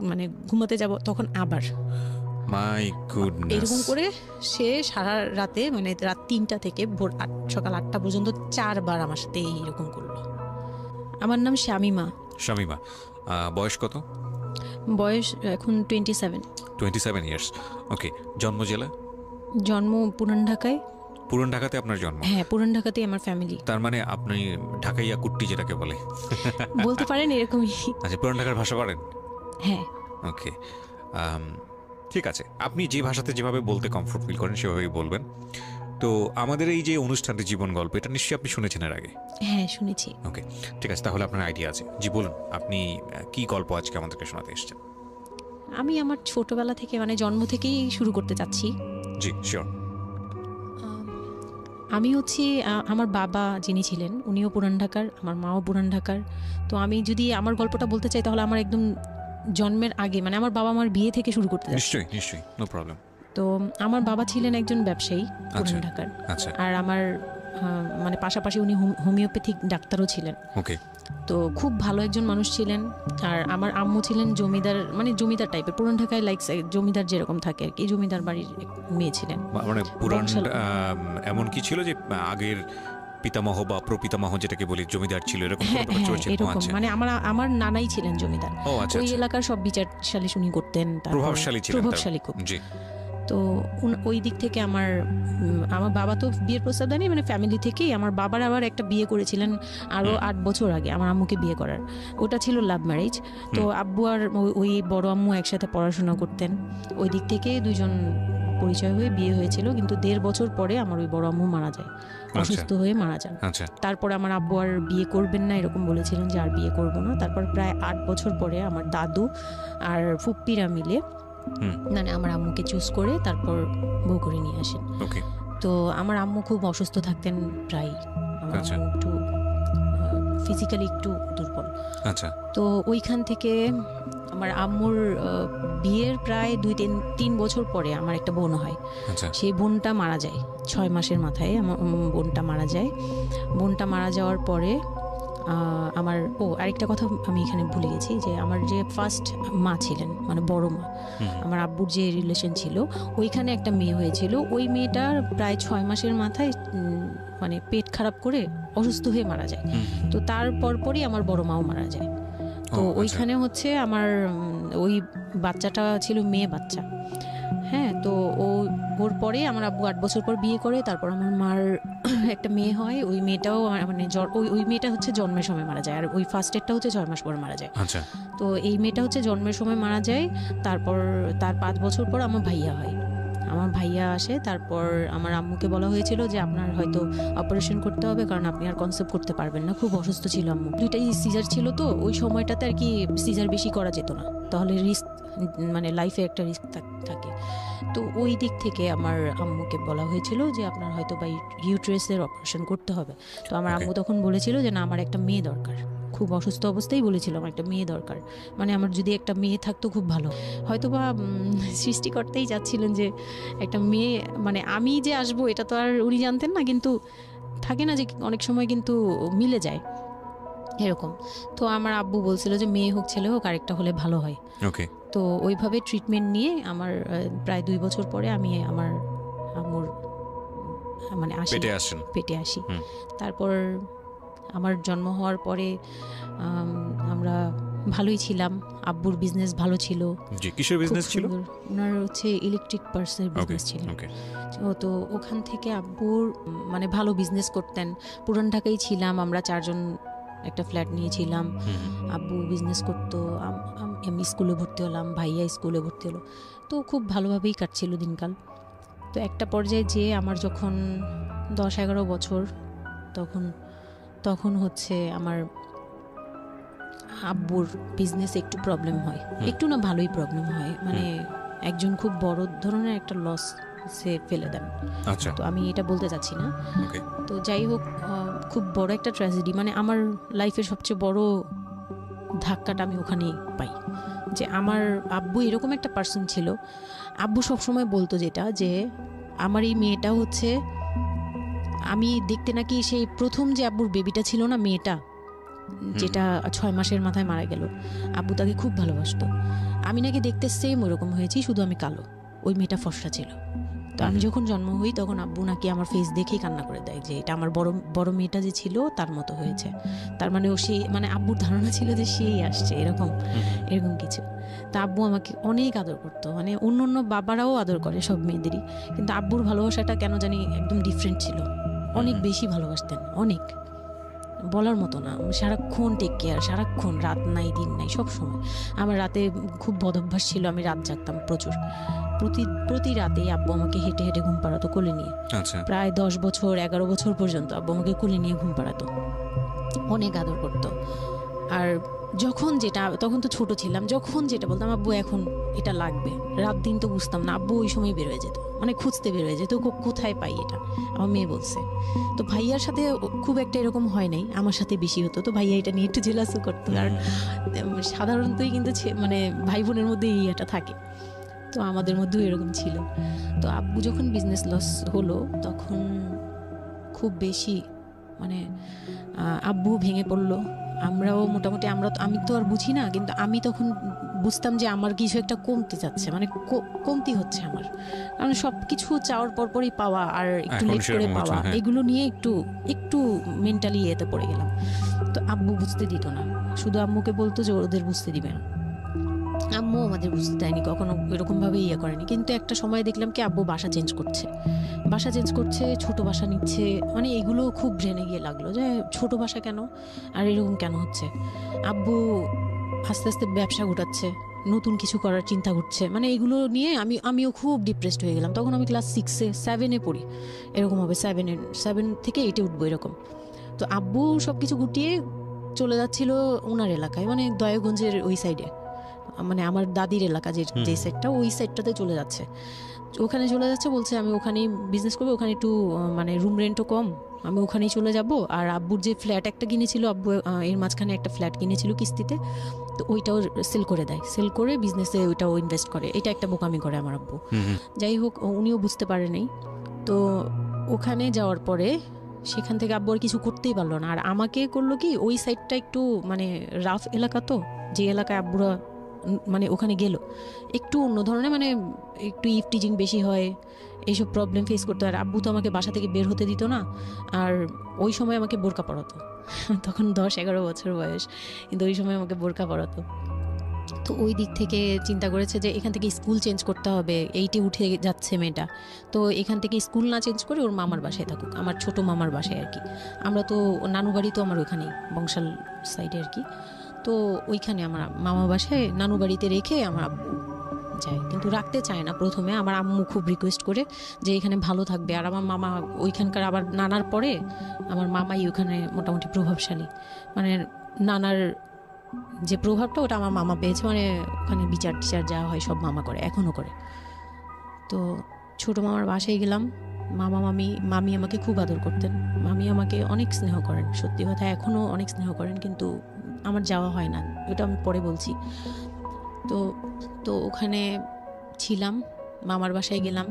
মানে ঘুমাতে যাব তখন আবার মাই গুডনেস, এরকম করে সে সারা রাতে মানে রাত 3টা থেকে ভোর সকাল 8টা পর্যন্ত 4বার আমার সাথে এইরকম করলো। আমার নাম শামিমা। শামিমা, বয়স কত? বয়স এখন 27। 27 ইয়ার্স। ওকে, জন্ম জেলা? জন্ম পুরান ঢাকায়। পুরান ঢাকাতে আপনার জন্ম? হ্যাঁ, পুরান ঢাকাতেই আমার ফ্যামিলি। তার মানে আপনি ঢাকাইয়া কুট্টি যেটাকে বলে বলতে পারেন এরকমই। আচ্ছা, পুরান ঢাকার ভাষা পারেন? হ্যাঁ। ওকে, ঠিক আছে, আপনি যে ভাষাতে যেভাবে বলতে কমফোর্ট ফিল করেন সেভাবেই বলবেন। তো আমাদের এই যে অনুষ্ঠানটি জীবন গল্প, এটা নিশ্চয়ই আপনি শুনেছেন এর আগে? হ্যাঁ, শুনেছি। ওকে, ঠিক আছে, তাহলে আপনার আইডিয়া আছে। জি বলুন, আপনি কি গল্প আজকে আমাদেরকে শোনাতে এসেছেন? আমি আমার ছোটবেলা থেকে মানে জন্ম থেকেই শুরু করতে চাচ্ছি। জি শিওর। আমি হচ্ছে আমার বাবা যিনি ছিলেন উনিও পুরান ঢাকার, আমার মাও পুরান ঢাকার। তো আমি যদি আমার গল্পটা বলতে চাই তাহলে আমার একদম জন্মের আগে মানে আমার বাবা আমার বিয়ে থেকে শুরু করতে যাচ্ছি। নিশ্চয়ই নিশ্চয়ই, নো প্রবলেম। তো আমার বাবা ছিলেন একজন ব্যবসায়ী পুরান ঢাকার। আচ্ছা। আর আমার মানে পাশাপাশি উনি হোমিওপ্যাথিক ডাক্তারও ছিলেন। ওকে। তো খুব ভালো একজন মানুষ ছিলেন। আর আমার আম্মু ছিলেন জমিদার, মানে জমিদার টাইপের, পুরান ঢাকায় লাইক জমিদার যেরকম থাকে আর কি, জমিদার বাড়ির মেয়ে ছিলেন। মানে পুরান এমন কি ছিল যে আগের পিতামহ বা প্রপিতামহ যেটাকে বলি জমিদার ছিল, এরকম এরকম মানে আমার নানাই ছিলেন জমিদার। ওই এলাকার সব বিচার সালিশ উনি করতেন, প্রভাবশালী খুব। তো ওই দিক থেকে আমার বাবা তো বিয়ের প্রস্তাব দেয়নি, মানে ফ্যামিলি থেকেই আমার বাবার আবার একটা বিয়ে করেছিলেন আরও 8 বছর আগে আমার আম্মুকে বিয়ে করার। ওটা ছিল লাভ ম্যারেজ। তো আব্বু আর ওই বড় আম্মু একসাথে পড়াশোনা করতেন, ওই দিক থেকে দুজন পরিচয় হয়ে বিয়ে হয়েছিল। কিন্তু 1.5 বছর পরে আমার ওই বড় আম্মু মারা যায়, অসুস্থ হয়ে মারা যান। তারপরে আমার আব্বু আর বিয়ে করবেন না এরকম বলেছিলেন যে আর বিয়ে করবো না। তারপর প্রায় 8 বছর পরে আমার দাদু আর ফুপ্পিরা মিলে মানে আমার আম্মুকে চুজ করে তারপর বউ করে নিয়ে আসেন। তো আমার আম্মু খুব অসুস্থ থাকতেন প্রায়, আমার আম্মু একটু ফিজিক্যালি একটু দুর্বল। তো ওইখান থেকে আমার আম্মুর বিয়ের প্রায় 2-3 বছর পরে আমার একটা বোন হয়। সেই বোনটা মারা যায় 6 মাসের মাথায়। আমার বোনটা মারা যায়। বোনটা মারা যাওয়ার পরে আমার আরেকটা কথা আমি এখানে ভুলে গেছি, যে আমার যে ফার্স্ট মা ছিলেন মানে বড় মা, আমার আব্বুর যে রিলেশন ছিল ওইখানে একটা মেয়ে হয়েছিল। ওই মেয়েটার প্রায় 6 মাসের মাথায় মানে পেট খারাপ করে অসুস্থ হয়ে মারা যায়। তো তার পরপরই আমার বড় মাও মারা যায়। তো ওইখানে হচ্ছে আমার ওই বাচ্চাটা ছিল মেয়ে বাচ্চা। হ্যাঁ, তো ওর পরে আমার আব্বু 8 বছর পর বিয়ে করে। তারপর আমার মার একটা মেয়ে হয়, ওই মেয়েটাও মানে ওই মেয়েটা হচ্ছে জন্মের সময় মারা যায়, আর ওই ফার্স্টেরটা হচ্ছে 6 মাস পর মারা যায়। তো এই মেয়েটা হচ্ছে জন্মের সময় মারা যায়। তারপর তার 5 বছর পর আমার ভাইয়া হয়, আমার ভাইয়া আসে। তারপর আমার আম্মুকে বলা হয়েছিল যে আপনার হয়তো অপারেশন করতে হবে, কারণ আপনি আর কনসেপ্ট করতে পারবেন না, খুব অসুস্থ ছিল আম্মু। 2টাই সিজার ছিল, তো ওই সময়টাতে আর কি সিজার বেশি করা যেত না, তাহলে রিস্ক মানে লাইফে একটা রিস্ক থাকে। তো ওই দিক থেকে আমার আম্মুকে বলা হয়েছিল যে আপনার হয়তো বা ইউট্রাসের অপারেশন করতে হবে। তো আমার আম্মু তখন বলেছিল যে না, আমার একটা মেয়ে দরকার, খুব অসুস্থ অবস্থায় বলেছিল আমার একটা মেয়ে দরকার, মানে আমার যদি একটা মেয়ে থাকতো খুব ভালো। হয়তো বা সৃষ্টিকর্তাই চাচ্ছিলেন যে একটা মেয়ে, মানে আমি যে আসবো এটা তো আর উনি জানতেন না, কিন্তু থাকে না যে অনেক সময় কিন্তু মিলে যায় এরকম। তো আমার আব্বু বলছিল যে মেয়ে হোক ছেলে হোক আরেকটা হলে ভালো হয়। তো ওইভাবে ট্রিটমেন্ট নিয়ে আমার প্রায় 2 বছর পরে আমি আমার আম্মুর মানে পেটে আসি। তারপর আমার জন্ম হওয়ার পরে আমরা ভালোই ছিলাম, আব্বুর বিজনেস ভালো ছিল। কিসের বিজনেস ছিল? ওনার হচ্ছে ইলেকট্রিক পার্টসের বিজনেস ছিল। তো ওখান থেকে আব্বুর মানে ভালো বিজনেস করতেন। পুরান ঢাকায় ছিলাম আমরা 4 জন, একটা ফ্ল্যাট নিয়েছিলাম। আব্বু বিজনেস করতো, আমি স্কুলে ভর্তি হলাম, ভাইয়া স্কুলে ভর্তি হলো। তো খুব ভালোভাবেই কাটছিল দিনকাল। তো একটা পর্যায়ে যে আমার যখন 10-11 বছর, তখন হচ্ছে আমার আব্বুর বিজনেস একটু প্রবলেম হয়, একটু না ভালোই প্রবলেম হয়, মানে একজন খুব বড় ধরনের একটা লস সে ফেলে দেন। তো আমি এটা বলতে চাচ্ছি না। তো যাই হোক, খুব বড় একটা ট্র্যাজেডি, মানে আমার লাইফের সবচেয়ে বড় ধাক্কাটা আমি ওখানেই পাই, যে আমার আব্বু এরকম একটা পার্সন ছিল। আব্বু সবসময় বলতো যেটা, যে আমার এই মেয়েটা হচ্ছে, আমি দেখতে নাকি সেই প্রথম যে আব্বুর বেবিটা ছিল না মেয়েটা, যেটা 6 মাসের মাথায় মারা গেল। আব্বু তাকে খুব ভালোবাসতো। আমি নাকি দেখতে সেম ওরকম হয়েছি, শুধু আমি কালো, ওই মেয়েটা ফর্সা ছিল। তো আমি যখন জন্ম হই তখন আব্বু নাকি আমার ফেস দেখেই কান্না করে দেয় যে এটা আমার বড় মেয়েটা যে ছিল তার মতো হয়েছে। তার মানে ও সেই, মানে আব্বুর ধারণা ছিল যে সেই আসছে, এরকম কিছু। তা আব্বু আমাকে অনেক আদর করতো, মানে অন্য বাবারাও আদর করে সব মেয়েদেরই, কিন্তু আব্বুর ভালোবাসাটা কেন জানি একদম ডিফারেন্ট ছিল। অনেক বেশি ভালোবাসতেন, অনেক বলার মতো না। সারাক্ষণ টেক কেয়ার, সারাক্ষণ, রাত নাই দিন নাই, সব সময়। আমার রাতে খুব বদভ্যাস ছিল, আমি রাত জাগতাম প্রচুর। প্রতি রাতেই আব্বু আমাকে হেঁটে হেঁটে ঘুম পাড়াতো কোলে নিয়ে। প্রায় 10 বছর 11 বছর পর্যন্ত আব্বু আমাকে কোলে নিয়ে ঘুম পাড়াতো, অনেক আদর করতো। আর যখন যেটা, তখন তো ছোট ছিলাম, যখন যেটা বলতাম আব্বু এখন এটা লাগবে, রাত দিন তো বুঝতাম না, আব্বু ওই সময় বের হয়ে যেত, মানে খুঁজতে বের হয়ে যেত কোথায় পাই এটা। আমার মেয়ে বলছে। তো ভাইয়ার সাথে খুব একটা এরকম হয় নাই, আমার সাথে বেশি হতো। তো ভাইয়া এটা নিয়ে একটু জেলাসও করতো, কারণ সাধারণতই কিন্তু মানে ভাই বোনের মধ্যে এই এটা থাকে। তো আমাদের মধ্যেও এরকম ছিল। তো আব্বু যখন বিজনেস লস হলো তখন খুব বেশি, মানে আব্বু ভেঙে পড়লো। আমরাও মোটামুটি, আমি তো আর বুঝি না, কিন্তু আমি তখন বুঝতাম যে আমার কিছু একটা কমতে যাচ্ছে, মানে কমতি হচ্ছে আমার। কারণ সব কিছু চাওয়ার পরপরই পাওয়া আর একটু লেট করে পাওয়া, এগুলো নিয়ে একটু মেন্টালি এতে পড়ে গেলাম। তো আব্বু বুঝতে দিত না, শুধু আম্মুকে বলতো যে ওদের বুঝতে দিবে না। আম্মু আমাদের বুঝতে দেয়নি কখনো, এরকম ভাবে ইয়ে করেনি। কিন্তু একটা সময় দেখলাম কি আব্বু বাসা চেঞ্জ করছে, ছোট বাসা নিচ্ছে, মানে এগুলো খুব ব্রেনে গিয়ে লাগলো যে ছোট বাসা কেন আর এরকম কেন হচ্ছে। আব্বু আস্তে আস্তে ব্যবসা ঘটাচ্ছে, নতুন কিছু করার চিন্তা করছে, মানে এগুলো নিয়ে আমিও খুব ডিপ্রেসড হয়ে গেলাম। তখন আমি ক্লাস 6-7 পড়ি, এরকম হবে 7 থেকে 8 উঠবো এরকম। তো আব্বু সবকিছু গুটিয়ে চলে যাচ্ছিল ওনার এলাকায়, মানে দয়াগঞ্জের ওই সাইডে, মানে আমার দাদির এলাকা যে সাইডটা, ওই সাইডটাতে চলে যাচ্ছে। ওখানে চলে যাচ্ছে, বলছে আমি ওখানেই বিজনেস করবো, ওখানে একটু মানে রুম রেন্টও কম, আমি ওখানেই চলে যাব। আর আব্বুর যে ফ্ল্যাট একটা কিনেছিল, আব্বু এর মাঝখানে একটা ফ্ল্যাট কিনেছিল কিস্তিতে, তো ওইটাও সেল করে দেয়, সেল করে বিজনেসে ওইটাও ইনভেস্ট করে। এটা একটা বোকামি করে আমার আব্বু। যাই হোক, উনিও বুঝতে পারে নাই। তো ওখানে যাওয়ার পরে সেখান থেকে আব্বু আর কিছু করতেই পারলো না। আর আমাকে করলো কি, ওই সাইডটা একটু মানে রাফ এলাকা, তো যে এলাকায় আব্বুরা মানে ওখানে গেল একটু অন্য ধরনের, মানে একটু ইফটিজিং বেশি হয়, এইসব প্রবলেম ফেস করতে হয়। আব্বু তো আমাকে বাসা থেকে বের হতে দিত না, আর ওই সময় আমাকে বোরকা পরাতো। তখন 10-11 বছর বয়স, কিন্তু ওই সময় আমাকে বোরকা পরাতো। তো ওই দিক থেকে চিন্তা করেছে যে এখান থেকে স্কুল চেঞ্জ করতে হবে, 8-এ উঠে যাচ্ছে মেয়েটা, তো এখান থেকে স্কুল না চেঞ্জ করে ওর মামার বাসায় থাকুক, আমার ছোট মামার বাসায় আর কি। আমরা তো নানু বাড়ি তো আমার ওইখানেই, বংশাল সাইডে আর কি। তো ওইখানে আমার মামা বাসায় নানু বাড়িতে রেখে আমার আব্বু যায়, কিন্তু রাখতে চায় না প্রথমে। আমার আম্মু খুব রিকোয়েস্ট করে যে এখানে ভালো থাকবে। আর আমার মামা ওইখানকার, আবার নানার পরে আমার মামাই ওখানে মোটামুটি প্রভাবশালী, মানে নানার যে প্রভাবটা ওটা আমার মামা পেয়েছে, মানে ওখানে বিচার টিচার যা হয় সব মামা করে, এখনও করে। তো ছোটো মামার বাসায় গেলাম, মামি আমাকে খুব আদর করতেন, মামি আমাকে অনেক স্নেহ করেন, সত্যি কথা এখনও অনেক স্নেহ করেন, কিন্তু আমার যাওয়া হয় না, ওটা আমি পরে বলছি। তো ওখানে ছিলাম, মামার বাসায় গেলাম,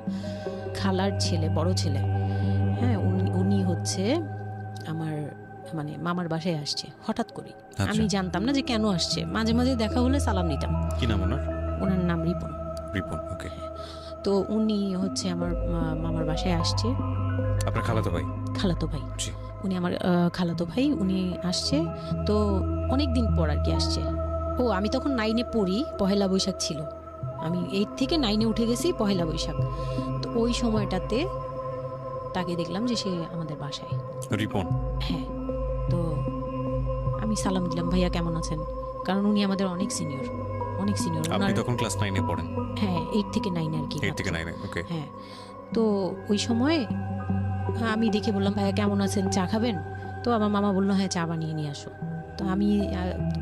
খালার ছেলে, বড় ছেলে, হ্যাঁ, উনি হচ্ছে আমার মানে মামার বাসায় আসছে হঠাৎ করে। আমি জানতাম না যে কেন আসছে, মাঝে মাঝে দেখা হলে সালাম দিতাম। কি নাম ওনার? ওনার নাম রিপন। ওকে। তো উনি হচ্ছে আমার মামার বাসায় আসছে। আপনার খালাতো ভাই? খালাতো ভাই, উনি আমার খালাতো ভাই, উনি আসছে। তো অনেক দিন পর আর কি আসছে। আমি তখন 9-এ পড়ি, পহেলা বৈশাখ ছিল, আমি 8 থেকে 9-এ উঠে গেছি, পহেলা বৈশাখ। তো ওই সময়টাতে তাকে দেখলাম যে সে আমাদের বাসায়। রিপন? হ্যাঁ। তো আমি সালাম দিলাম, ভাইয়া কেমন আছেন, কারণ উনি আমাদের অনেক সিনিয়র। আপনি তখন ক্লাস 9-এ পড়েন? হ্যাঁ, 8 থেকে 9 আর কি। 8 থেকে 9, ওকে। হ্যাঁ। তো ওই সময় আমি দেখে বললাম, ভাইয়া কেমন আছেন, চা খাবেন? তো আমার মামা বললো, হ্যাঁ চা বানিয়ে নিয়ে আসো। তো আমি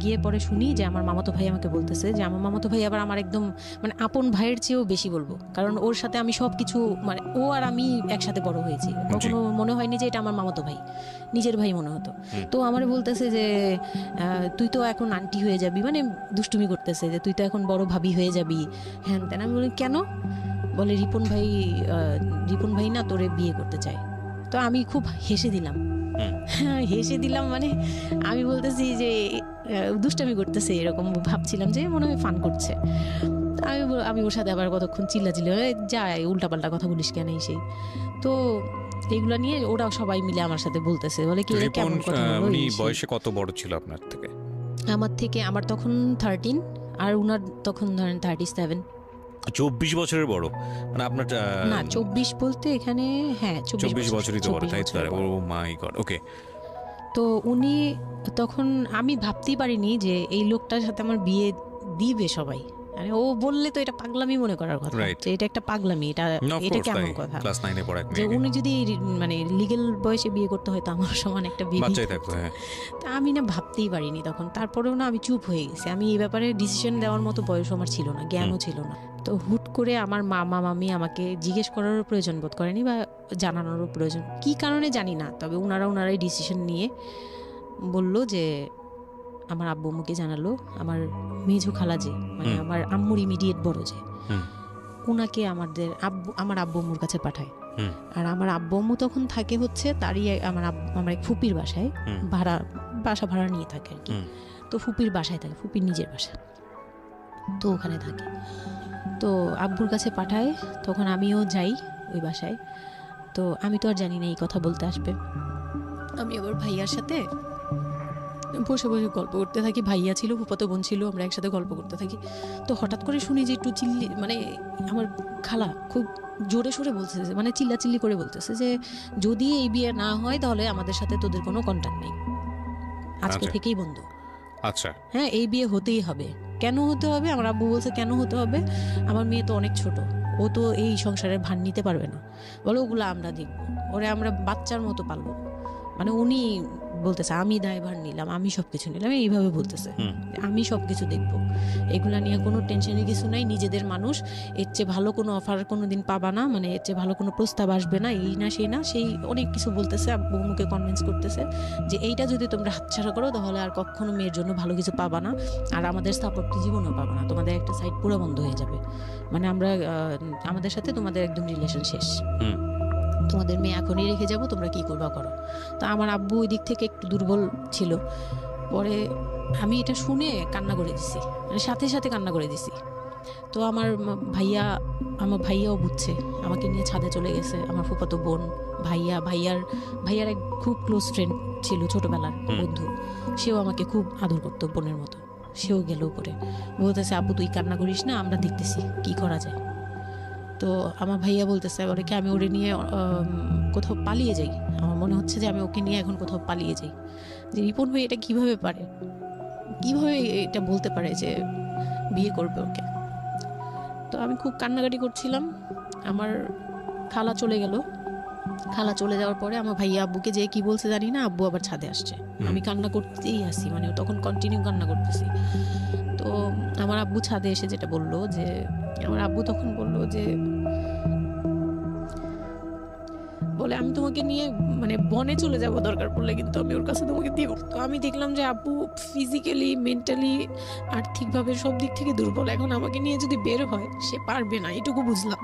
গিয়ে পরে শুনি যে আমার মামাতো ভাই আমাকে বলতেছে যে আমার মামাতো ভাই আবার আমার একদম মানে আপন ভাইয়ের চেয়েও বেশি বলবো, কারণ ওর সাথে আমি সব কিছু, মানে ও আর আমি একসাথে বড় হয়েছি, কখনো মনে হয়নি যে এটা আমার মামাতো ভাই, নিজের ভাই মনে হতো। তো আমার বলতেছে যে তুই তো এখন আন্টি হয়ে যাবি, মানে দুষ্টুমি করতেছে যে তুই তো এখন বড় ভাবি হয়ে যাবি, হ্যাঁ তেন। আমি বলি কেন? বলে রিপন ভাই না তোরে বিয়ে করতে চায়। তো আমি খুব হেসে দিলাম, হেসে দিলাম, মানে আমি বলতেছি যে দুষ্টামি করতেছে এরকম ভাবছিলাম, যে মনে হয় ফান করছে। আমি ওর সাথে আবার কতক্ষণ চিল্লাচিল্লি, যাই উল্টাপাল্টা কথা বলিস কেন এই সেই। তো এগুলা নিয়ে ওরা সবাই মিলে আমার সাথে বলতেছে, বলে কি কেমন কথা বলো। উনি বয়সে কত বড় ছিল আপনার থেকে? আমার তখন 13 আর উনার তখন ধরেন 37। 24 বছরের বড়, মানে আপনার না 24 বলতে এখানে, হ্যাঁ 24 বছরই তো বড়, তাই তো? ও মাই গড, ওকে। তো উনি তখন, আমি ভাবতেই পারিনি যে এই লোকটার সাথে আমার বিয়ে দিবে সবাই। মানে ও বললে তো এটা পাগলামি মনে করার কথা, যে এটা একটা পাগলামি, এটা কেমন কথা ক্লাস 9 এ পড়ে যে উনি যদি মানে লিগ্যাল বয়সে বিয়ে করতে হয় তো আমার সমান একটা বাচ্চাই থাকতো। হ্যাঁ, তা আমি না ভাবতেই পারিনি তখন। তারপরেও না আমি চুপ হয়ে গেছি, আমি এই ব্যাপারে ডিসিশন দেওয়ার মতো বয়স আমার ছিল না, জ্ঞানও ছিল না। তো হুট করে আমার মামা মামি আমাকে জিজ্ঞেস করারও প্রয়োজন বোধ করেনি বা জানানোরও প্রয়োজন, কি কারণে জানি না, তবে ওনারাই ডিসিশন নিয়ে বলল যে আমার আব্বু আম্মুকে জানালো, আমার মেজো খালা যে মানে আমার আম্মুর ইমিডিয়েট বড় যে, ওনাকে আমার আব্বু আম্মুর কাছে পাঠায়। আর আমার আব্বু আম্মু তখন থাকে হচ্ছে তারই আমার এক ফুপির বাসায়, বাসা ভাড়া নিয়ে থাকে আর কি। তো ফুপির বাসায় থাকে, ফুপির নিজের বাসা, তো ওখানে থাকে। তো আব্বুর কাছে পাঠায়, তখন আমিও যাই ওই বাসায়। তো আমি তো আর জানি না এই কথা বলতে আসবে। আমি আবার ভাইয়ার সাথে বসে বসে গল্প করতে থাকি, ভাইয়া ছিল, ফুফাতো বোন ছিল, আমরা একসাথে গল্প করতে থাকি। তো হঠাৎ করে শুনি যে একটু মানে আমার খালা খুব জোরে সোরে বলতেছে, মানে চিল্লাচিল্লি করে বলতেছে যে যদি এই বিয়ে না হয় তাহলে আমাদের সাথে তোদের কোনো কন্ট্যাক্ট নেই, আজকে থেকেই বন্ধ। আচ্ছা, হ্যাঁ, এই বিয়ে হতেই হবে। কেন হতে হবে? আমার আব্বু বলছে কেন হতে হবে, আমার মেয়ে তো অনেক ছোট, ও তো এই সংসারের ভার নিতে পারবে না, বলো ওগুলো আমরা দেখবো, ওরে আমরা বাচ্চার মতো পালবো। মানে উনি বলতেছে আমি দায়ভার নিলাম, আমি সবকিছু নিলাম, এইভাবে বলতেছে আমি সবকিছু দেখবো, এগুলা নিয়ে কোনো টেনশনের কিছু নাই, নিজেদের মানুষ, এর চেয়ে ভালো কোনো অফার কোনো দিন পাবা না, মানে এর চেয়ে ভালো কোনো প্রস্তাব আসবে না, এই না সেই না সেই অনেক কিছু বলতেছে। আব্বু মুখে কনভিন্স করতেছে যে এইটা যদি তোমরা হাতছাড়া করো তাহলে আর কখনো মেয়ের জন্য ভালো কিছু পাবা না, আর আমাদের সাপোর্ট জীবনও পাবা না, তোমাদের একটা সাইড পুরো বন্ধ হয়ে যাবে, মানে আমরা আমাদের সাথে তোমাদের একদম রিলেশন শেষ, তোমাদের মেয়ে এখনই রেখে যাবো, তোমরা কি করবা করো। তো আমার আব্বু ওই দিক থেকে একটু দুর্বল ছিল, পরে আমি এটা শুনে কান্না করে দিছি, মানে সাথে সাথে কান্না করে দিছি। তো আমার ভাইয়াও বুঝছে, আমাকে নিয়ে ছাদে চলে গেছে, আমার ফুফাতো বোন, ভাইয়ার এক খুব ক্লোজ ফ্রেন্ড ছিল, ছোটবেলার বন্ধু, সেও আমাকে খুব আদর করতো বোনের মতো, সেও গেল উপরে, বলতেছে আব্বু তুই কান্না করিস না, আমরা দেখতেছি কি করা যায়। তো আমার ভাইয়া বলতেছে বলে কি আমি ওরে নিয়ে কোথাও পালিয়ে যাই, আমার মনে হচ্ছে যে আমি ওকে নিয়ে এখন কোথাও পালিয়ে যাই, যে রিপন ভাই এটা কিভাবে এটা বলতে পারে যে বিয়ে করবে ওকে। তো আমি খুব কান্নাকাটি করছিলাম, আমার খালা চলে গেল, খালা চলে যাওয়ার পরে আমার ভাইয়া আব্বুকে যে কি বলছে জানি না, আব্বু আবার ছাদে আসছে, আমি কান্না করতেই আসি, মানে তখন কন্টিনিউ কান্না করতেছি। তো আমার আব্বু ছাদে এসে যেটা বললো, যে আমার আব্বু তখন বললো যে বলে আমি তোমাকে নিয়ে মানে বনে চলে যাব দরকার পড়লে, কিন্তু আমি ওর কাছে তোমাকে দিব। তো আমি দেখলাম যে আব্বু ফিজিক্যালি, মেন্টালি, আর্থিকভাবে সব দিক থেকে দুর্বল, এখন আমাকে নিয়ে যদি বের হয় সে পারবে না, এটুকু বুঝলাম,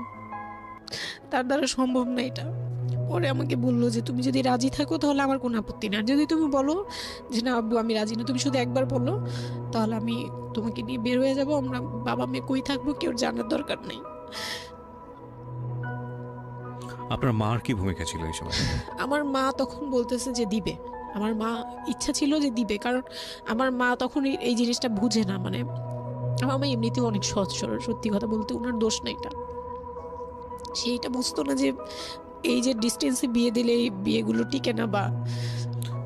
তার দ্বারা সম্ভব না এটা। পরে আমাকে বললো যে তুমি যদি রাজি থাকো তাহলে আমার কোনো আপত্তি না, যদি তুমি বলো যে না আব্বু আমি রাজি না, তুমি শুধু একবার বলো, তাহলে আমি তোমাকে নিয়ে বের হয়ে যাবো, আমরা বাবা মেয়ে কই থাকবো কেউ জানার দরকার নেই। আপনার মার কি ভূমিকা ছিল এই সময়? আমার মা তখন বলতেছে যে দিবে, আমার মা ইচ্ছা ছিল যে দিবে, কারণ আমার মা তখন এই জিনিসটা বুঝে না, মানে আমার মা এমনিতেও অনেক সহজ সরল, সত্যি কথা বলতে ওনার দোষ না এটা, সেইটা বুঝতো না যে এই যে ডিস্টেন্সে বিয়ে দিলে এই বিয়েগুলো টিকে না, বা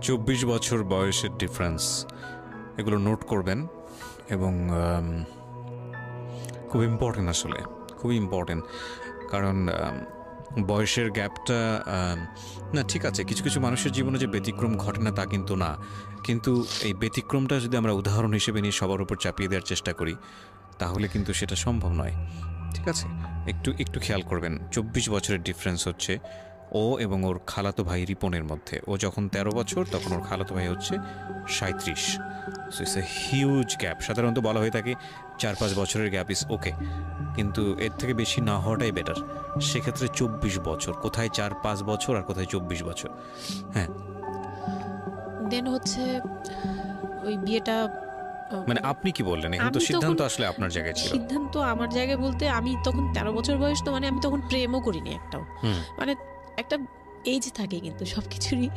24 বছর বয়সের ডিফারেন্স, এগুলো নোট করবেন, এবং খুব ইম্পর্টেন্ট, আসলে খুবই ইম্পর্টেন্ট, কারণ বয়সের গ্যাপটা না ঠিক আছে, কিছু কিছু মানুষের জীবনে যে ব্যতিক্রম ঘটে না তা কিন্তু না, কিন্তু এই ব্যতিক্রমটা যদি আমরা উদাহরণ হিসেবে নিয়ে সবার উপর চাপিয়ে দেওয়ার চেষ্টা করি তাহলে কিন্তু সেটা সম্ভব নয়। ঠিক আছে, একটু খেয়াল করবেন, 24 বছরের ডিফারেন্স হচ্ছে ও এবং ওর খালাতো ভাই রিপনের মধ্যে। ও যখন 13 বছর তখন ওর খালাতো ভাই হচ্ছে 37। So it's a huge gap. সাধারণত বলা হয়ে থাকে 4-5 বছরের গ্যাপ ইজ ওকে, কিন্তু এর থেকে বেশি না হওয়াটাই বেটার। সেক্ষেত্রে 24 বছর, কোথায় 4-5 বছর আর কোথায় 24 বছর। হ্যাঁ, দেন হচ্ছে ওই বিয়েটা মানে আপনি কি বললেন? এখন তো সিদ্ধান্ত আসলে আপনার জায়গায় ছিল। সিদ্ধান্ত আমার জায়গায় বলতে আমি তখন 13 বছর বয়স, তো মানে আমি তখন প্রেমও করিনি একটাও। মানে একটা এজ থাকে কিন্তু সবকিছুরই,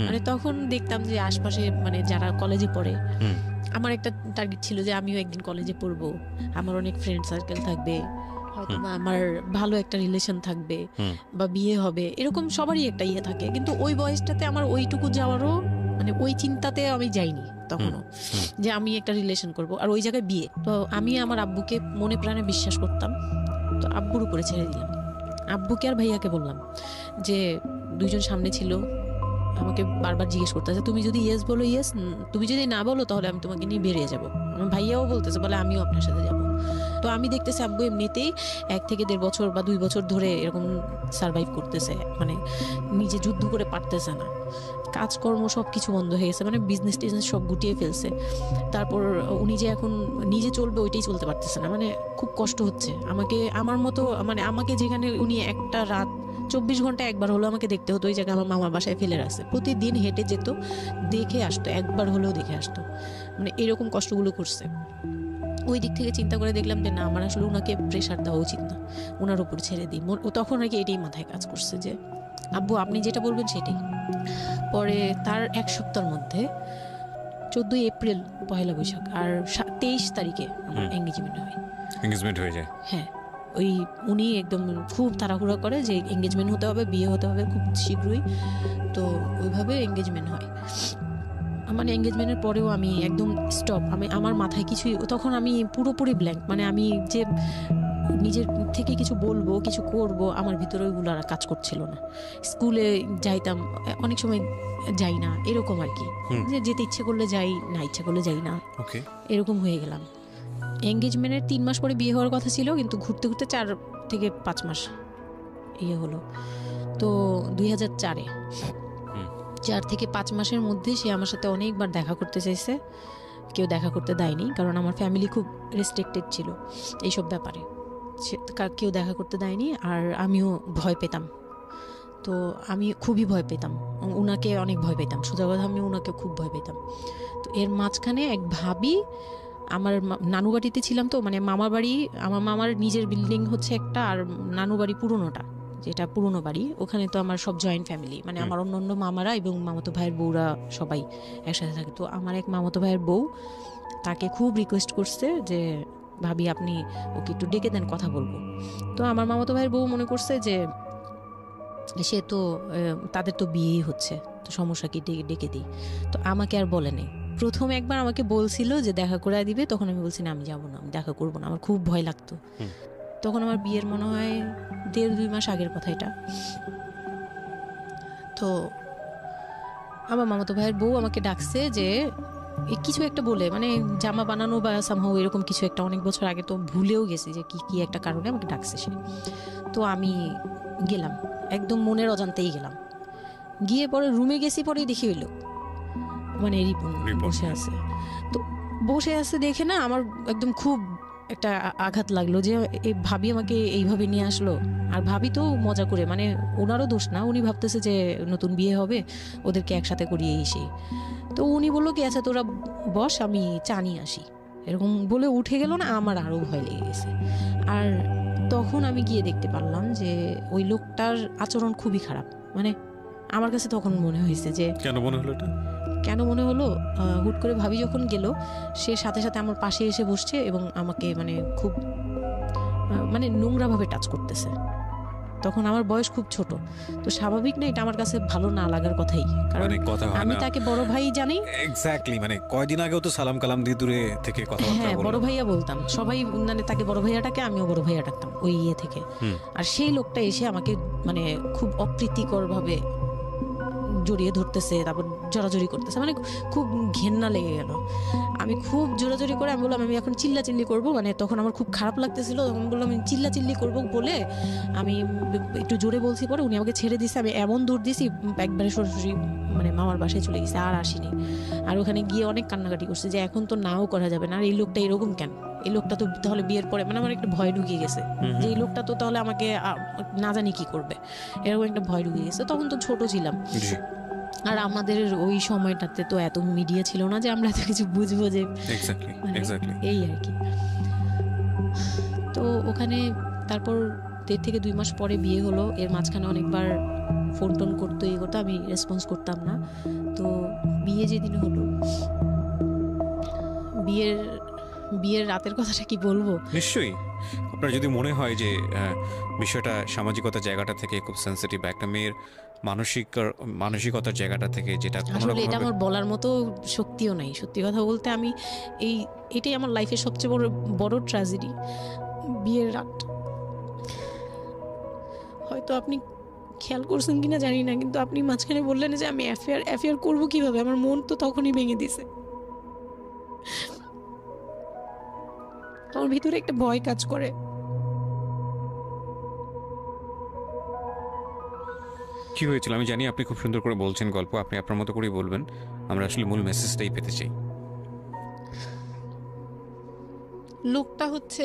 মানে তখন দেখতাম যে আশপাশে মানে যারা কলেজে পড়ে, আমার একটা টার্গেট ছিল যে আমিও একদিন কলেজে পড়বো, আমার অনেক ফ্রেন্ড সার্কেল থাকবে, হয়তো আমার ভালো একটা রিলেশন থাকবে বা বিয়ে হবে, এরকম সবারই একটা ইয়ে থাকে। কিন্তু ওই বয়সটাতে আমার ওইটুকু যাওয়ারও মানে ওই চিন্তাতে আমি যাইনি তখনও যে আমি একটা রিলেশন করব, আর ওই জায়গায় বিয়ে। তো আমি আমার আব্বুকে মনে প্রাণে বিশ্বাস করতাম, তো আব্বুর উপরে ছেড়ে দিলাম। আব্বুকে আর ভাইয়াকে বললাম যে দুইজন সামনে ছিল, আমাকে বারবার জিজ্ঞেস করতেছে তুমি যদি ইয়েস বলো ইয়েস, তুমি যদি না বলো তাহলে আমি তোমাকে নিয়ে বেরিয়ে যাবো। আমার ভাইয়াও বলতেছে বলে আমিও আপনার সাথে যাবো। তো আমি দেখতেছি আব্বু এমনিতেই 1 থেকে 1.5 বছর বা 2 বছর ধরে এরকম সার্ভাইভ করতেছে, মানে নিজে যুদ্ধ করে পারতেছে না, কাজকর্ম সব কিছু বন্ধ হয়ে গেছে, মানে বিজনেস টিজনেস সব গুটিয়ে ফেলছে। তারপর উনি যে এখন নিজে চলবে ওইটাই চলতে পারতেছে না, মানে খুব কষ্ট হচ্ছে। আমাকে আমার মতো মানে আমাকে যেখানে উনি একটা রাত 24 ঘন্টা একবার হলো আমাকে দেখতে হতো, ওই জায়গায় আমার মামার বাসায় ফেলে রাখছে, প্রতিদিন হেঁটে যেত, দেখে আসতো, একবার হলেও দেখে আসতো, মানে এরকম কষ্টগুলো করছে। ওই দিক থেকে চিন্তা করে দেখলাম যে না, আমার আসলে ওনাকে প্রেশার দেওয়া উচিত না, ওনার উপর ছেড়ে দিই। তখন আর কি এটাই মাথায় কাজ করছে যে আব্বু আপনি যেটা বলবেন সেটাই। পরে তার 1 সপ্তাহের মধ্যে 14 এপ্রিল পয়লা বৈশাখ আর 23 তারিখে আমার এঙ্গেজমেন্ট হয়। এঙ্গেজমেন্ট হয়ে যায়? হ্যাঁ, ওই উনি একদম খুব তাড়াহুড়া করে যে এঙ্গেজমেন্ট হতে হবে, বিয়ে হতে হবে খুব শীঘ্রই, তো ওইভাবে এঙ্গেজমেন্ট হয়। মানে এঙ্গেজমেন্টের পরেও আমি একদম স্টপ, আমার মাথায় কিছুই, তখন আমি পুরোপুরি ব্ল্যাঙ্ক, মানে আমি যে নিজের থেকে কিছু বলবো কিছু করব আমার ভিতরে ওইগুলো আর কাজ করছিল না। স্কুলে যাইতাম, অনেক সময় যাই না, এরকম আর কি, যে যেতে ইচ্ছে করলে যাই, না ইচ্ছে করলে যাই না, এরকম হয়ে গেলাম। এঙ্গেজমেন্টের 3 মাস পরে বিয়ে হওয়ার কথা ছিল, কিন্তু ঘুরতে ঘুরতে 4 থেকে 5 মাস ইয়ে হলো। তো 2004-এ 4 থেকে 5 মাসের মধ্যে সে আমার সাথে অনেকবার দেখা করতে চাইছে, কেউ দেখা করতে দেয়নি, কারণ আমার ফ্যামিলি খুব রেস্ট্রিক্টেড ছিল এইসব ব্যাপারে, কেউ দেখা করতে দেয়নি। আর আমিও ভয় পেতাম, তো আমি খুবই ভয় পেতাম, ওনাকে অনেক ভয় পেতাম, সোজা কথা আমি ওনাকে খুব ভয় পেতাম। তো এর মাঝখানে এক ভাবি, আমার নানু বাড়িতে ছিলাম, তো মানে মামার বাড়ি, আমার মামার নিজের বিল্ডিং হচ্ছে একটা, আর নানু বাড়ি পুরোনোটা, যেটা পুরোনো বাড়ি, ওখানে তো আমার সব জয়েন্ট ফ্যামিলি, মানে আমার অন্য মামারা এবং মামাতো ভাইয়ের বউরা সবাই একসাথে থাকে। তো আমার এক মামাতো ভাইয়ের বউ তাকে খুব রিকোয়েস্ট করছে যে ভাবি আপনি ওকে একটু ডেকে দেন, কথা বলবো। তো আমার মামাতো ভাইয়ের বউ মনে করছে যে সে তো তাদের তো বিয়েই হচ্ছে, তো সমস্যা কি, ডেকে দিই। তো আমাকে আর বলে নেই। প্রথম একবার আমাকে বলছিল যে দেখা করে দিবে, তখন আমি বলছি না আমি যাবো না, আমি দেখা করবো না, আমার খুব ভয় লাগতো। তখন আমার বিয়ের মনে হয় 1.5-2 মাস আগের কথা এটা। তো আমার মামাতো ভাইয়ের বউ আমাকে ডাকছে যে কিছু একটা বলে, মানে জামা বানানো বা সামহাও এরকম কিছু একটা, অনেক বছর আগে, তো ভুলেও গেছি যে কি একটা কারণে আমাকে ডাকছে সে। তো আমি গেলাম, একদম মনের অজান্তেই গেলাম। গিয়ে পরে রুমে গেছি, পরেই দেখি হইল মানে রিপন বসে আছে। তো বসে আছে দেখে না আমার একদম খুব একটা আঘাত লাগলো যে এই ভাবি আমাকে এইভাবে নিয়ে আসলো। আর ভাবি তো মজা করে, মানে ওনারও দোষ না, উনি ভাবতেছে যে নতুন বিয়ে হবে, ওদেরকে একসাথে করিয়ে এসে। তো উনি বললো কি আচ্ছা তোরা বস, আমি চা নিয়ে আসি, এরকম বলে উঠে গেল না। আমার আরও ভয় লেগে গেছে। আর তখন আমি গিয়ে দেখতে পারলাম যে ওই লোকটার আচরণ খুবই খারাপ। মানে আমার কাছে তখন মনে হয়েছে যে কেন মনে হলো এটা, কেন মনে হলো, হুট করে ভাবি যখন গেল, সে সাথে সাথে আমার পাশে এসে বসছে এবং আমাকে মানে খুব মানে নোংরাভাবে টাচ করতেছে। তখন আমার বয়স খুব ছোট, তো স্বাভাবিক না এটা আমার কাছে ভালো না লাগার কথাই, কারণ আমি তাকে বড় ভাই জানি। এক্স্যাক্টলি, মানে কয়দিন আগেও তো সালাম কালাম দিয়ে দূরে থেকে কথাবার্তা বলতাম, বড় ভাইয়া বলতাম, সবাই মানে তাকে বড় ভাইয়াটাকে আমিও বড় ভাইয়া ডাকতাম ওই ইয়ে থেকে। আর সেই লোকটা এসে আমাকে মানে খুব অপ্রীতিকর ভাবে জড়িয়ে ধরতেছে, তারপর জড়াজড়ি করতেছে, মানে খুব ঘেন্না লেগে গেল। আমি খুব জোরাজোরি করে আমি বললাম আমি এখন চিল্লাচিল্লি করবো, মানে তখন আমার খুব খারাপ লাগতেছিল, তখন বললাম আমি চিল্লাচিল্লি করবো বলে আমি একটু জোরে বলছি। পরে উনি আমাকে ছেড়ে দিয়েছে, আমি এমন দূর দিয়েছি একবারে সরাসরি মানে মামার বাসায় চলে গেছে, আর আসিনি। আর ওখানে গিয়ে অনেক কান্নাকাটি করছে যে এখন তো নাও করা যাবে না, আর এই লোকটা এরকম কেন, এই লোকটা তো তাহলে বিয়ের পরে, মানে আমার একটা ভয় ঢুকিয়ে গেছে যে এই লোকটা তো তাহলে আমাকে না জানি কি করবে, এরকম একটা ভয় ঢুকিয়ে গেছে। তখন তো ছোট ছিলাম, আর আমাদের ওই সময়টাতে তো এত মিডিয়া ছিল না যে আমরা এত কিছু বুঝবো যে এই আর কি। তো ওখানে তারপর 1.5 থেকে 2 মাস পরে বিয়ে হলো। এর মাঝখানে অনেকবার ফোন টোন করতো, এই করতো, আমি রেসপন্স করতাম না। তো বিয়ে যেদিন হলো, বিয়ের রাতের কথাটা কি বলবো? নিশ্চয়ই, আপনার যদি মনে হয় যে বিষয়টা সামাজিকতার জায়গাটা থেকে খুব সেন্সিটিভ, একটা মেয়ের মানসিকতার জায়গাটা থেকে, যেটা আসলে এটা আমার বলার মতো শক্তিও নাই। সত্যি কথা বলতে আমি এটাই আমার লাইফের সবচেয়ে বড় ট্র্যাজেডি, বিয়ের রাত। হয়তো আপনি খেয়াল করছেন কিনা জানি না, কিন্তু আপনি মাঝখানে বললেন যে আমি অ্যাফেয়ার করবো কিভাবে, আমার মন তো তখনই ভেঙে দিছে। আমার ভিতরে একটা ভয় কাজ করে। কি হয়েছিল আমি জানি, আপনি খুব সুন্দর করে বলছেন গল্প, আপনি আপনার মতো করেই বলবেন, আমরা আসলে মূল মেসেজটাই পেতে চাই। লোকটা হচ্ছে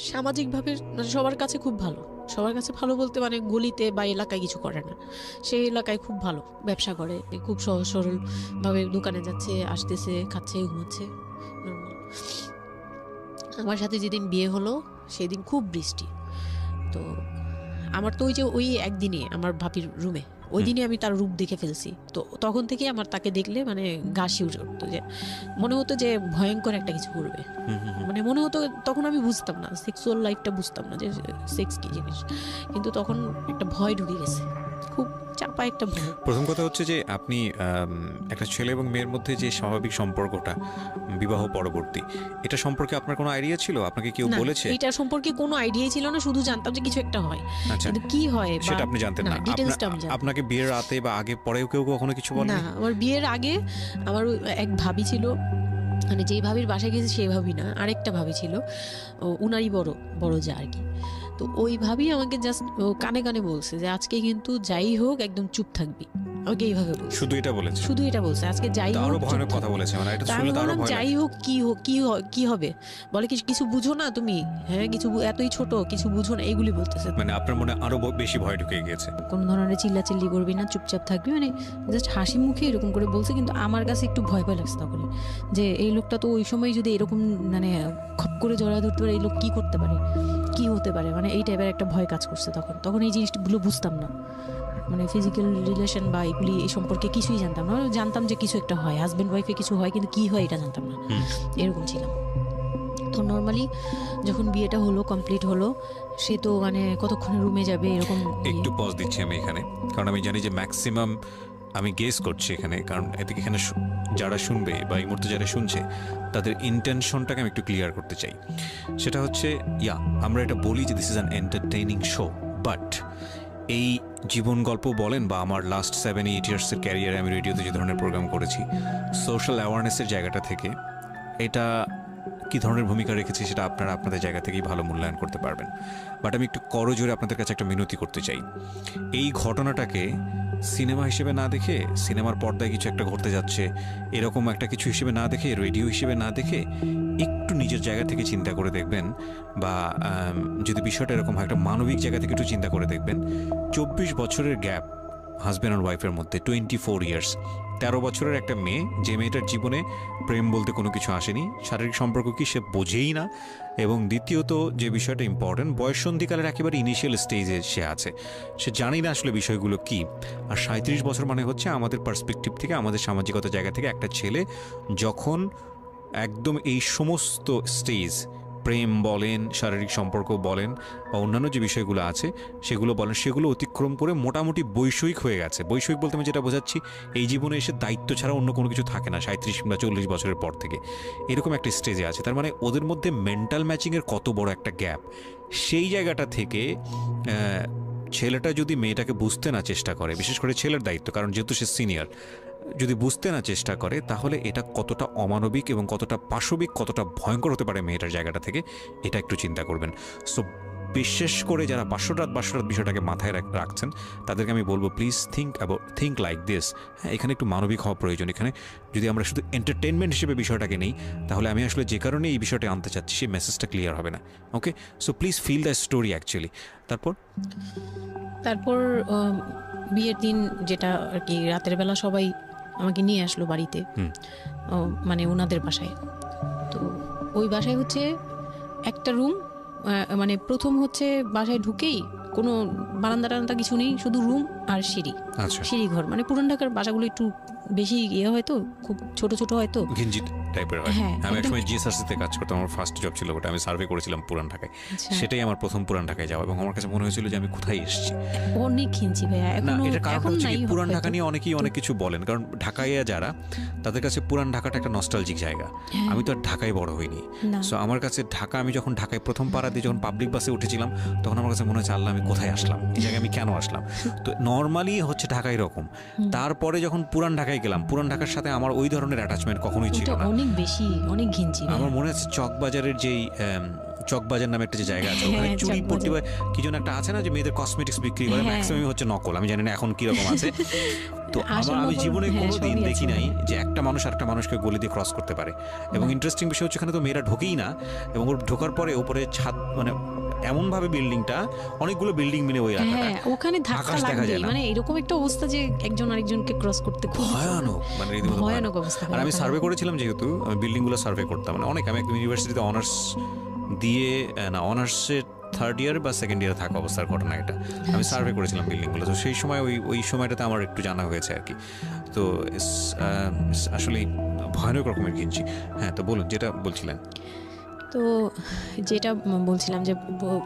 সামাজিকভাবে সবার কাছে খুব ভালো, সবার কাছে ভালো বলতে মানে গলিতে বা এলাকায় কিছু করে না, সেই এলাকায় খুব ভালো, ব্যবসা করে, খুব সহজ সরলভাবে দোকানে যাচ্ছে, আসতেছে, খাচ্ছে, ঘুমাচ্ছে, নর্মাল। আমার সাথে যেদিন বিয়ে হলো সেদিন খুব বৃষ্টি। তো আমার তো ওই একদিনে আমার ভাবির রুমে, ওই দিনে আমি তার রূপ দেখে ফেলছি। তো তখন থেকে আমার তাকে দেখলে মানে গা শিউরে উঠতো, যে মনে হতো যে ভয়ঙ্কর একটা কিছু করবে। মানে মনে হতো, তখন আমি বুঝতাম না, সেক্সুয়াল লাইফটা বুঝতাম না যে সেক্স কি জিনিস, কিন্তু তখন একটা ভয় ঢুকে গেছে, খুব চাপা একটা ভয়। প্রথম কথা হচ্ছে যে আপনি একটা ছেলে এবং মেয়ের মধ্যে যে স্বাভাবিক সম্পর্কটা বিবাহ পরবর্তী, এটা সম্পর্কে আপনার কোনো আইডিয়া ছিল? আপনাকে কেউ বলেছে? এটা সম্পর্কে কোনো আইডিয়াই ছিল না, শুধু জানতাম যে কিছু একটা হয়, কিন্তু কি হয় সেটা আপনি জানতেন না। আপনাকে বিয়ের রাতে বা আগে পরেও কেউ কখনো কিছু বলে না? আমার বিয়ের আগে আমার এক ভাবি ছিল, মানে যেই ভাবির বাসায় গেছে সেই ভাবি না, আরেকটা ভাবি ছিল, উনারই বড় যা আর কি। তো ওই ভাবি আমাকে জাস্ট কানে কানে বলছে যে আজকে কিন্তু যাই হোক একদম চুপ থাকবি, আমাকে এইভাবে বলছে। শুধু এটা বলছে আজকে যাই হোক, আরো ভয়ানক কথা বলেছে, মানে এটা শুনলে তো আরো ভয় লাগে। যাই হোক কি হবে, বলে কিছু বুঝো না তুমি, হ্যাঁ কিছু এতই ছোট, কিছু বুঝো না, এইগুলি বলতেছে। মানে আপনার মনে আরো বেশি ভয় ঢুকে গিয়েছে। কোন ধরনের চিল্লাচিল্লি করবি না, চুপচাপ থাকবি, মানে জাস্ট হাসি মুখে এরকম করে বলছে। কিন্তু আমার কাছে একটু ভয় লাগছে তখন, যে এই লোকটা তো ওই সময় যদি এরকম মানে খপ করে জড়া ধরতে পারে, এই লোক কি করতে পারে, কি হতে পারে, মানে এই টাইপের একটা ভয় কাজ করছে তখন এই জিনিসগুলো বুঝতাম না, মানে ফিজিক্যাল রিলেশন বা এগুলি এই সম্পর্কে কিছুই জানতাম না। জানতাম যে কিছু একটা হয়, হাজব্যান্ড ওয়াইফে কিছু হয়, কিন্তু কি হয় এটা জানতাম না, এরকম ছিলাম। তো নর্মালি যখন বিয়েটা হলো, কমপ্লিট হলো, সে তো মানে কতক্ষণে রুমে যাবে এরকম। একটু পজ দিচ্ছি আমি এখানে, কারণ আমি জানি যে ম্যাক্সিমাম আমি গেস করছি এখানে, কারণ এদিকে এখানে যারা শুনবে বা এই মুহূর্তে যারা শুনছে তাদের ইন্টেনশনটাকে আমি একটু ক্লিয়ার করতে চাই। সেটা হচ্ছে আমরা এটা বলি যে this is an entertaining show, but এই জীবন গল্প বলেন বা আমার লাস্ট 7-8 ইয়ার্সের ক্যারিয়ারে আমি রেডিওতে যে ধরনের প্রোগ্রাম করেছি, সোশ্যাল অ্যাওয়ারনেসের জায়গাটা থেকে এটা কী ধরনের ভূমিকা রেখেছে সেটা আপনারা আপনাদের জায়গা থেকেই ভালো মূল্যায়ন করতে পারবেন। বাট আমি একটু করজোরে আপনাদের কাছে একটা মিনতি করতে চাই, এই ঘটনাটাকে সিনেমা হিসেবে না দেখে, সিনেমার পর্দায় কিছু একটা ঘটতে যাচ্ছে এরকম একটা কিছু হিসেবে না দেখে, রেডিও হিসেবে না দেখে, একটু নিজের জায়গা থেকে চিন্তা করে দেখবেন, বা যদি বিষয়টা এরকম হয় একটা মানবিক জায়গা থেকে একটু চিন্তা করে দেখবেন। 24 বছরের গ্যাপ হাজব্যান্ড আর ওয়াইফের মধ্যে, 24 ইয়ার্স, 13 বছরের একটা মেয়ে, যে মেয়েটার জীবনে প্রেম বলতে কোনো কিছু আসেনি, শারীরিক সম্পর্ক কি সে বোঝেই না, এবং দ্বিতীয়ত যে বিষয়টা ইম্পর্টেন্ট, বয়ঃসন্ধিকালের একেবারে ইনিশিয়াল স্টেজে সে আছে, সে জানি না আসলে বিষয়গুলো কি। আর 37 বছর মানে হচ্ছে আমাদের পার্সপেক্টিভ থেকে, আমাদের সামাজিকতার জায়গা থেকে একটা ছেলে যখন একদম এই সমস্ত স্টেজ, প্রেম বলেন, শারীরিক সম্পর্ক বলেন, বা অন্যান্য যে বিষয়গুলো আছে সেগুলো বলেন, সেগুলো অতিক্রম করে মোটামুটি বৈষয়িক হয়ে গেছে। বৈষয়িক বলতে আমি যেটা বোঝাচ্ছি, এই জীবনে এসে দায়িত্ব ছাড়া অন্য কোনো কিছু থাকে না 37 কিংবা 40 বছরের পর থেকে, এরকম একটা স্টেজে আছে। তার মানে ওদের মধ্যে মেন্টাল ম্যাচিংয়ের কত বড় একটা গ্যাপ। সেই জায়গাটা থেকে ছেলেটা যদি মেয়েটাকে বুঝতে না চেষ্টা করে, বিশেষ করে ছেলের দায়িত্ব, কারণ যেহেতু সে সিনিয়র, যদি বুঝতে না চেষ্টা করে, তাহলে এটা কতটা অমানবিক এবং কতটা পাশবিক, কতটা ভয়ঙ্কর হতে পারে মেয়েটার জায়গাটা থেকে, এটা একটু চিন্তা করবেন। সো বিশেষ করে যারা 500 রাত বিষয়টাকে মাথায় রাখছেন তাদেরকে আমি বলবো প্লিজ থিঙ্ক লাইক দিস। হ্যাঁ, এখানে একটু মানবিক হওয়া প্রয়োজন। এখানে যদি আমরা শুধু এন্টারটেনমেন্ট হিসেবে বিষয়টাকে নেই, তাহলে আমি আসলে যে কারণে এই বিষয়টা আনতে চাচ্ছি সেই মেসেজটা ক্লিয়ার হবে না। Okay, so please feel the story actually. তারপর বিয়ের দিন যেটা আর কি, রাতের বেলা সবাই আমাকে নিয়ে আসলো বাড়িতে, মানে ওনাদের বাসায়। তো ওই বাসায় হচ্ছে একটা রুম, মানে প্রথম হচ্ছে বাসায় ঢুকেই কোনো বারান্দা টারান্দা কিছু নেই, শুধু রুম আর সিঁড়ি, সিঁড়ি ঘর। মানে পুরান ঢাকার বাসাগুলো একটু বেশি ইয়ে হয়তো, খুব ছোট ছোট হয়তো, ঘিঞ্জি টাইপের হয়। আমি একসময় জিএসআরসিতে কাজ করতাম, আমার ফার্স্ট জব ছিল ওটা। আমি সার্ভে করেছিলাম পুরান ঢাকায়, সেটাই আমার প্রথম পুরান ঢাকায় যাওয়া, এবং আমার কাছে মনে হয়েছিল যে আমি কোথায় এসেছি। অনেক ঘিঞ্জি ভাইয়া, এখন নাই। পুরান ঢাকা নিয়ে অনেকেই অনেক কিছু বলেন, কারণ ঢাকায় যারা, তাদের কাছে পুরান ঢাকাটা একটা নস্টালজিক জায়গা। আমি তো আর ঢাকায় বড় হইনি, সো আমার কাছে ঢাকা, আমি যখন ঢাকায় প্রথম পাড়া দিয়ে যখন পাবলিক বাসে উঠেছিলাম, তখন আমার কাছে মনে হচ্ছে আল্লাহ আমি কোথায় আসলাম, এই জায়গায় আমি কেন আসলাম। তো নর্মালি হচ্ছে ঢাকা এরকম। তারপরে যখন পুরান ঢাকায় গেলাম, পুরান ঢাকার সাথে আমার ওই ধরনের অ্যাটাচমেন্ট কখনোই ছিল না, অনেক বেশি, অনেক ঘিঞ্জি। আমার মনে আছে চকবাজারের যেই চকবাজার নামে একটা যে জায়গা আছে, ওখানে চুরি পট্টি কি যেন একটা আছে না, যে মেয়েদের কসমেটিক্স বিক্রি করে, ম্যাক্সিমাম হচ্ছে নকল। আমি জানি না এখন কিরকম আছে। তো আমি জীবনে কোনোদিন দেখি নাই যে একটা মানুষ আরেকটা মানুষকে গলি দিয়ে ক্রস করতে পারে। এবং ইন্টারেস্টিং বিষয় হচ্ছে ওখানে তো মেয়েরা ঢোকেই না, এবং ওর ঢোকার পরে ওপরে ছাদ, মানে এমন ভাবে বিল্ডিংটা, অনেকগুলো বিল্ডিং মিলে ওই এলাকাটা, ওখানে ধাক্কা লাগবে, মানে এরকম একটা অবস্থা যে একজন আরেকজনকে ক্রস করতে খুব ভয়ানক, মানে রীতিমতো ভয়ানক অবস্থা। আর আমি সার্ভে করেছিলাম, যেহেতু আমি বিল্ডিং গুলো সার্ভে করতাম, মানে অনেক, আমি ইউনিভার্সিটিতে অনার্স দিয়ে, না অনার্সের থার্ড ইয়ার বা সেকেন্ড ইয়ারে থাকা অবস্থার ঘটনা এটা। আমি সার্ভে করেছিলাম বিল্ডিংগুলো, তো সেই সময় ওই সময়টাতে আমার একটু জানা হয়েছে আর কি। তো আসলে ভয়ানক রকমের কিনছি। হ্যাঁ, তো বলুন যেটা বলছিলেন। তো যেটা বলছিলাম যে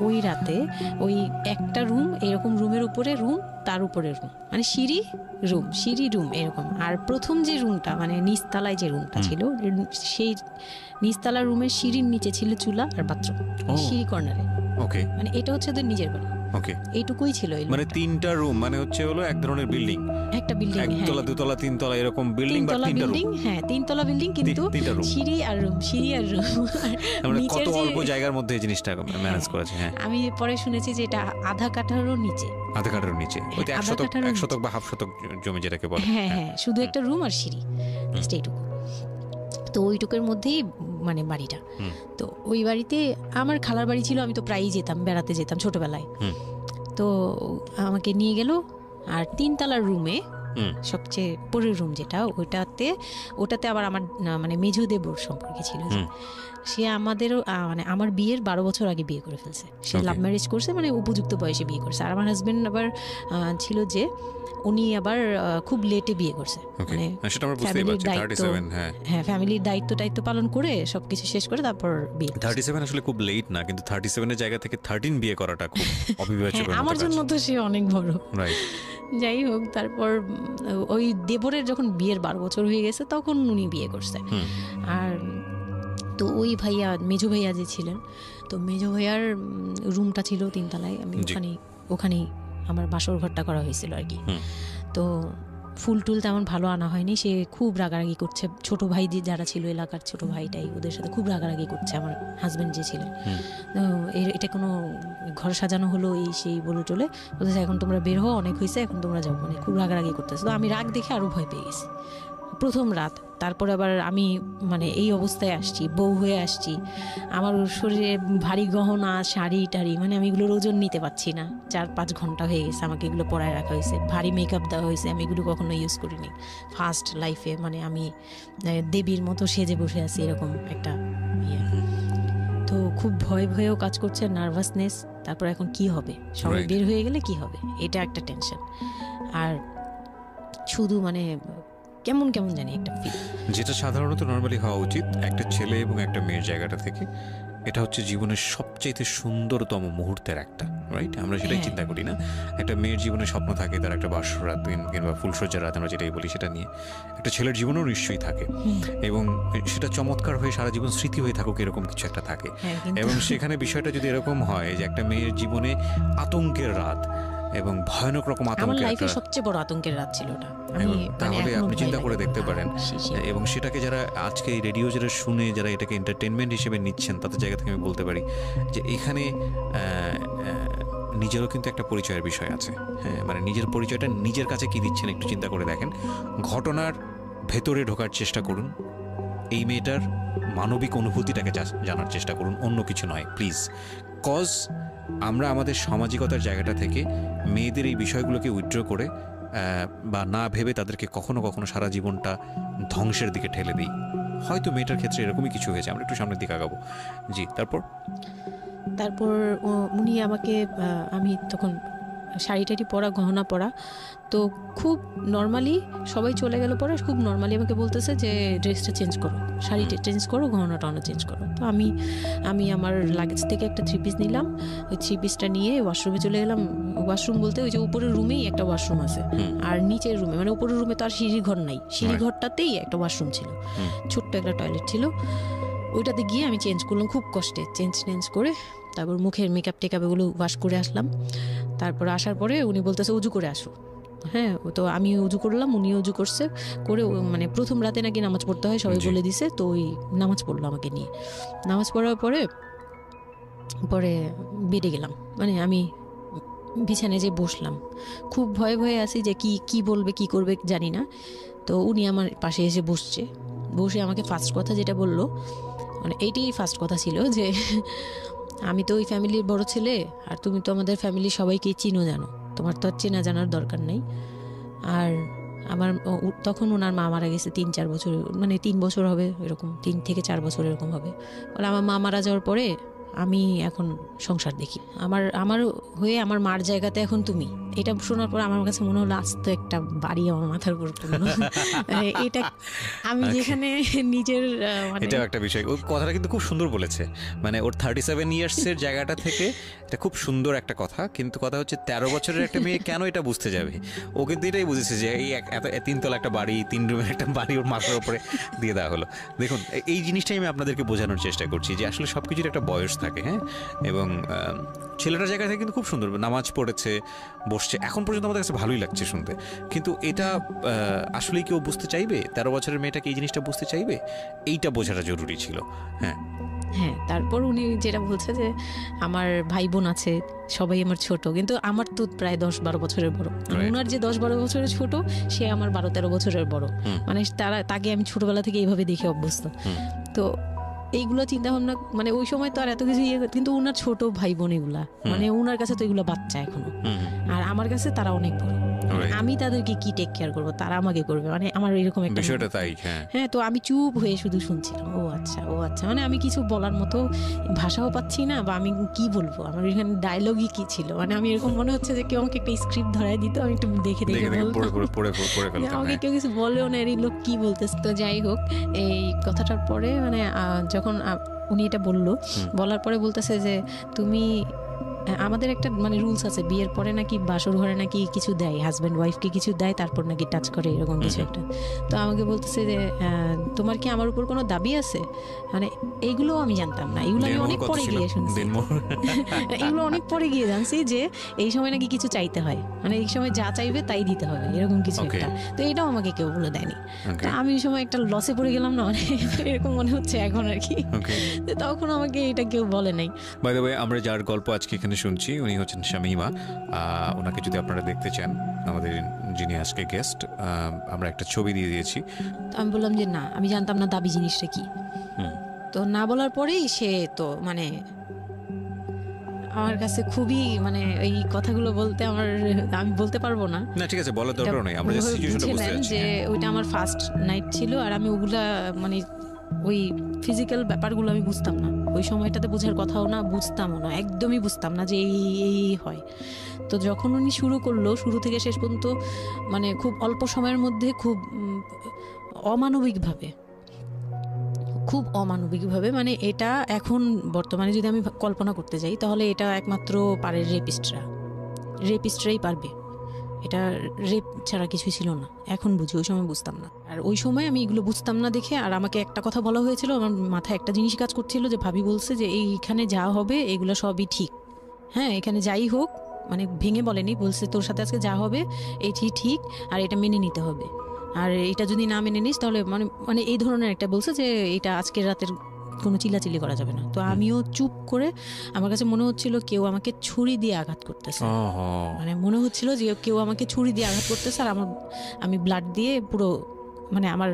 ওই রাতে ওই একটা রুম, এরকম রুমের উপরে রুম, তার উপরে রুম, মানে সিঁড়ি রুম এরকম। আর প্রথম যে রুমটা, মানে নিচতলায় যে রুমটা ছিল, সেই নিচতলা রুমের সিঁড়ির নিচে ছিল চুলা আর বাথরুম, সিঁড়ি কর্নারে। ওকে, মানে এটা হচ্ছে ওদের নিজের বাড়ি। ওকে, এইটুকুই ছিল। মানে তিনটা রুম, মানে হচ্ছে হলো এক ধরনের বিল্ডিং, একটা বিল্ডিং, একতলা দুতলা তিনতলা এরকম বিল্ডিং, বা তিনটা রুম। হ্যাঁ, তিনতলা বিল্ডিং, কিন্তু সিঁড়ি আর রুম। মানে কত অল্প জায়গার মধ্যে এই জিনিসটা ম্যানেজ করেছে। হ্যাঁ, আমি পরে শুনেছি যে এটা আধা কাঠারও নিচে, ওই 1 শতক বা হাফ শতক জমি যেটাকে বলে। হ্যাঁ, শুধু একটা রুম আর সিঁড়ি, এইটুকু। তো ওইটুকুর মধ্যেই মানে বাড়িটা। তো ওই বাড়িতে আমার খালার বাড়ি ছিল, আমি তো প্রায়ই যেতাম, বেড়াতে যেতাম ছোটবেলায়। তো আমাকে নিয়ে গেল, আর তিনতলার রুমে সবচেয়ে পরের রুম যেটা, ওটাতে আবার আমার মানে মেজো দেবর সম্পর্কে ছিল। সে আমাদেরও, মানে আমার বিয়ের 12 বছর আগে বিয়ে করে ফেলছে। সে লাভ ম্যারেজ করছে, মানে উপযুক্ত বয়সে বিয়ে করছে। আর আমার হাজবেন্ড আবার ছিল যে উনি আবার খুব লেটে বিয়ে করছে, মানে ফ্যামিলির দায়িত্ব পালন করে সবকিছু শেষ করে তারপর বিয়ে। 37 আসলে খুব লেট না, কিন্তু 37 এর জায়গা থেকে 13 বিয়ে করাটা খুব অবিবেচ্য। আমার জন্য তো সে অনেক বড়। যাই হোক, তারপর ওই দেবরের যখন বিয়ের 12 বছর হয়ে গেছে, তখন উনি বিয়ে করছে। আর তো ওই ভাইয়া, মেজো ভাইয়া যে ছিলেন, তো মেজো ভাইয়ার রুমটা ছিল তিনতলায়। আমি ওখানেই আমার বাসর ঘরটা করা হয়েছিল আর কি। তো ফুল টুল তেমন ভালো আনা হয়নি, সে খুব রাগারাগি করছে। ছোট ভাই যারা ছিল, এলাকার ছোট ভাইটাই, ওদের সাথে খুব রাগারাগি করছে আমার হাজব্যান্ড যে ছিলেন। এটা কোনো ঘর সাজানো হলো এই সেই বলে চলে বলতেছে, এখন তোমরা বের হও, অনেক হয়েছে, এখন তোমরা যাও, মানে খুব রাগারাগি করতেছে। তো আমি রাগ দেখে আরো ভয় পেয়ে গেছি প্রথম রাত। তারপরে আবার আমি মানে এই অবস্থায় আসছি, বউ হয়ে আসছি, আমার শরীরে ভারী গহনা, শাড়ি টাড়ি, মানে আমি এগুলোর ওজন নিতে পারছি না। 4-5 ঘন্টা হয়ে গেছে আমাকে এগুলো পরায় রাখা হয়েছে, ভারী মেকআপ দেওয়া হয়েছে, আমি এগুলো কখনো ইউজ করিনি ফার্স্ট লাইফে। মানে আমি দেবীর মতো সেজে বসে আছি, এরকম একটা ইয়ে। তো খুব ভয়েও কাজ করছে, নার্ভাসনেস। তারপর এখন কি হবে, সবাই বের হয়ে গেলে কি হবে, এটা একটা টেনশন। আর শুধু মানে কেমন জানি একটা ফিল, যেটা সাধারণত নর্মালি হওয়া উচিত একটা ছেলে এবং একটা মেয়ের জায়গাটা থেকে। এটা হচ্ছে জীবনের সবচেয়ে সুন্দরতম মুহূর্তের একটা, রাইট? আমরা সেটাই চিন্তা করি না। একটা মেয়ের জীবনে স্বপ্ন থাকে তার একটা বাসরাত কিংবা ফুলসজ্জার রাত, আমরা যেটাই বলি সেটা নিয়ে। একটা ছেলের জীবনেও নিশ্চয়ই থাকে, এবং সেটা চমৎকার হয়ে সারা জীবন স্মৃতি হয়ে থাকুক, এরকম কিছু একটা থাকে। এবং সেখানে বিষয়টা যদি এরকম হয় যে একটা মেয়ের জীবনে আতঙ্কের রাত, এবং ভয়ানক রকম আতঙ্কের, আমার লাইফের সবচেয়ে বড় আতঙ্কের রাত ছিল ওটা। তাহলে আপনি চিন্তা করে দেখতে পারেন, এবং সেটাকে যারা আজকে এই রেডিও যারা শুনে, যারা এটাকে এন্টারটেনমেন্ট হিসেবে নিচ্ছেন, তাদের জায়গা থেকে আমি বলতে পারি যে এখানে নিজেরও কিন্তু একটা পরিচয়ের বিষয় আছে। হ্যাঁ, মানে নিজের পরিচয়টা নিজের কাছে কি দিচ্ছেন একটু চিন্তা করে দেখেন। ঘটনার ভেতরে ঢোকার চেষ্টা করুন, এই মেয়েটার মানবিক অনুভূতিটাকে জানার চেষ্টা করুন, অন্য কিছু নয় প্লিজ। কজ আমরা আমাদের সামাজিকতার জায়গাটা থেকে মেয়েদের এই বিষয়গুলোকে উইথড্র করে বা না ভেবে তাদেরকে কখনো কখনো সারা জীবনটা ধ্বংসের দিকে ঠেলে দিই। হয়তো মেয়েটার ক্ষেত্রে এরকমই কিছু হয়েছে, আমরা একটু সামনের দিকে আগাবো। জি, তারপর উনি আমাকে, আমি তখন শাড়ি টাড়ি পরা, গহনা পরা, তো খুব নর্মালি সবাই চলে গেল পরে খুব নর্মালি আমাকে বলতেছে যে ড্রেসটা চেঞ্জ করো, শাড়িটা চেঞ্জ করো, গহনা টহনা চেঞ্জ করো। তো আমি আমার লাগেজ থেকে একটা 3 পিস নিলাম, ওই 3 পিসটা নিয়ে ওয়াশরুমে চলে গেলাম। ওয়াশরুম বলতে ওই যে উপরের রুমেই একটা ওয়াশরুম আছে, আর নিচের রুমে, মানে উপরের রুমে তো আর সিঁড়ি ঘর নাই, সিঁড়ি ঘরটাতেই একটা ওয়াশরুম ছিল, ছোট্ট একটা টয়লেট ছিল। ওইটাতে গিয়ে আমি চেঞ্জ করলাম খুব কষ্টে, চেঞ্জ করে তারপর মুখের মেকআপ টেকআপ এগুলো ওয়াশ করে আসলাম। তারপর আসার পরে উনি বলতেছে উজু করে আসো। হ্যাঁ, তো আমি উজু করলাম, উনি উজু করছে করে, মানে প্রথম রাতে নাকি নামাজ পড়তে হয় সবাই বলে দিছে, তো ওই নামাজ পড়লো আমাকে নিয়ে। নামাজ পড়ার পরে বেডে গেলাম, মানে আমি বিছানায় যে বসলাম, খুব ভয়ে ভয়ে আছি যে কি বলবে কি করবে জানি না। তো উনি আমার পাশে এসে বসে আমাকে ফার্স্ট কথা যেটা বললো, মানে এইটাই ফার্স্ট কথা ছিল যে আমি তো ওই ফ্যামিলির বড় ছেলে, আর তুমি তো আমাদের ফ্যামিলির সবাইকে চিনো জানো, তোমার তো আর চেনা জানার দরকার নেই। আর আমার তখন ওনার মা মারা গেছে 3-4 বছর, মানে 3 বছর হবে এরকম, 3 থেকে 4 বছর এরকম হবে। বলে আমার মা মারা যাওয়ার পরে আমি এখন সংসার দেখি, আমার হয়ে আমার মার জায়গাতে এখন তুমি। এটা শোনার পর আমার কাছে মনে হলো আস্ত একটা বাড়ি আমার মাথার উপর পড়লো। এটা আমি যেখানে নিজের, মানে এটা একটা বিষয়, ওই কথাটা কিন্তু খুব সুন্দর বলেছে, মানে ওর 37 ইয়ার্সের জায়গাটা থেকে এটা খুব সুন্দর একটা কথা। কিন্তু কথা হচ্ছে 13 বছরের একটা মেয়ে কেন এটা বুঝতে যাবে? ও কিন্তু এটাই বুঝেছে যে এই 3 তলা একটা বাড়ি, 3 রুমের একটা বাড়ি ওর মাথার উপরে দিয়ে দেওয়া হলো। দেখুন, এই জিনিসটাই আমি আপনাদেরকে বোঝানোর চেষ্টা করছি যে আসলে সব কিছুর একটা বয়স থাকে। হ্যাঁ, এবং ছেলেটার জায়গা থেকে কিন্তু খুব সুন্দর নামাজ পড়েছে, বসছে, এখন পর্যন্ত আমাদের কাছে ভালোই লাগছে শুনতে। কিন্তু এটা আসলেই কেউ বুঝতে চাইবে? 13 বছরের মেয়েটাকে এই জিনিসটা বুঝতে চাইবে? এইটা বোঝাটা জরুরি ছিল। হ্যাঁ, তারপর উনি যেটা বলছে যে আমার ভাই বোন আছে, সবাই আমার ছোট, কিন্তু আমার তো প্রায় 10-12 বছরের বড়। ওনার যে 10-12 বছরের ছোট, সে আমার 12-13 বছরের বড়। মানে তাকে আমি ছোটবেলা থেকে এইভাবে দেখে অভ্যস্ত। তো এইগুলো চিন্তা ভাবনা, মানে ওই সময় তো আর এত কিছু কিন্তু ওনার ছোট ভাই বোন এগুলা, মানে ওনার কাছে তো এগুলো বাচ্চা এখনো, আর আমার কাছে তারা অনেক বড়। আমি তাদেরকে কি টেক কেয়ার করবো, তারা আমাকে করবে, মানে আমার এরকম একটা বিষয়টা তাই। হ্যাঁ, তো আমি চুপ হয়ে শুধু শুনছিলাম, ও আচ্ছা, মানে আমি কিছু বলার মতো ভাষাও পাচ্ছি না, বা আমি কি বলবো, আমার এখানে ডায়লগই কি ছিল, মানে আমি এরকম মনে হচ্ছে যে কেউ আমাকে একটা স্ক্রিপ্ট ধরায় দিত, আমি একটু দেখে আমাকে কেউ কিছু বলেও না, এই লোক কি বলতেছে। তো যাই হোক, এই কথাটার পরে মানে যখন উনি এটা বলার পরে বলতেছে যে তুমি, আমাদের একটা মানে রুলস আছে, বিয়ের পরে নাকি বাসর ঘরে নাকি কিছু দেয়, হাজব্যান্ড ওয়াইফকে কিছু দেয়, তারপর নাকি টাচ করে, এরকম কিছু একটা। তো আমাকে বলতেছে যে তোমার কি আমার উপর কোনো দাবি আছে, মানে এইগুলো আমি জানতাম না, এগুলো আমি অনেক পরে গিয়ে শুনছি, এগুলো অনেক পরে গিয়ে জানছি যে এই সময় নাকি কিছু চাইতে হয়, মানে এই সময় যা চাইবে তাই দিতে হবে, এরকম কিছু একটা। তো এটাও আমাকে কেউ বলে দেয়নি। তো আমি ওই সময় একটা লসে পড়ে গেলাম না, মানে এরকম মনে হচ্ছে এখন আর কি। তখন আমাকে এটা কেউ বলে নাই। বাই দ্য ওয়ে, আমরা যার গল্প আজকে এখানে শুনছি উনি হচ্ছেন শামীমা। ওনাকে যদি আপনারা দেখতে চান, আমাদের যিনি আজকে গেস্ট, আমরা একটা ছবি দিয়ে দিয়েছি। আমি বললাম যে না, আমি জানতাম না দাবি জিনিসটা কি। তো না বলার পরেই সে তো মানে আমার কাছে খুবই, মানে এই কথাগুলো বলতে আমি বলতে পারবো না। না, ঠিক আছে, বলার দরকার নেই, আমরা জাস্ট সিচুয়েশনটা বুঝতে যাচ্ছি যে ওইটা আমার ফার্স্ট নাইট ছিল, আর আমি ওগুলা মানে ওই ফিজিক্যাল ব্যাপারগুলো আমি বুঝতাম না, ওই সময়টাতে বোঝার কথাও না, বুঝতামও না, একদমই বুঝতাম না যে এই হয়। তো যখন উনি শুরু করলো, শুরু থেকে শেষ পর্যন্ত মানে খুব অল্প সময়ের মধ্যে খুব অমানবিকভাবে, মানে এটা এখন বর্তমানে যদি আমি কল্পনা করতে যাই, তাহলে এটা একমাত্র পারে রেপিস্টরাই পারবে, এটা রেপ ছাড়া কিছুই ছিল না। এখন বুঝি, ওই সময় বুঝতাম না। আর ওই সময় আমি এগুলো বুঝতাম না দেখে, আর আমাকে একটা কথা বলা হয়েছিল, আমার মাথায় একটা জিনিস কাজ করছিল যে ভাবি বলছে যে এইখানে যা হবে এগুলো সবই ঠিক, হ্যাঁ, এখানে যাই হোক মানে ভেঙে বলেনি, বলছে তোর সাথে আজকে যা হবে এটি ঠিক, আর এটা মেনে নিতে হবে, আর এটা যদি না মেনে নিস তাহলে মানে মানে এই ধরনের একটা বলছে যে এটা আজকের রাতের কোনো চিল্লাচিল্লি করা যাবে না। তো আমিও চুপ করে, আমার কাছে মনে হচ্ছিল কেউ আমাকে ছুরি দিয়ে আঘাত করতেছে, মানে মনে হচ্ছিল যে কেউ আমাকে ছুরি দিয়ে আঘাত করতেছে, আর আমি ব্লাড দিয়ে পুরো মানে আমার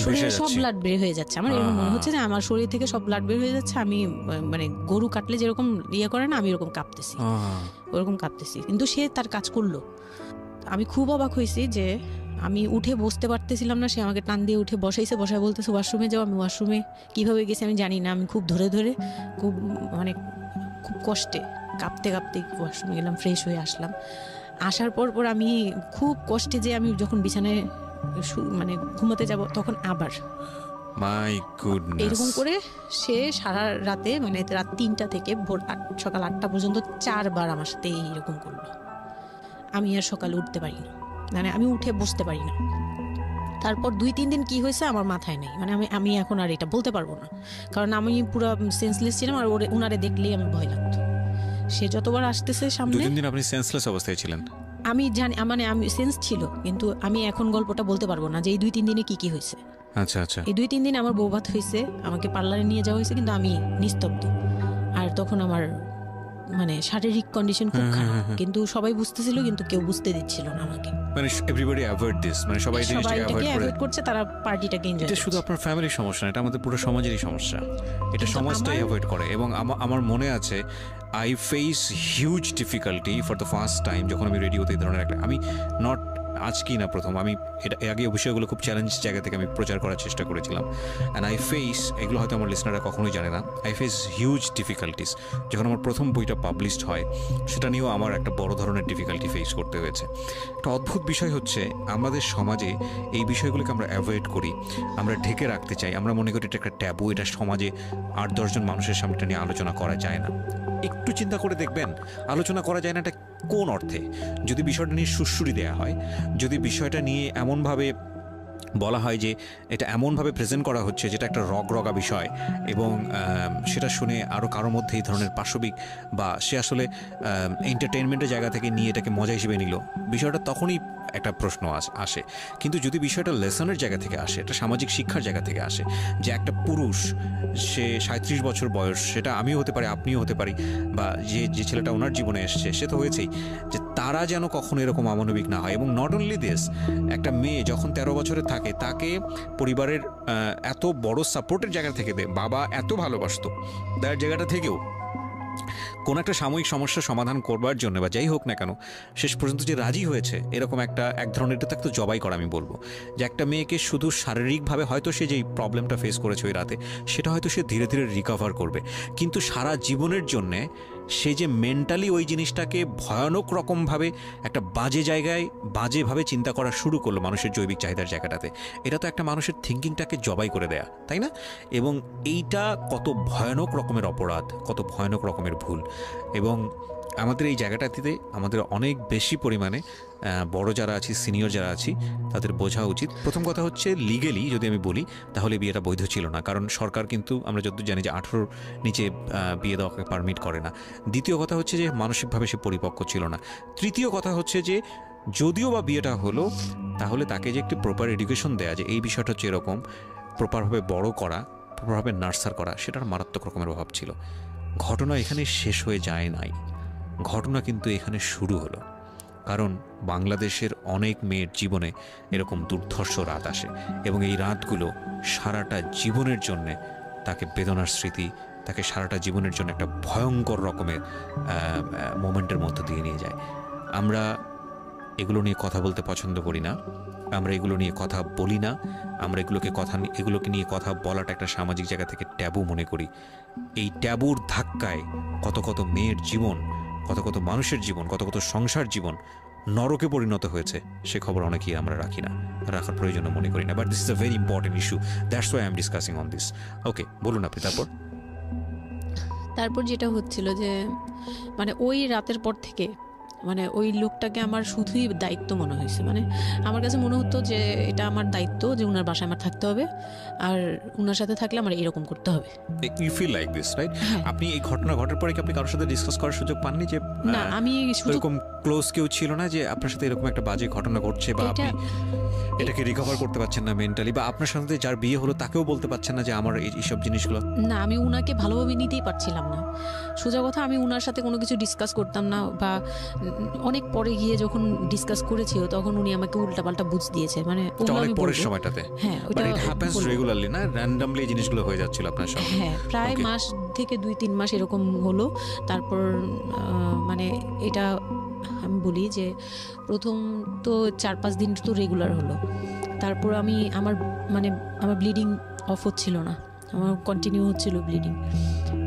শরীরে সব ব্লাড বের হয়ে যাচ্ছে। আমার এরকম মনে হচ্ছে যে আমার শরীর থেকে সব ব্লাড বের হয়ে যাচ্ছে, আমি মানে গরু কাটলে যেরকম ইয়ে করে না, আমি এরকম কাঁপতেছি, ওরকম কাঁপতেছি। কিন্তু সে তার কাজ করলো। আমি খুব অবাক হয়েছি যে আমি উঠে বসতে পারতেছিলাম না, সে আমাকে টান দিয়ে উঠে বসাইছে, বসায় বলতেছে ওয়াশরুমে যাও। আমি ওয়াশরুমে কীভাবে গেছি আমি জানি না, আমি খুব ধরে ধরে খুব মানে খুব কষ্টে কাঁপতে কাঁপতে ওয়াশরুমে গেলাম, ফ্রেশ হয়ে আসলাম। আসার পর আমি খুব কষ্টে যে আমি যখন বিছানায় মানে ঘুমাতে যাব তখন আবার মাই গুডনেস এরকম করে সে সারা রাতে মানে রাত 3টা থেকে ভোর সকাল 8টা পর্যন্ত 4 বার আমার সাথে এইরকম করলো। আমি আর সকালে উঠতে পারি না, মানে আমি উঠে বসতে পারি না। তারপর 2-3 দিন কি হয়েছে আমার মাথায় নেই, মানে আমি এখন আর এটা বলতে পারবো না, কারণ আমি পুরো সেন্সলেস ছিলাম, আর ওনারে দেখলেই আমি ভয় লাগতো। সে যতবার আসতেছে সামনে। 2-3 দিন আপনি সেন্সলেস অবস্থায় ছিলেন? আমি জানি, মানে আমি সেন্স ছিল, কিন্তু আমি এখন গল্পটা বলতে পারবো না যে এই 2-3 দিনে কি হয়েছে। আচ্ছা আচ্ছা। এই 2-3 দিন আমার বৌভাত হয়েছে, আমাকে পার্লারে নিয়ে যাওয়া হয়েছে, কিন্তু আমি নিস্তব্ধ। আর তখন আমার মানে শারীরিক কন্ডিশন খুব খারাপ, কিন্তু সবাই বুঝতেছিল, কিন্তু কেউ বুঝতে দিচ্ছিল না আমাকে। মানে এভরিবডি অ্যাভয়েড দিস, মানে সবাই জিনিসটাকে অ্যাভয়েড করছে, তারা পার্টিটাকে এনজয় করছে। এটা শুধু আপনার ফ্যামিলির সমস্যা না, এটা আমাদের পুরো সমাজেরই সমস্যা। এটা সমাজটাই অ্যাভয়েড করে। এবং আমার মনে আছে I face huge difficulty for the first time যখন আমি রেডিওতে এই ধরনের একটা, আমি নট আজকেই না প্রথম, আমি এটা আগে বিষয়গুলো খুব চ্যালেঞ্জ জায়গা থেকে আমি প্রচার করার চেষ্টা করেছিলাম। অ্যান্ড আই ফেস, এগুলো হয়তো আমার লিসনাররা কখনোই জানে না, আই ফেস হিউজ ডিফিকাল্টিস। যখন আমার প্রথম বইটা পাবলিশড হয় সেটা নিয়েও আমার একটা বড় ধরনের ডিফিকাল্টি ফেস করতে হয়েছে। একটা অদ্ভুত বিষয় হচ্ছে আমাদের সমাজে এই বিষয়গুলোকে আমরা অ্যাভয়েড করি, আমরা ঢেকে রাখতে চাই, আমরা মনে করি এটা একটা ট্যাবু, এটা সমাজে 8-10 জন মানুষের সামনে নিয়ে আলোচনা করা যায় না। একটু চিন্তা করে দেখবেন আলোচনা করা যায় না এটা কোন অর্থে? যদি বিষয়টা নিয়ে সুড়সুড়ি দেওয়া হয়, যদি বিষয়টা নিয়ে এমনভাবে বলা হয় যে এটা এমনভাবে প্রেজেন্ট করা হচ্ছে যেটা একটা রগরগা বিষয়, এবং সেটা শুনে আরও কারোর মধ্যে এই ধরনের পাশবিক বা সে আসলে এন্টারটেনমেন্টের জায়গা থেকে নিয়ে এটাকে মজা হিসেবে নিল, বিষয়টা তখনই একটা প্রশ্ন আসে। কিন্তু যদি বিষয়টা লেসনের জায়গা থেকে আসে, একটা সামাজিক শিক্ষার জায়গা থেকে আসে, যে একটা পুরুষ সে 37 বছর বয়স, সেটা আমিও হতে পারি, আপনিও হতে পারি, বা যে ছেলেটা ওনার জীবনে এসছে সে তো হয়েছেই, যে তারা যেন কখনো এরকম অমানবিক না হয়। এবং নট অনলি দিস, একটা মেয়ে যখন 13 বছরে থাকে তাকে পরিবারের এত বড় সাপোর্টের জায়গা থেকে বাবা এত ভালোবাসতো, তার জায়গাটা থেকেও কোনো একটা সাময়িক সমস্যার সমাধান করবার জন্য বা যাই হোক না কেন শেষ পর্যন্ত যে রাজি হয়েছে, এরকম এক ধরনের এটা তো জবাই করা আমি বলবো, যে একটা মেয়েকে শুধু শারীরিকভাবে হয়তো সে যেই প্রবলেমটা ফেস করেছে ওই রাতে সেটা হয়তো সে ধীরে ধীরে রিকভার করবে, কিন্তু সারা জীবনের জন্যে সে যে মেন্টালি ওই জিনিসটাকে ভয়ানক রকমভাবে একটা বাজে জায়গায় বাজেভাবে চিন্তা করা শুরু করলো মানুষের জৈবিক চাহিদার জায়গাটাতে, এটা তো একটা মানুষের থিঙ্কিংটাকে জবাই করে দেয়া, তাই না? এবং এইটা কত ভয়ানক রকমের অপরাধ, কত ভয়ানক রকমের ভুল। এবং আমাদের এই জায়গাটাতে আমাদের অনেক বেশি পরিমাণে বড় যারা আছি, সিনিয়র যারা আছি, তাদের বোঝা উচিত। প্রথম কথা হচ্ছে লিগেলি যদি আমি বলি তাহলে বিয়েটা বৈধ ছিল না, কারণ সরকার কিন্তু আমরা যতদূর জানি যে 18 নিচে বিয়ে দেওয়াকে পারমিট করে না। দ্বিতীয় কথা হচ্ছে যে মানসিকভাবে সে পরিপক্ক ছিল না। তৃতীয় কথা হচ্ছে যে যদিও বা বিয়েটা হলো তাহলে তাকে যে একটি প্রপার এডুকেশন দেয়া, যে এই বিষয়টা হচ্ছে এরকম, প্রপারভাবে বড় করা, প্রপারভাবে নার্সার করা, সেটার মারাত্মক রকমের অভাব ছিল। ঘটনা এখানে শেষ হয়ে যায় নাই, ঘটনা কিন্তু এখানে শুরু হলো। কারণ বাংলাদেশের অনেক মেয়ের জীবনে এরকম দুর্ধর্ষ রাত আসে, এবং এই রাতগুলো সারাটা জীবনের জন্যে তাকে বেদনার স্মৃতি, তাকে সারাটা জীবনের জন্য একটা ভয়ঙ্কর রকমের মোমেন্টের মধ্য দিয়ে নিয়ে যায়। আমরা এগুলো নিয়ে কথা বলতে পছন্দ করি না, আমরা এগুলো নিয়ে কথা বলি না, আমরা এগুলোকে নিয়ে কথা বলাটা একটা সামাজিক জায়গা থেকে ট্যাবু মনে করি। এই ট্যাবুর ধাক্কায় কত কত মেয়ের জীবন, কত কত মানুষের জীবন, কত কত সংসার জীবন নরকে পরিণত হয়েছে, সে খবর অনেকেই আমরা রাখি না, রাখার প্রয়োজন মনে করি না। But this is a very important issue, that's why I am discussing on this. Okay, বলুন আপনি। তারপর যেটা হচ্ছিল যে মানে ওই রাতের পর থেকে মানে ওই লোকটাকে আমার শুধুই দায়িত্ব মনে হয়েছে, মানে আমার কাছে মনে হতো যে এটা আমার দায়িত্ব যে উনার বাসায় আমার থাকতে হবে, আর উনার সাথে থাকলে আমার এরকম করতে হবে। You feel like this, right? আপনি এই ঘটনা ঘটার পরে কি আপনি কারোর সাথে ডিসকাস করার সুযোগ পাননি যে না, আমি এরকম ক্লোজ কেউ ছিল না যে আপনার সাথে এরকম একটা বাজে ঘটনা ঘটছে, বা আপনি এটাকে রিকভার করতে পারছেন না মেন্টালি, বা আপনার সাথে যার বিয়ে হলো তাকেও বলতে পারছেন না যে আমার এইসব জিনিসগুলো? না, আমি উনাকে ভালোভাবে নিতেই পারছিলাম না। সোজা কথা, আমি উনার সাথে কোনো কিছু ডিসকাস করতাম না, বা অনেক পরে গিয়ে যখন ডিসকাস করেছিল তখন উনি আমাকে উল্টাপাল্টা বুঝ দিয়েছে, মানে অনেক পরের সময়টাতে। হ্যাঁ, ওটা হ্যাপেন্স রেগুলারলি, না র্যান্ডমলি এই জিনিসগুলো হয়ে যাচ্ছিল আপনার সাথে? হ্যাঁ, প্রায় মাস থেকে 2-3 মাস এরকম হলো। তারপর মানে এটা আমি বলি যে প্রথম তো 4-5 দিন তো রেগুলার হলো, তারপর আমি আমার ব্লিডিং অফ হচ্ছিল না, আমার কন্টিনিউ হচ্ছিল ব্লিডিং।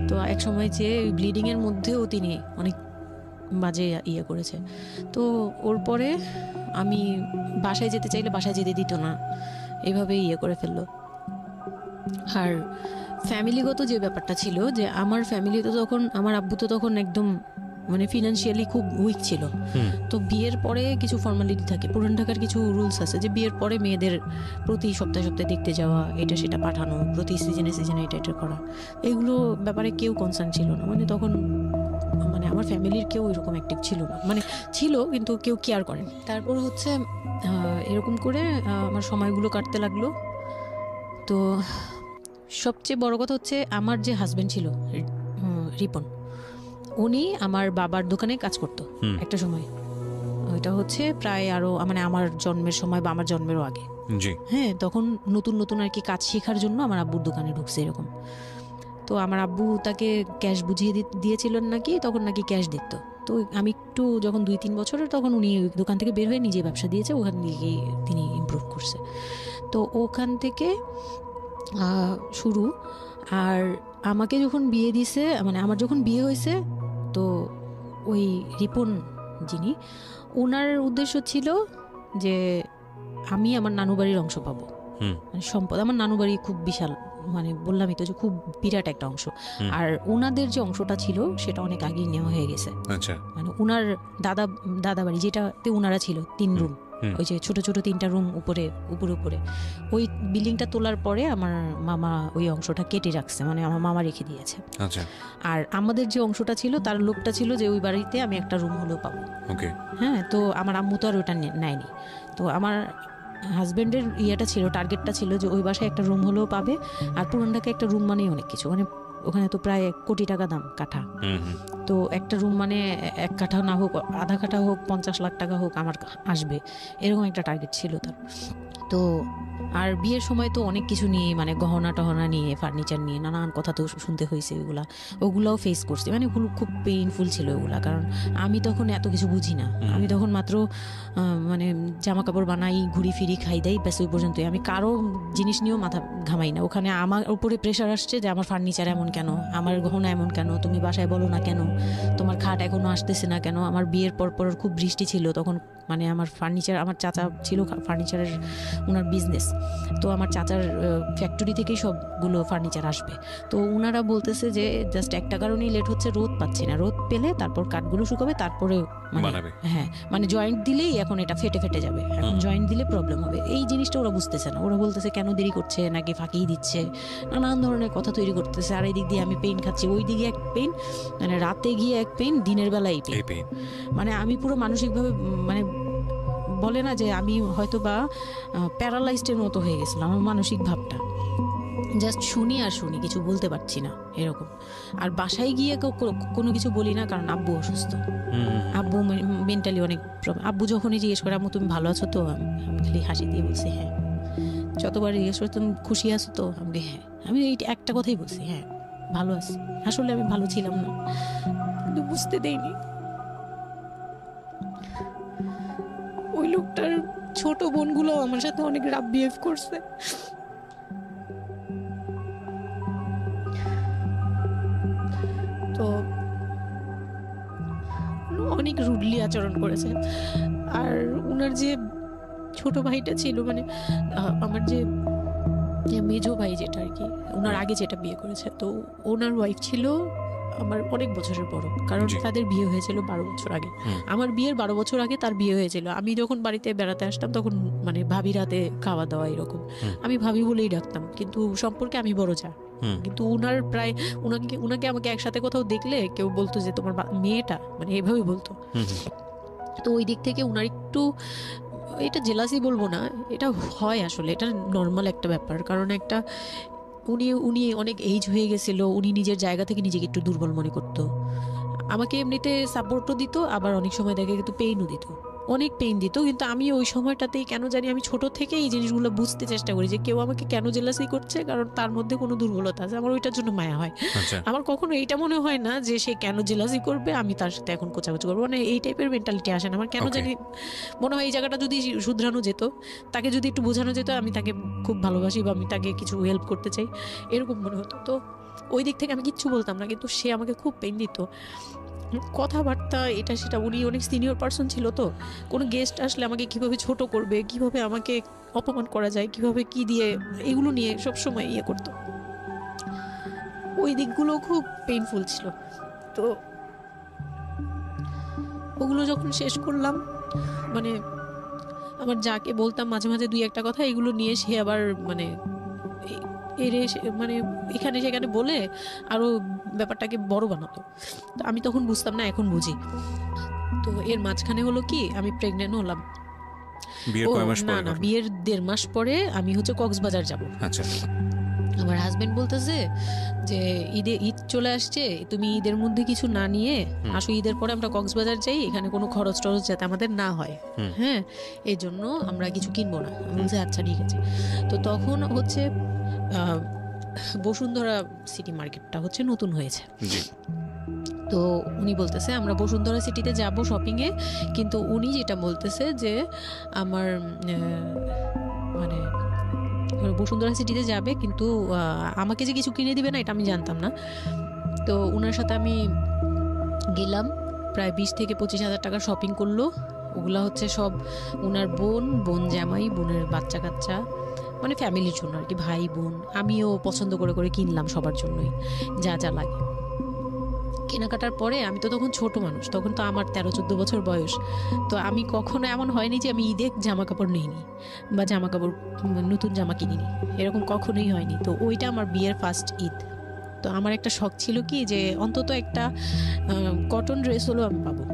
তো এক সময় যে ব্লিডিংয়ের মধ্যেও তিনি অনেক বাজে ইয়ে করেছে। তো ওর পরে আমি বাসায় যেতে চাইলে বাসায় যেতে দিত না, এভাবে ইয়ে করে ফেললো। আর ফ্যামিলিগত যে ব্যাপারটা ছিল, যে আমার ফ্যামিলিতে তখন আমার আব্বু তো তখন একদম মানে ফিনান্সিয়ালি খুব উইক ছিল। তো বিয়ের পরে কিছু ফর্মালিটি থাকে, পুরান ঢাকার কিছু রুলস আছে যে বিয়ের পরে মেয়েদের প্রতি সপ্তাহে সপ্তাহে দেখতে যাওয়া, এটা সেটা পাঠানো, প্রতি সিজনে সিজনে এটা এটা করা, এগুলো ব্যাপারে কেউ কনসার্ন ছিল না। মানে তখন মানে আমার ফ্যামিলির কেউ এরকম অ্যাক্টিভ ছিল না, মানে ছিল কিন্তু কেউ কেয়ার করেন। তারপর হচ্ছে এরকম করে আমার সময়গুলো কাটতে লাগলো। তো সবচেয়ে বড় কথা হচ্ছে আমার যে হাজবেন্ড ছিল রিপন, উনি আমার বাবার দোকানে কাজ করতো একটা সময়। ওইটা হচ্ছে প্রায় আরো মানে আমার জন্মের সময় বা আমার জন্মেরও আগে। হ্যাঁ, তখন নতুন নতুন আর কি কাজ শেখার জন্য আমার আব্বুর দোকানে ঢুকছে এরকম। তো আমার আব্বু তাকে ক্যাশ বুঝিয়ে দিয়েছিলেন নাকি, তখন নাকি ক্যাশ দিত। তো আমি একটু যখন 2-3 বছরের, তখন উনি দোকান থেকে বের হয়ে নিজে ব্যবসা দিয়েছে, ওখান থেকে তিনি ইমপ্রুভ করছে। তো ওখান থেকে শুরু। আর আমাকে যখন বিয়ে দিছে, মানে আমার যখন বিয়ে হয়েছে, তো ওই রিপন যিনি, ওনার উদ্দেশ্য ছিল যে আমি আমার নানু বাড়ির অংশ পাবো, মানে সম্পদ। আমার নানু বাড়ি খুব বিশাল, মানে বললামই তো যে খুব বিরাট একটা অংশ। আর ওনাদের যে অংশটা ছিল সেটা অনেক আগেই নেওয়া হয়ে গেছে। মানে ওনার দাদা বাড়ি যেটাতে ওনারা ছিল 3 রুম, ওই যে ছোট ছোট 3টা রুম উপরে, ওই বিল্ডিংটা তোলার পরে আমার মামা ওই অংশটা কেটে রাখছে, মানে আমার মামা রেখে দিয়েছে। আর আমাদের যে অংশটা ছিল তার লোকটা ছিল যে ওই বাড়িতে আমি একটা রুম হলেও পাবো। হ্যাঁ, তো আমার আম্মু তো আর ওটা নেয়নি। তো আমার হাজব্যান্ডের ইয়েটা ছিল, টার্গেটটা ছিল যে ওই বাসায় একটা রুম হলেও পাবে। আর পুরান ঢাকায় একটা রুম মানেই অনেক কিছু, মানে ওখানে তো প্রায় 1 কোটি টাকা দাম কাঠা। তো একটা রুম মানে 1 কাঠা না হোক, আধা কাঠা হোক, 50 লাখ টাকা হোক আমার আসবে, এরকম একটা টার্গেট ছিল তার। তো আর বিয়ের সময় তো অনেক কিছু নিয়ে, মানে গহনা টহনা নিয়ে, ফার্নিচার নিয়ে নানান কথা তো শুনতে হয়েছে, ওগুলাও ফেস করছি। মানে খুব পেইনফুল ছিল ওগুলা, কারণ আমি তখন এত কিছু বুঝি না। আমি তখন মাত্র মানে জামা কাপড় বানাই, ঘুরি ফিরি, খাই দেই, ব্যাস ওই পর্যন্তই। আমি কারো জিনিস নিয়েও মাথা ঘামাই না। ওখানে আমার উপরে প্রেশার আসছে যে আমার ফার্নিচার এমন কেন, আমার গহনা এমন কেন, তুমি বাসায় বলো না কেন, তোমার খাট এখনো আসতেছে না কেন। আমার বিয়ের পর খুব বৃষ্টি ছিল তখন, মানে আমার ফার্নিচার, আমার চাচা ছিল ফার্নিচারের, ওনার বিজনেস। তো আমার চাচার ফ্যাক্টরি থেকেই সবগুলো ফার্নিচার আসবে। তো ওনারা বলতেছে যে জাস্ট একটা কারণেই লেট হচ্ছে, রোদ পাচ্ছি না, রোদ পেলে তারপর কাঠগুলো শুকাবে, তারপরে হ্যাঁ, মানে জয়েন্ট দিলেই এখন এটা ফেটে যাবে, এখন জয়েন্ট দিলে প্রবলেম হবে। এই জিনিসটা ওরা বুঝতেছে না। ওরা বলতেছে কেন দেরি করছে, নাকি ফাঁকিই দিচ্ছে, নানান ধরনের কথা তৈরি করতেছে। আর এই দিক দিয়ে আমি পেইন খাচ্ছি, ওই দিকে এক পেইন, মানে রাতে গিয়ে এক পেইন, দিনের বেলা এই পেইন। মানে আমি পুরো মানসিকভাবে, মানে বলে না যে আমি হয়তো বা প্যারালাইজডের মতো হয়ে গেছিলাম, আমার মানসিক ভাবটা। জাস্ট শুনি আর শুনি, কিছু বলতে পারছি না এরকম। আর বাসায় গিয়ে কোনো কিছু বলি না, কারণ আব্বু অসুস্থ। আব্বু মেন্টালি অনেক প্রবলেম। আব্বু যখনই জিজ্ঞেস করে আম্মু তুমি ভালো আছো তো, আমি খালি হাসি দিয়ে বলছি হ্যাঁ। যতবার জিজ্ঞেস করে তুমি খুশি আছো তো, আমি হ্যাঁ। আমি এই একটা কথাই বলছি, হ্যাঁ ভালো আছি। আসলে আমি ভালো ছিলাম না, কিন্তু বুঝতে দেইনি। ওই লোকটার ছোট বোনগুলো আমার সাথে অনেক রাফ বিহেভ করছে। তো অনেক রুডলি আচরণ করেছে। আর ওনার যে ছোট ভাইটা ছিল, মানে আমার যে মেজো ভাই যেটা আর কি, ওনার আগে যেটা বিয়ে করেছে, তো ওনার ওয়াইফ ছিল আমার অনেক বছরের বড়, কারণ তাদের বিয়ে হয়েছিল 12 বছর আগে। আমার বিয়ের 12 বছর আগে তার বিয়ে হয়েছিল। আমি যখন বাড়িতে বেড়াতে আসতাম তখন মানে ভাবি রাতে খাওয়া দাওয়া এরকম, আমি ভাবি বলেই ডাকতাম, কিন্তু সম্পর্কে আমি বড় যা। কিন্তু উনার প্রায় উনাকে আমাকে একসাথে কোথাও দেখলে কেউ বলতো যে তোমার মেয়েটা, মানে এভাবেই বলতো। তো ওই দিক থেকে উনার একটু, এটা জেলাসি বলবো না, এটা হয় আসলে, এটা নর্মাল একটা ব্যাপার। কারণ একটা উনি অনেক এজ হয়ে গেছিল, উনি নিজের জায়গা থেকে নিজেকে একটু দুর্বল মনে করতো। আমাকে এমনিতে সাপোর্টও দিত, আবার অনেক সময় দেখে কিন্তু পেইনও দিত, অনেক পেইন দিত। কিন্তু আমি ওই সময়টাতেই কেন জানি আমি ছোট থেকে এই জিনিসগুলো বুঝতে চেষ্টা করি যে কেউ আমাকে কেন জেলাসি করছে, কারণ তার মধ্যে কোনো দুর্বলতা আছে, আমার ওইটার জন্য মায়া হয়। আমার কখনো এইটা মনে হয় না যে সে কেন জেলাসি করবে, আমি তার সাথে এখন কোচাকুচি করবো, মানে এই টাইপের মেন্টালিটি আসে না আমার। কেন জানি মনে হয় এই জায়গাটা যদি শুধরানো যেত, তাকে যদি একটু বোঝানো যেত আমি তাকে খুব ভালোবাসি বা আমি তাকে কিছু হেল্প করতে চাই, এরকম মনে হতো। তো ওই দিক থেকে আমি কিচ্ছু বলতাম না, কিন্তু সে আমাকে খুব পেইন দিত, কথাবার্তা এটা সেটা। উনি অনেক সিনিয়র পার্সন ছিল, তো কোনো গেস্ট আসলে আমাকে কিভাবে ছোট করবে, কিভাবে আমাকে অপমান করা যায়, কিভাবে কি দিয়ে, এগুলো নিয়ে সবসময় ইয়ে করতো। ওই দিকগুলো খুব পেইনফুল ছিল। তো ওগুলো যখন শেষ করলাম, মানে আমার যাকে বলতাম মাঝে মাঝে দুই একটা কথা, এগুলো নিয়ে সে আবার মানে মানে এখানে সেখানে বলে আরো ব্যাপারটাকে বড় বানাতো। তো আমি তখন বুঝতাম না, এখন বুঝি। তো এর মাঝখানে হলো কি, আমি প্রেগনেন্ট হলাম। না, বিয়ের 1.5 মাস পরে আমি হচ্ছে কক্সবাজার যাব। আচ্ছা। আমার হাজবেন্ড বলতেছে যে ঈদ চলে আসছে, তুমি ঈদের মধ্যে কিছু না নিয়ে আসো, ঈদের পরে আমরা কক্সবাজার যাই, এখানে কোনো খরচ টরচ যাতে আমাদের না হয়, হ্যাঁ, এই জন্য আমরা কিছু কিনবো না। আমি বলছি আচ্ছা ঠিক আছে। তো তখন হচ্ছে বসুন্ধরা সিটি মার্কেটটা হচ্ছে নতুন হয়েছে। তো উনি বলতেছে আমরা বসুন্ধরা সিটিতে যাব শপিংয়ে, কিন্তু উনি যেটা বলতেছে যে আমার মানে বসুন্ধরা সিটিতে যাবে, কিন্তু আমাকে যে কিছু কিনে দিবে না এটা আমি জানতাম না। তো ওনার সাথে আমি গেলাম, প্রায় 20 থেকে 25 হাজার টাকা শপিং করলো। ওগুলা হচ্ছে সব ওনার বোন জামাই, বোনের বাচ্চা কাচ্চা, মানে ফ্যামিলির জন্য আর কি, ভাই বোন। আমিও পছন্দ করে করে কিনলাম সবার জন্যই যা যা লাগে। কেনাকাটার পরে আমি তো তখন ছোট মানুষ, তখন তো আমার 13-14 বছর বয়স। তো আমি কখনো এমন হয়নি যে আমি ঈদে জামা কাপড় নিইনি বা জামা কাপড় নতুন জামা কিনিনি, এরকম কখনোই হয়নি। তো ওইটা আমার বিয়ের ফার্স্ট ঈদ। তো আমার একটা শখ ছিল কি যে অন্তত একটা কটন ড্রেস হলেও আমি পাবো,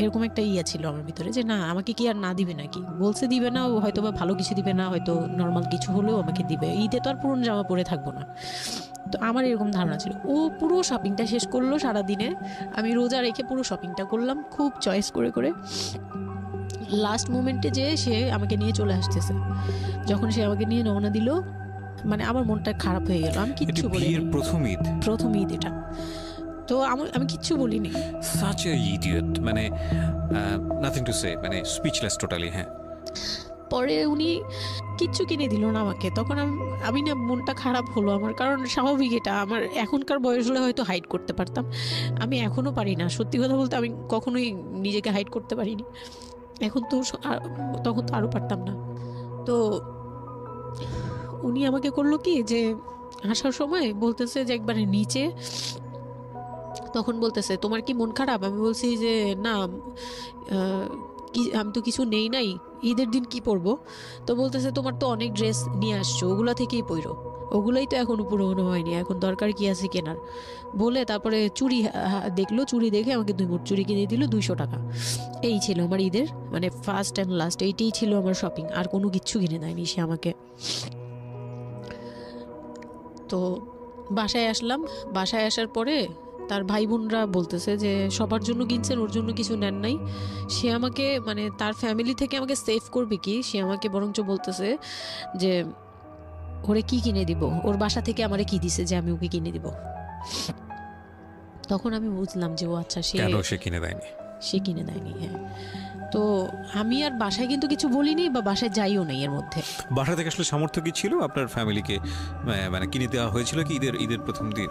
এরকম একটা ইয়া ছিল আমার ভিতরে, যে না আমাকে কি আর না দিবে নাকি, বলছে দিবে না, হয়তো বা ভালো কিছু দিবে না, হয়তো নর্মাল কিছু হলেও আমাকে দিবে, ঈদে তো আর পুরনো জামা পরে থাকবো না। তো আমার এরকম ধারণা ছিল। ও পুরো শপিংটা শেষ করলো সারাদিনে, আমি রোজা রেখে পুরো শপিংটা করলাম খুব চয়েস করে করে। লাস্ট মোমেন্টে যে সে আমাকে নিয়ে চলে আসতেছে, যখন সে আমাকে নিয়ে রওনা দিল, মানে আমার মনটা খারাপ হয়ে গেল। আমি কিচ্ছু বলিনি, প্রথম ঈদ এটা, তো আমি কিচ্ছু বলিনি। সাচ এ ইডিয়ট, মানে নাথিং টু সে, মানে স্পিচলেস টোটালি। হ্যাঁ, পরে উনি কিচ্ছু কিনে দিল না আমাকে, তখন আমি না মনটা খারাপ হলো আমার, কারণ স্বাভাবিক এটা। আমার এখনকার বয়স হলে হয়তো হাইড করতে পারতাম, আমি এখনো পারি না। সত্যি কথা বলতে আমি কখনোই নিজেকে হাইড করতে পারিনি, এখন তো, তখন তো আরও পারতাম না। তো উনি আমাকে করলো কি যে আসার সময় বলতেছে যে একবারে নিচে, তখন বলতেছে তোমার কি মন খারাপ? আমি বলছি যে না, আমি তো কিছু নেই নাই, ঈদের দিন কি পরবো? তো বলতেছে তোমার তো অনেক ড্রেস নিয়ে আসছো, ওগুলা থেকেই পরো, ওগুলাই তো এখনো পুরোনো হয়নি, এখন দরকার কি আছে কেনার? বলে তারপরে চুড়ি দেখলো, চুড়ি দেখে আমাকে 2 মুঠ চুড়ি কিনে দিল 200 টাকা। এই ছিল আমার ঈদের মানে ফার্স্ট অ্যান্ড লাস্ট, এইটাই ছিল আমার শপিং, আর কোনো কিচ্ছু কিনে দেয়নি সে আমাকে। তো বাসায় আসলাম, বাসায় আসার পরে তার ভাই বোনরা বলতেছে যে সবার জন্য কিনছেন, ওর জন্য কিছু নেন নাই। সে আমাকে মানে তার ফ্যামিলি থেকে আমাকে সেভ করবে কি, সে আমাকে বরঞ্চ বলতেছে যে ওরে কি কিনে দিব, ওর বাসা থেকে আমারে কি দিছে যে আমি ওকে কিনে দিব। তখন আমি বুঝলাম যে ও আচ্ছা, সে কিনে দেয়নি। হ্যাঁ, তো আমি আর বাসায় কিন্তু কিছু বলিনি বা বাসায় যাইও নাই। এর মধ্যে বাসা থেকে আসলে সামর্থ্য কি ছিল আপনার ফ্যামিলিকে, মানে কিনে দেওয়া হয়েছিল কি ঈদের প্রথম দিন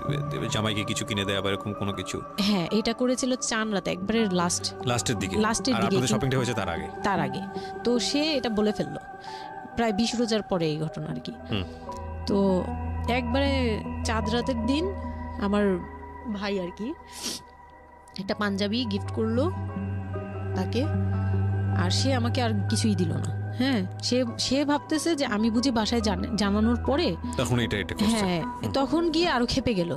জামাইকে কিছু কিনে দেওয়া বা এরকম কোনো কিছু? হ্যাঁ, এটা করেছিল চান রাতে, একবারে লাস্টের দিকে। আর আপনাদের শপিংটা হয়েছে তার আগে। তো সে এটা বলে ফেললো প্রায় 20 রোজার পরে এই ঘটনা আর কি। তো একবারে চাঁদ রাতের দিন আমার ভাই আর কি একটা পাঞ্জাবি গিফট করলো তাকে, আর সে আমাকে আর কিছুই দিল না। হ্যাঁ, সে ভাবতেছে যে আমি বুঝি বাসায় জানানোর পরে তখন এটা করছে। হ্যাঁ, তখন গিয়ে আরো খেপে গেল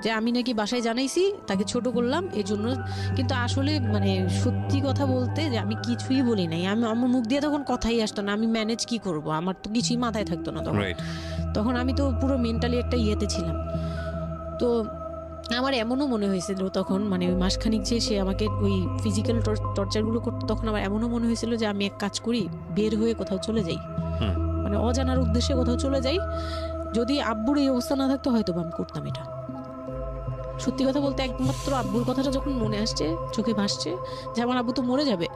যে আমি নাকি বাসায় জানাইছি, তাকে ছোট করলাম এই জন্য। কিন্তু আসলে মানে সত্যি কথা বলতে যে আমি কিছুই বলি নাই, আমার মুখ দিয়ে তখন কথাই আসতো না, আমি ম্যানেজ কি করব, আমার তো কিছুই মাথায় থাকতো না তখন আমি তো পুরো মেন্টালি একটা ইয়েতে ছিলাম। তো আমার এমনও মনে হয়েছিল তখন, মানে ওই মাসখানিক যে সে আমাকে ওই ফিজিক্যাল টর্চারগুলো করতো, তখন আমার এমনও মনে হয়েছিল যে আমি এক কাজ করি, বের হয়ে কোথাও চলে যাই, মানে অজানার উদ্দেশ্যে কোথাও চলে যাই। যদি আব্বুর এই অবস্থা না থাকতো হয়তো আমি করতাম এটা। সত্যি কথা বলতে একমাত্র আব্বুর কথাটা যখন মনে আসছে, চোখে ভাসছে যে আমার আব্বু তো মরে যাবে,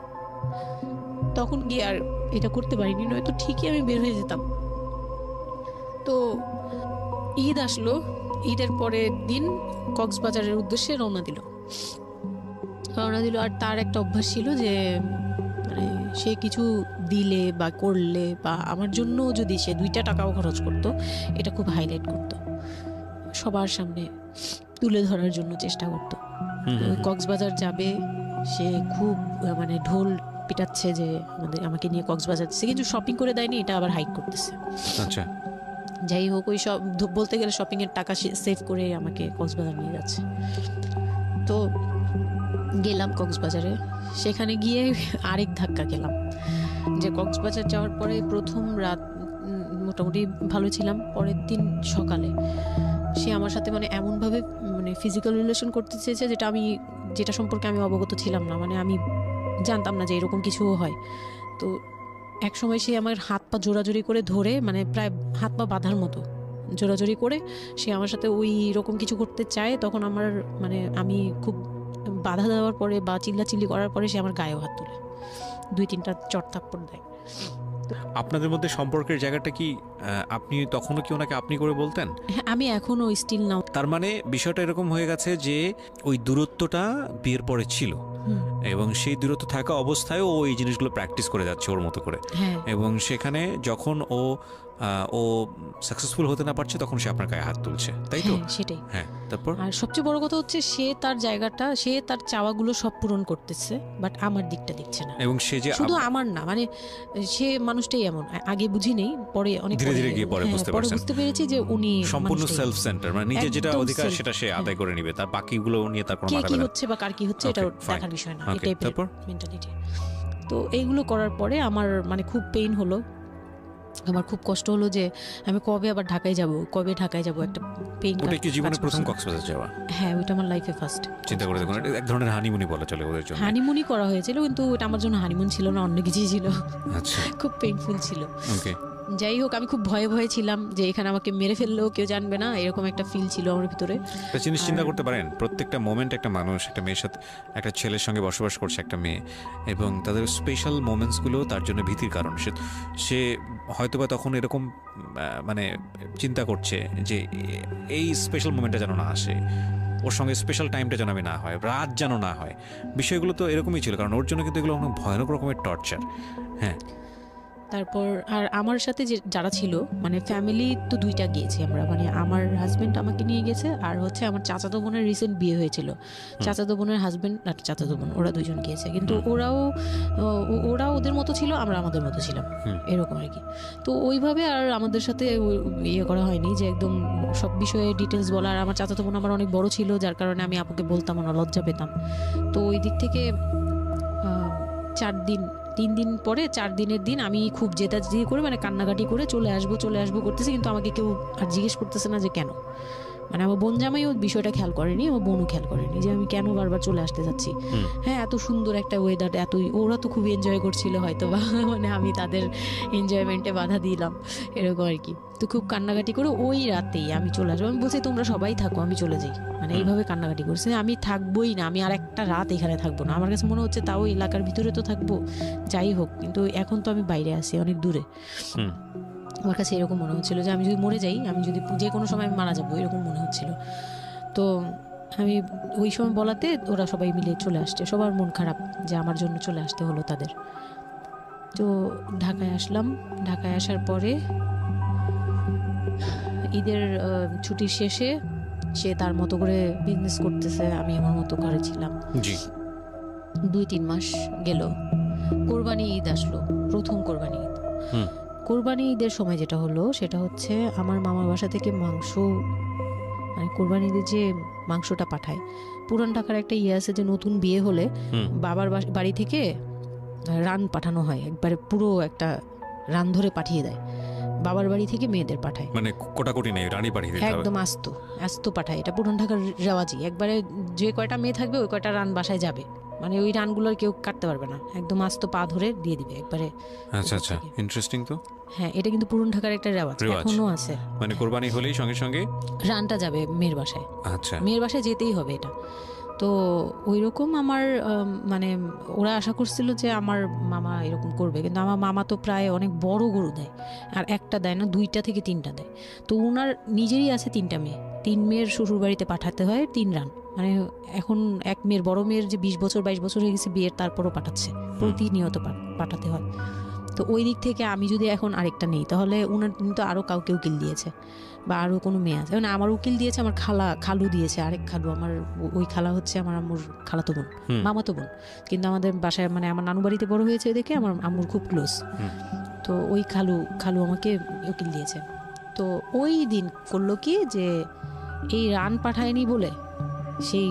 তখন গিয়ে আর এটা করতে পারিনি, নয়তো ঠিকই আমি বের হয়ে যেতাম। তো ঈদ আসলো, ঈদের পরের দিন কক্সবাজারের উদ্দেশ্যে রওনা দিল। আর তার একটা অভ্যাস ছিল যে মানে সে কিছু দিলে বা করলে বা আমার জন্য যদি সে 2 টাকাও খরচ করতো, এটা খুব হাইলাইট করতো, সবার সামনে তুলে ধরার জন্য চেষ্টা করতো। কক্সবাজার যাবে, সে খুব মানে ঢোল পিটাচ্ছে যে আমাকে নিয়ে কক্সবাজার যাচ্ছে, কিন্তু শপিং করে দেয়নি, এটা আবার হাইক করতেছে। আচ্ছা, যাই হোক, ওই সব বলতে গেলে শপিং এর টাকা সেভ করে আমাকে কক্সবাজার নিয়ে যাচ্ছে। তো গেলাম কক্সবাজারে, সেখানে গিয়ে আরেক ধাক্কা খেলাম যে কক্সবাজার যাওয়ার পরে প্রথম রাত মোটামুটি ভালো ছিলাম, পরের দিন সকালে সে আমার সাথে মানে এমনভাবে মানে ফিজিক্যাল রিলেশন করতে চেয়েছে যেটা সম্পর্কে আমি অবগত ছিলাম না, মানে আমি জানতাম না যে এরকম কিছুও হয়। তো এক সময় সে আমার হাত পা জোরাজোরি করে ধরে, মানে প্রায় হাত পা বাঁধার মতো জোরাজোরি করে সে আমার সাথে ওই রকম কিছু করতে চায়। তখন আমার মানে আমি খুব বাধা দেওয়ার পরে বা চিল্লাচিল্লি করার পরে সে আমার গায়েও হাত তুলে 2-3টা চট থাপ্পড় দেয়। আপনাদের মধ্যে সম্পর্কের জায়গাটা কি আপনি তখনও কি ওনাকে আপনি করে বলতেন? হ্যাঁ, আমি এখনো স্টিল নাও। তার মানে বিষয়টা এরকম হয়ে গেছে যে ওই দূরত্বটা বিয়ের পরে ছিল, এবং সেই দূরত্ব থাকা অবস্থায় ও এই জিনিসগুলো প্র্যাকটিস করে যাচ্ছে ওর মতো করে, এবং সেখানে যখন ও সাকসেসফুল হতে না পারছে তখন সে আপনার গায়ে হাত তুলছে, তাই তো? সেটাই। হ্যাঁ, তারপর আর সবচেয়ে বড় কথা হচ্ছে সে তার জায়গাটা, সে তার চাওয়াগুলো সব পূরণ করতেছে, বাট আমার দিকটা দেখছে না। এবং সে যে শুধু আমার না, মানে সে মানুষটাই এমন, আগে বুঝি নেই, পরে অনেক ধীরে ধীরে গিয়ে পরে বুঝতে পেরেছি যে উনি সম্পূর্ণ সেলফ সেন্টার, মানে নিজে যেটা অধিকার সেটা সে আদায় করে নেবে, তার বাকিগুলো নিয়ে তার কোনো মাথা কি হচ্ছে বা কার কি হচ্ছে এটা দেখার বিষয় না, এটাই মেন্টালিটি। তো এইগুলো করার পরে আমার মানে খুব পেইন হলো, আমার খুব কষ্ট হলো যে আমি কবে ঢাকায় যাব, একটা পেইন। ওটা কি জীবনে প্রথম কক্সবাজার যাওয়া? হ্যাঁ, ওইটা আমার লাইফে ফার্স্ট। চিন্তা করে দেখুন, এক ধরনের হানিমুনি বলা চলে ওদের জন্য। হানিমুনি করা হয়েছিল, কিন্তু ওটা আমার জন্য হানিমুন ছিল না, অন্য কিছু ছিল। আচ্ছা, খুব পেইনফুল ছিল। ওকে, যাই হোক, আমি খুব ভয়ে ছিলাম যে এখানে আমাকে মেরে ফেললেও কেউ জানবে না, এরকম একটা ফিল ছিল আমার ভিতরে। একটা জিনিস চিন্তা করতে পারেন, প্রত্যেকটা মোমেন্ট একটা মানুষ একটা মেয়ের সাথে, একটা ছেলের সঙ্গে বসবাস করছে একটা মেয়ে, এবং তাদের স্পেশাল মোমেন্টসগুলো তার জন্য ভীতির কারণ। সে হয়তোবা তখন এরকম মানে চিন্তা করছে যে এই স্পেশাল মোমেন্টটা যেন না আসে, ওর সঙ্গে স্পেশাল টাইমটা যেন আমি না হয়, রাত যেন না হয়। বিষয়গুলো তো এরকমই ছিল, কারণ ওর জন্য কিন্তু এগুলো অনেক ভয়ানক রকমের টর্চার। হ্যাঁ, তারপর আর আমার সাথে যারা ছিল, মানে ফ্যামিলি তো 2টা গিয়েছি আমরা, মানে আমার হাজবেন্ড আমাকে নিয়ে গেছে, আর হচ্ছে আমার চাচাতো বোনের রিসেন্ট বিয়ে হয়েছিল, চাচাতো বোনের হাজবেন্ড আর চাচাতো বোন, ওরা 2জন গিয়েছে। কিন্তু ওরা ওদের মতো ছিল, আমরা আমাদের মতো ছিলাম, এরকম আর কি। তো ওইভাবে আর আমাদের সাথে ইয়ে করা হয়নি যে একদম সব বিষয়ে ডিটেলস বলা। আর আমার চাচাতো বোন আমার অনেক বড় ছিল, যার কারণে আমি আপুকে বলতাম না, লজ্জা পেতাম। তো ওই দিক থেকে 3 দিন পরে 4 দিনের দিন আমি খুব জেদাজেদি করে, মানে কান্নাকাটি করে চলে আসবো করতেছি, কিন্তু আমাকে কেউ আর জিজ্ঞেস করতেছে না যে কেন। মানে আমার বোন জামাইও বিষয়টা খেয়াল করেনি, আমার বোনও খেয়াল করেনি যে আমি কেন বারবার চলে আসতে যাচ্ছি। হ্যাঁ, এত সুন্দর একটা ওয়েদার, ওরা তো খুব এনজয় করছিল হয়তো বা, মানে আমি তাদের এনজয়মেন্টে বাধা দিলাম, এরকম আর কি। তো খুব কান্নাকাটি করে ওই রাতেই আমি চলে আসবো, আমি বলছি তোমরা সবাই থাকো, আমি চলে যাই, মানে এইভাবে কান্নাকাটি করছে, আমি থাকবোই না, আমি আর একটা রাত এখানে থাকবো না। আমার কাছে মনে হচ্ছে তাও এলাকার ভিতরে তো থাকবো, যাই হোক, কিন্তু এখন তো আমি বাইরে আছি, অনেক দূরে। আমার কাছে এরকম মনে হচ্ছিল যে আমি যদি মরে যাই, আমি যদি যে কোনো সময় আমি মারা যাবো, এরকম মনে হচ্ছিল। তো আমি ওই সময় বলাতে ওরা সবাই মিলে চলে আসছে, সবার মন খারাপ যে আমার জন্য চলে আসতে হলো তাদের। তো ঢাকায় আসলাম, ঢাকায় আসার পরে ঈদের ছুটির শেষে সে তার মতো করে বিজনেস করতেছে, আমি আমার মতো ঘরে ছিলাম। 2-3 মাস গেল, কোরবানি ঈদ আসলো, প্রথম কোরবানি ঈদ। কোরবানি ঈদের সময় যেটা হলো সেটা হচ্ছে আমার মামার বাসা থেকে মাংস, মানে কোরবানি ঈদের যে মাংসটা পাঠায়, পুরান ঢাকার একটা আছে যে নতুন বিয়ে হলে বাবার বাড়ি থেকে রান পাঠানো হয়, একবারে পুরো একটা রান ধরে পাঠিয়ে দেয়, বাবার বাড়ি থেকে মেয়েদের পাঠায়, মানে কোটাকুটি নেই, রানী পাঠিয়ে দিতে হবে, একদম আস্ত পাঠায়। এটা পুরান ঢাকার রেওয়াজি, একবারে যে কয়টা মেয়ে থাকবে ওই কয়টা রান বাসায় যাবে, মানে ওই রানগুলো কেউ কাটতে পারবে না, একদম আস্ত পা ধরে দিয়ে দিবে একবারে। আচ্ছা আচ্ছা, ইন্টারেস্টিং তো। হ্যাঁ, এটা কিন্তু পুরান ঢাকার একটা রেওয়াজ, এখনো আছে। মানে কোরবানি হলেই সঙ্গে সঙ্গে রানটা যাবে মেয়ের বাসায়। আচ্ছা, মেয়ের বাসায় যেতেই হবে এটা। তো ওই রকম আমার মানে ওরা আশা করছিল যে আমার মামা এরকম করবে, কিন্তু আমার মামা তো প্রায় অনেক বড় গরু দেয়, আর একটা দেয় না, 2টা থেকে 3টা দেয়। তো ওনার নিজেরই আছে 3টা মেয়ে, 3 মেয়ের শ্বশুর বাড়িতে পাঠাতে হয় 3 রান। মানে এখন এক মেয়ের, বড় মেয়ের যে 20 বছর 22 বছর হয়ে গেছে বিয়ের, তারপরও পাঠাচ্ছে, প্রতিনিয়ত পাঠাতে হয়। তো ওই দিক থেকে আমি যদি এখন আরেকটা নেই, তাহলে ওনার কিন্তু আরও কাউকে উকিল দিয়েছে, বা আরও কোনো মেয়ে আছে, মানে আমার উকিল দিয়েছে, আমার খালু দিয়েছে, আরেক খালু, আমার ওই খালা হচ্ছে আমার আম্মুর খালাতো বোন, মামাতো বোন, কিন্তু আমাদের বাসায় মানে আমার নানু বাড়িতে বড় হয়েছে দেখে আমার আম্মুর খুব ক্লোজ। তো ওই খালু আমাকে উকিল দিয়েছে। তো ওই দিন করলো কি, যে এই রান পাঠায়নি বলে, সেই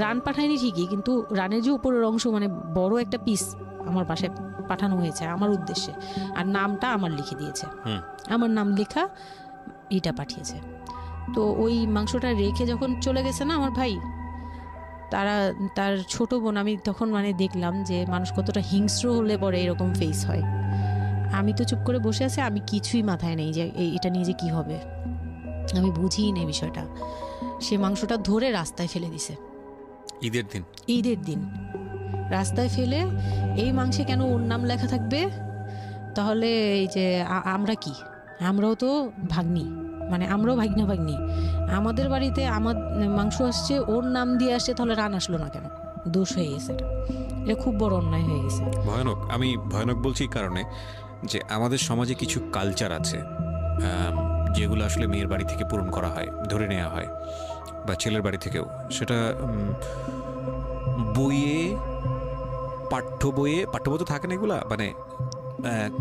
রান পাঠায়নি ঠিকই, কিন্তু রানের যে উপরের অংশ, মানে বড় একটা পিস আমার বাসায় পাঠানো হয়েছে আমার উদ্দেশ্যে, আর নামটা আমার লিখে দিয়েছে, আমার নাম লেখা এটা পাঠিয়েছে। তো ওই মাংসটা রেখে যখন চলে গেছে না আমার ভাই, তার ছোট বোন, আমি তখন মানে দেখলাম যে মানুষ কতটা হিংস্র হলে পরে এরকম ফেস হয়। আমি তো চুপ করে বসে আছি, আমি কিছুই মাথায় নেই যে এটা নিয়ে যে কি হবে, আমি বুঝিই নেই বিষয়টা। সে মাংসটা ধরে রাস্তায় ফেলে দিছে ঈদের দিন রাস্তায় ফেলে, এই মাংসে কেন ওর নাম লেখা থাকবে? তাহলে এই যে আমরাও তো ভাগ্নি, মানে আমরাও ভাগ্নি, আমাদের বাড়িতে আমার মাংস আসছে, ওর নাম দিয়ে আসছে, তাহলে রান আসলো না কেন? দোষ হয়ে গেছে, এটা খুব বড় অন্যায় হয়ে গেছে। ভয়ানক। আমি ভয়ানক বলছি কারণে যে আমাদের সমাজে কিছু কালচার আছে যেগুলো আসলে মেয়ের বাড়ি থেকে পূরণ করা হয়, ধরে নেওয়া হয়, বা ছেলের বাড়ি থেকেও। সেটা পাঠ্য বইয়ে তো থাকে না এগুলা, মানে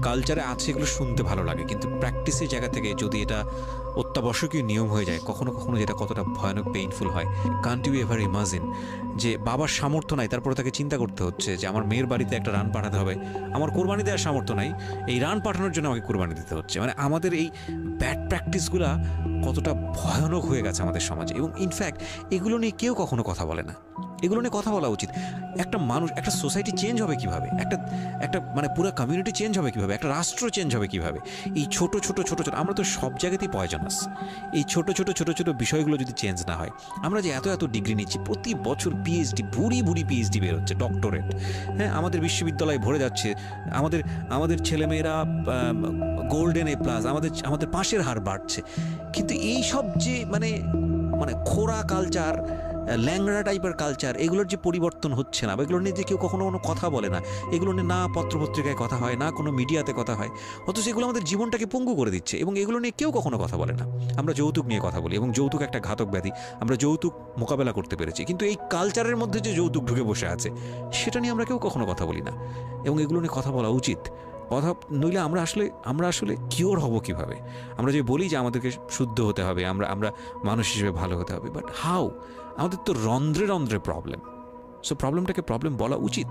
কালচারে আছে, এগুলো শুনতে ভালো লাগে, কিন্তু প্র্যাকটিসের জায়গা থেকে যদি এটা অত্যাবশ্যকীয় নিয়ম হয়ে যায় কখনো কখনো, যেটা কতটা ভয়ানক পেইনফুল হয়। কান্ট ইউ এভার ইমাজিন যে বাবার সামর্থ্য নাই, তারপরে তাকে চিন্তা করতে হচ্ছে যে আমার মেয়ের বাড়িতে একটা রান পাঠাতে হবে, আমার কোরবানি দেওয়ার সামর্থ্য নাই, এই রান পাঠানোর জন্য আমাকে কোরবানি দিতে হচ্ছে। মানে আমাদের এই ব্যাড প্র্যাকটিসগুলা কতটা ভয়ানক হয়ে গেছে আমাদের সমাজে, এবং ইনফ্যাক্ট এগুলো নিয়ে কেউ কখনো কথা বলে না। এগুলো নিয়ে কথা বলা উচিত। একটা মানুষ, একটা সোসাইটি চেঞ্জ হবে কিভাবে, একটা মানে পুরো কমিউনিটি চেঞ্জ হবে কিভাবে, একটা রাষ্ট্র চেঞ্জ হবে কিভাবে, এই ছোট আমরা তো সব জায়গাতেই পয়জনাস। এই ছোট ছোট বিষয়গুলো যদি চেঞ্জ না হয়, আমরা যে এত ডিগ্রি নিচ্ছি, প্রতি বছর পিএইচডি, ভুরি পিএইচডি বের হচ্ছে, ডক্টরেট, হ্যাঁ, আমাদের বিশ্ববিদ্যালয়ে ভরে যাচ্ছে, আমাদের ছেলেমেয়েরা গোল্ডেন A+, আমাদের পাশের হার বাড়ছে, কিন্তু এই সব যে মানে খোরা কালচার, ল্যাংড়া টাইপের কালচার, এগুলোর যে পরিবর্তন হচ্ছে না, বা এগুলো নিয়ে যে কেউ কখনো কথা বলে না, এগুলো নিয়ে না পত্রপত্রিকায় কথা হয়, না কোনো মিডিয়াতে কথা হয়, অথচ এগুলো আমাদের জীবনটাকে পঙ্গু করে দিচ্ছে, এবং এগুলো নিয়ে কেউ কখনো কথা বলে না। আমরা যৌতুক নিয়ে কথা বলি, এবং যৌতুক একটা ঘাতক ব্যাধি, আমরা যৌতুক মোকাবেলা করতে পেরেছি, কিন্তু এই কালচারের মধ্যে যে যৌতুক ঢুকে বসে আছে, সেটা নিয়ে আমরা কেউ কখনো কথা বলি না, এবং এগুলো নিয়ে কথা বলা উচিত। নইলে আমরা আসলে কিওর হব কিভাবে? আমরা যে বলি যে আমাদেরকে শুদ্ধ হতে হবে, আমরা মানুষ হিসেবে ভালো হতে হবে, বাট হাউ? আমাদের তো রন্ধ্রে প্রবলেম। সো প্রবলেমটাকে প্রবলেম বলা উচিত,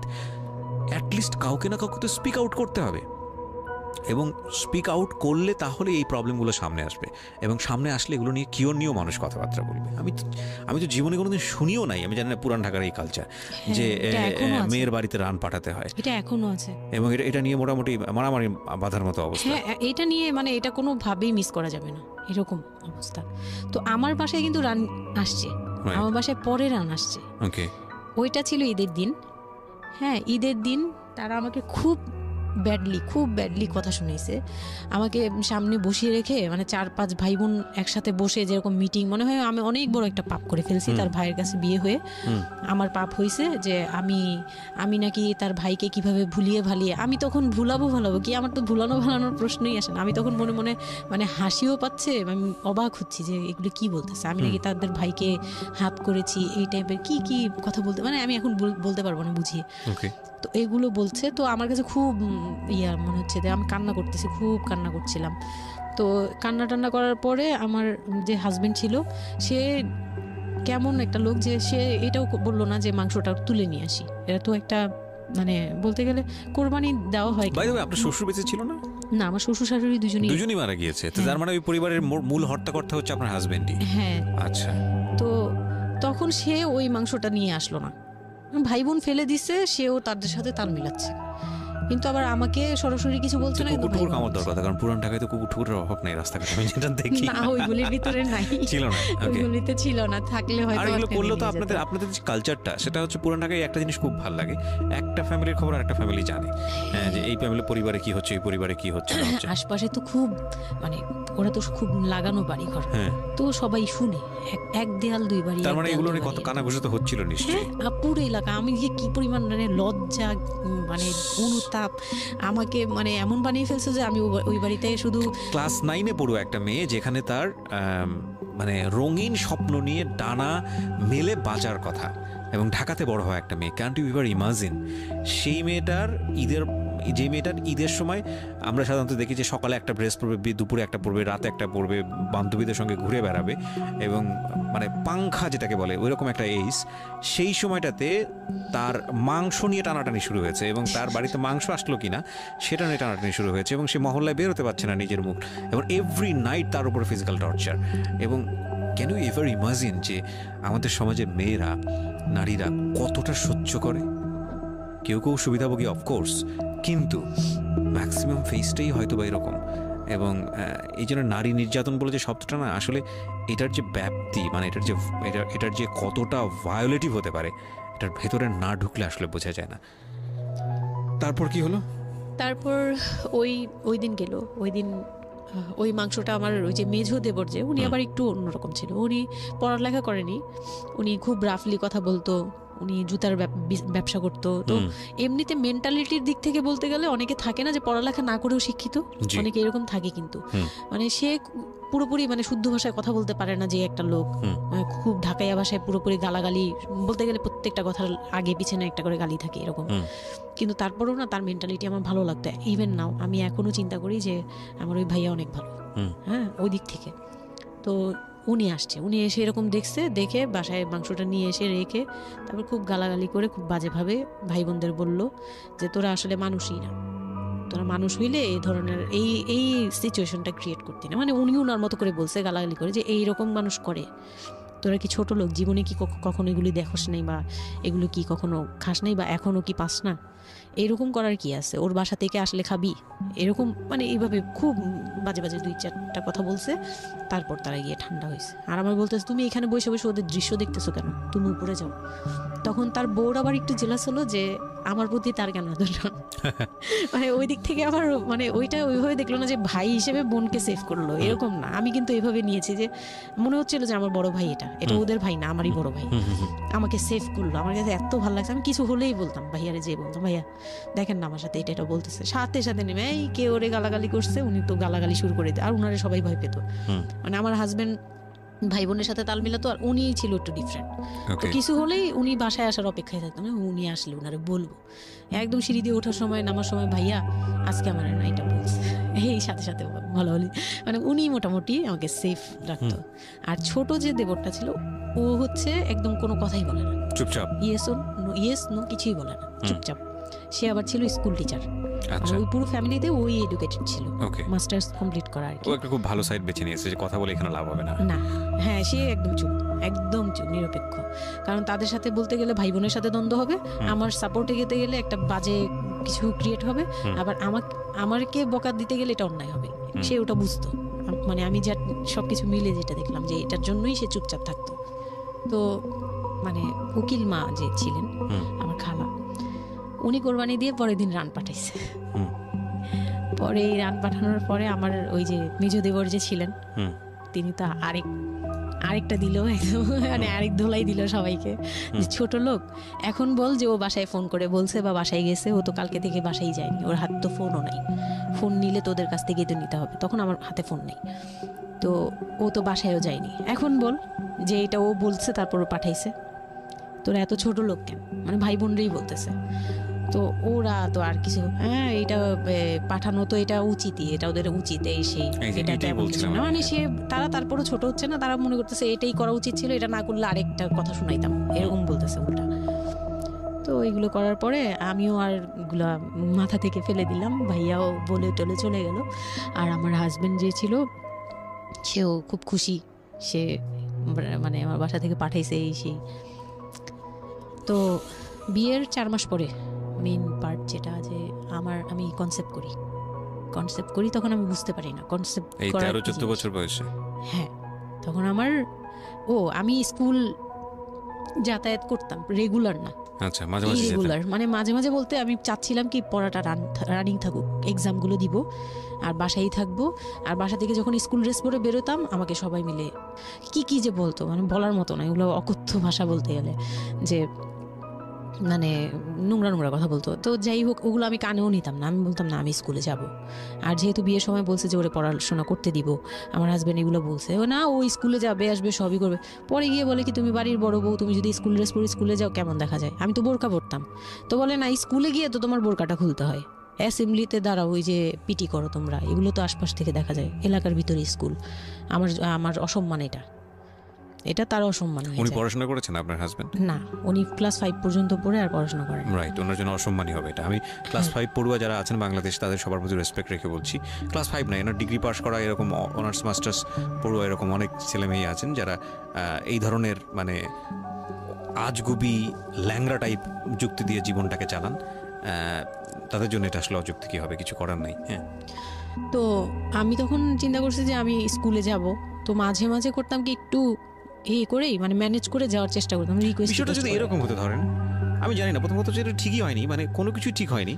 অ্যাটলিস্ট কাউকে না কাউকে তো স্পিক আউট করতে হবে, এবং স্পিক আউট করলে তাহলে এই প্রবলেমগুলো সামনে আসবে, এবং সামনে আসলে এগুলো নিয়ে কিওর নিয়েও মানুষ কথাবার্তা বলবে। আমি তো জীবনে কোনোদিন শুনিও নাই, আমি জানি না পুরান ঢাকার এই কালচার যে মেয়ের বাড়িতে রান পাঠাতে হয়, এটা এখনো আছে, এবং এটা নিয়ে মোটামুটি মারামারি বাঁধার মতো অবস্থা। হ্যাঁ, এটা নিয়ে মানে এটা কোনোভাবেই মিস করা যাবে না, এরকম অবস্থা। তো আমার বাসায় কিন্তু রান আসছে, আমার বাসায় পরে রান আসছে। ওইটা ছিল ঈদের দিন। হ্যাঁ, ঈদের দিন তারা আমাকে খুব খুব ব্যাডলি কথা শুনেছে আমাকে সামনে বসিয়ে রেখে, মানে 4-5 ভাই বোন একসাথে বসে যেরকম মিটিং, মনে হয় আমি অনেক বড় একটা পাপ করে ফেলছি তার ভাইয়ের কাছে বিয়ে হয়ে। আমার পাপ হয়েছে যে আমি নাকি তার ভাইকে কিভাবে ভুলিয়ে ভালিয়ে, আমি তখন ভুলাবো কি, আমার তো ভালানোর প্রশ্নই আসে না। আমি তখন মনে মনে মানে হাসিও পাচ্ছে, আমি অবাক হচ্ছি যে এগুলো কি বলতেছে, আমি নাকি তাদের ভাইকে হাত করেছি, এই টাইপের কি কথা বলতে, মানে আমি এখন বলতে পারবো না বুঝিয়ে। তো এগুলো বলছে, তো আমার কাছে খুব মনে হচ্ছে যে আমি কান্না করতেছি, খুব কান্না করছিলাম। তো কান্না টান্না করার পরে আমার যে হাজবেন্ড ছিল সে কেমন একটা লোক যে সে এটাও বললো না যে মাংসটা তুলে নিয়ে আসি, এটা তো একটা মানে বলতে গেলে কোরবানি দেওয়া হয়। আপনার শ্বশুর বেঁচে ছিল না? না, আমার শ্বশুর শাশুড়ি দুজনই মারা গিয়েছে। তো তার মানে ওই পরিবারের মূল হর্তাকর্তা হচ্ছে আপনার হাজবেন্ডই? হ্যাঁ। আচ্ছা। তো তখন সে ওই মাংসটা নিয়ে আসলো না, ভাই বোন ফেলে দিছে, সেও তাদের সাথে তাল মিলাচ্ছে, কিন্তু আবার আমাকে সরাসরি কিছু বলছে না। কুকুর কামড় দরকার, কারণ পুরান ঢাকায় তো কুকুরের অভাব নেই রাস্তাঘাটে, আমি যেটা দেখি। না, ওইগুলির ভিতরে নাই, ছিল না, ওইগুলিতে ছিল না, থাকলে হয়তো। আর এগুলো করলে তো আপনাদের যে কালচারটা, সেটা হচ্ছে পুরান ঢাকায় একটা জিনিস খুব ভালো লাগে, একটা ফ্যামিলির খবর আরেকটা ফ্যামিলি জানে, যে এই ফ্যামিলির পরিবারে কি হচ্ছে, এই পরিবারে কি হচ্ছে। আশপাশে তো খুব মানে ওরা তো খুব লাগানো বাড়ি ঘর, তো সবাই শুনে, এক দেয়াল দুই বাড়ি। তার মানে এগুলো নিয়ে কত কানাঘুষা তো হচ্ছিল নিশ্চয়ই। পুরো এলাকা, আমি যে কি পরিমাণ মানে লজ্জা, মানে অনুতাপ, আমাকে মানে এমন বানিয়ে ফেলছে যে আমি ওই বাড়িতে শুধু ক্লাস 9-এ পড়ুয়া একটা মেয়ে, যেখানে তার মানে রঙিন স্বপ্ন নিয়ে ডানা মেলে বাঁচার কথা, এবং ঢাকাতে বড় হয় একটা মেয়ে, ক্যান্ট ইউ এভার ইমাজিন? সেই মেয়েটার ঈদের সময় আমরা সাধারণত দেখি যে সকালে একটা ড্রেস পরবে, দুপুরে একটা পরবে, রাতে একটা পরবে, বান্ধবীদের সঙ্গে ঘুরে বেড়াবে, এবং মানে পাংখা যেটাকে বলে ওইরকম একটা এইজ। সেই সময়টাতে তার মাংস নিয়ে টানাটানি শুরু হয়েছে, এবং তার বাড়িতে মাংস আসলো কিনা সেটা নিয়ে টানাটানি শুরু হয়েছে, এবং সে মহল্লায় বেরোতে পারছে না নিজের মুখ, এবং এভরি নাইট তার উপরে ফিজিক্যাল টর্চার। এবং ক্যান ইউ এভার ইমাজিন যে আমাদের সমাজের মেয়েরা, নারীরা কতটা সহ্য করে? কেউ সুবিধাভোগী অফকোর্স, কিন্তু ম্যাক্সিমাম ফেসটাই হয়তো বা এরকম। এবং এই জন্য নারী নির্যাতন বলে যে শব্দটা না, আসলে এটার যে ব্যাপ্তি, মানে এটার যে কতটা ভায়োলেটিভ হতে পারে, এটার ভেতরে না ঢুকলে আসলে বোঝা যায় না। তারপর কি হলো? তারপর ওই দিন গেল, ওই মাংসটা আমার ওই যে মেঝো দেবর, যে উনি আবার একটু অন্যরকম ছিল, উনি পড়ালেখা করেনি, উনি খুব রাফলি কথা বলতো, উনি জুতার ব্যবসা করতো। তো এমনিতে মেন্টালিটির দিক থেকে বলতে গেলে অনেকে থাকে না যে পড়ালেখা না করেও শিক্ষিত, অনেকে এরকম থাকে, কিন্তু মানে সে পুরোপুরি মানে শুদ্ধ ভাষায় কথা বলতে পারে না, যে একটা লোক খুব ঢাকাইয়া ভাষায় পুরোপুরি গালাগালি, বলতে গেলে প্রত্যেকটা কথার আগে পিছনে একটা করে গালি থাকে এরকম। কিন্তু তারপরেও না, তার মেন্টালিটি আমার ভালো লাগতো। ইভেন নাও আমি এখনো চিন্তা করি যে আমার ওই ভাইয়া অনেক ভালো, হ্যাঁ, ওই দিক থেকে। তো উনি এসে এরকম দেখে বাসায় মাংসটা নিয়ে এসে রেখে তারপর খুব গালাগালি করে, খুব বাজেভাবে ভাই বোনদের বললো যে তোরা আসলে মানুষই না, তোরা মানুষ হইলে এই ধরনের এই সিচুয়েশনটা ক্রিয়েট করতি না। মানে উনি ওনার মতো করে বলছে গালাগালি করে, যে এইরকম মানুষ করে, তোরা কি ছোট লোক, জীবনে কি কখনো এগুলি দেখোস নাই, বা এগুলো কি কখনো খাস নাই, বা এখনো কি পাস না? এরকম করার কি আছে? ওর বাসা থেকে আসলে খাবি? এরকম মানে এইভাবে খুব বাজে 2-4টা কথা বলছে। তারপর তারা গিয়ে ঠান্ডা হয়েছে, আর আমার বলতেছে তুমি এখানে বসে বসে ওদের দৃশ্য দেখতেছো কেন, তুমি উপরে যাও। তখন তার বউর আবার একটু জেলাস হলো যে আমার প্রতি তার কেন মানে ওই দিক থেকে আবার মানে ওইটা ওইভাবে দেখলো না যে ভাই হিসেবে বোনকে সেভ করলো, এরকম না। আমি কিন্তু এইভাবে নিয়েছি যে মনে হচ্ছিল যে আমার বড় ভাই, এটা ওদের ভাই না, আমারই বড় ভাই, আমাকে সেভ করলো। আমার কাছে এত ভালো লাগছে, আমি কিছু হলেই বলতাম ভাইয়ারে, যে বলতাম ভাইয়া দেখেন না আমার সাথে এটা বলতেছে, সাথে নেমে এই কে ওরে গালাগালি করছে, উনি তো গালাগালি শুরু করে দেয়, আর উনারে সবাই ভয় পেত। মানে আমার হাজবেন্ড ভাই বোনের সাথে তাল মিলাতো, আর উনি ছিল একটু ডিফারেন্ট। তো কিছু হলেই উনি বাসায় আসার অপেক্ষায় থাকতাম, উনি আসলে উনারে বলবো। একদম সিঁড়ি দিয়ে ওঠার সময়, নামার সময়, ভাইয়া আজকে আমার না এটা বলছে, এই সাথে ভালো হলে, মানে উনি মোটামুটি আমাকে সেফ রাখতো। আর ছোট যে দেবরটা ছিল, ও হচ্ছে একদম কোনো কথাই বলে না, চুপচাপ, ইয়েস নো কিছুই বলে না, চুপচাপ। সে আবার ছিল স্কুল টিচার, ওই পুরো ফ্যামিলিতে ওই এডুকেটেড ছিল, মাস্টার্স কমপ্লিট করা আর কি। ও একটা খুব ভালো সাইড বেছে নিয়েছে যে কথা বলে এখানে লাভ হবে না। না, হ্যাঁ, সে একদম চুপ, নিরপেক্ষ। কারণ তাদের সাথে বলতে গেলে ভাই বোনের সাথে দ্বন্দ্ব হবে, আমার সাপোর্টে যেতে গেলে একটা বাজে কিছু ক্রিয়েট হবে, আবার আমাকে বকা দিতে গেলে এটা অন্যায় হবে, সে ওটা বুঝতো। মানে আমি যা সবকিছু মিলে যেটা দেখলাম, যে এটার জন্যই সে চুপচাপ থাকতো। তো মানে উকিল মা যে ছিলেন আমার খালা, উনি কোরবানি দিয়ে পরের দিন রান পাঠাইছে, পরে এই রান পাঠানোর পরে আমার ওই যে মেজ দেবর যে ছিলেন তিনি তো আরেকটা দিল একদম, মানে আরেক ধোলাই দিল সবাইকে, ছোট লোক এখন বল যে ও বাসায় ফোন করে বলছে বা বাসায় গেছে, ও তো কালকে থেকে বাসায় যায়নি, ওর হাত তো ফোনও নাই, ফোন নিলে তোদের কাছ থেকে তো নিতে হবে, তখন আমার হাতে ফোন নেই, তো ও তো বাসায়ও যায়নি, এখন বল যে এটা ও বলছে তারপর ও পাঠাইছে, তোরা এত ছোট লোক কেন, মানে ভাই বোনরাই বলতেছে। তো ওরা তো আর কিছু, হ্যাঁ এটা পাঠানো তো এটা উচিতই, এটা ওদের উচিত, এই সেই এটা তেমন কিছু না, মানে সে তারা তারপরও ছোট হচ্ছে না, তারা মনে করতেছে এটাই করা উচিত ছিল, এটা না করলে আরেকটা কথা শোনাইতাম, এরকম বলতেছে উল্টা। তো এইগুলো করার পরে আমিও আর এগুলা মাথা থেকে ফেলে দিলাম, ভাইয়াও বলে টলে চলে গেল, আর আমার হাজবেন্ড যে ছিল সেও খুব খুশি, সে মানে আমার বাসা থেকে পাঠাইছে এই সেই। তো বিয়ের 4 মাস পরে মেইন পার্ট যেটা, যে আমি কনসেপ্ট করি, তখন আমি বুঝতে পারি না কনসেপ্ট এই 13-14 বছর বয়সে। হ্যাঁ, তখন আমি স্কুল যাতায়াত করতাম, রেগুলার না, আচ্ছা মাঝে মাঝে রেগুলার, মানে মাঝে মাঝে বলতে আমি চাচ্ছিলাম কি পড়াটা রানিং থাকুক, এক্সামগুলো দিব আর বাসায় থাকবো, আর বাসা থেকে যখন স্কুল ড্রেস পরে বেরোতাম আমাকে সবাই মিলে কি যে বলতো, মানে বলার মতো না, এগুলো অকথ্য ভাষা বলতে গেলে, যে মানে নোংরা কথা বলতো। তো যাই হোক, ওগুলো আমি কানেও নিতাম না, আমি বলতাম না আমি স্কুলে যাব, আর যেহেতু বিয়ের সময় বলছে যে ওরে পড়াশোনা করতে দিব, আমার হাজব্যান্ড এগুলো বলছে, ও না ও স্কুলে যাবে আসবে সবই করবে, পরে গিয়ে বলে কি তুমি বাড়ির বড় বউ, তুমি যদি স্কুল ড্রেস পরে স্কুলে যাও কেমন দেখা যায়, আমি তো বোরকা পরতাম, তো বলে না স্কুলে গিয়ে তো তোমার বোরকাটা খুলতে হয়, অ্যাসেম্বলিতে দাঁড়াও, ওই যে পিটি করো তোমরা, এগুলো তো আশপাশ থেকে দেখা যায়, এলাকার ভিতরে স্কুল, আমার অসম্মান, এটা তার অসম্মান। উনি পড়াশোনা করেছেন আপনার হাজবেন্ড? না, উনি ক্লাস 5 পর্যন্ত পড়ে আর পড়াশোনা করেন। রাইট, ওনার জন্য অসম্মানই হবে এটা। আমি ক্লাস 5 পড়ুয়া যারা আছেন বাংলাদেশ, তাদের সবার প্রতি রেসপেক্ট রেখে বলছি, ক্লাস 5 না, এনার ডিগ্রি পাস করা এরকম অনার্স মাস্টার্স পড়ুয়া এরকম অনেক ছেলে মেয়ে আছেন যারা এই ধরনের মানে আজগুবি ল্যাংরা টাইপ যুক্তি দিয়ে জীবনটাকে চালান, তাদের জন্য এটা আসলে অযুক্তি কি হবে, কিছু করার নাই। হ্যাঁ, তো আমি তখন চিন্তা করছি যে আমি স্কুলে যাব, তো মাঝে মাঝে করতাম কি একটু করেই মানে ম্যানেজ করে যাওয়ার চেষ্টা করতাম, বিষয়টা যদি এরকম হতে ধরেন, আমি জানি না, প্রথমত যেটা ঠিকই হয়নি, মানে কোনো কিছুই ঠিক হয়নি,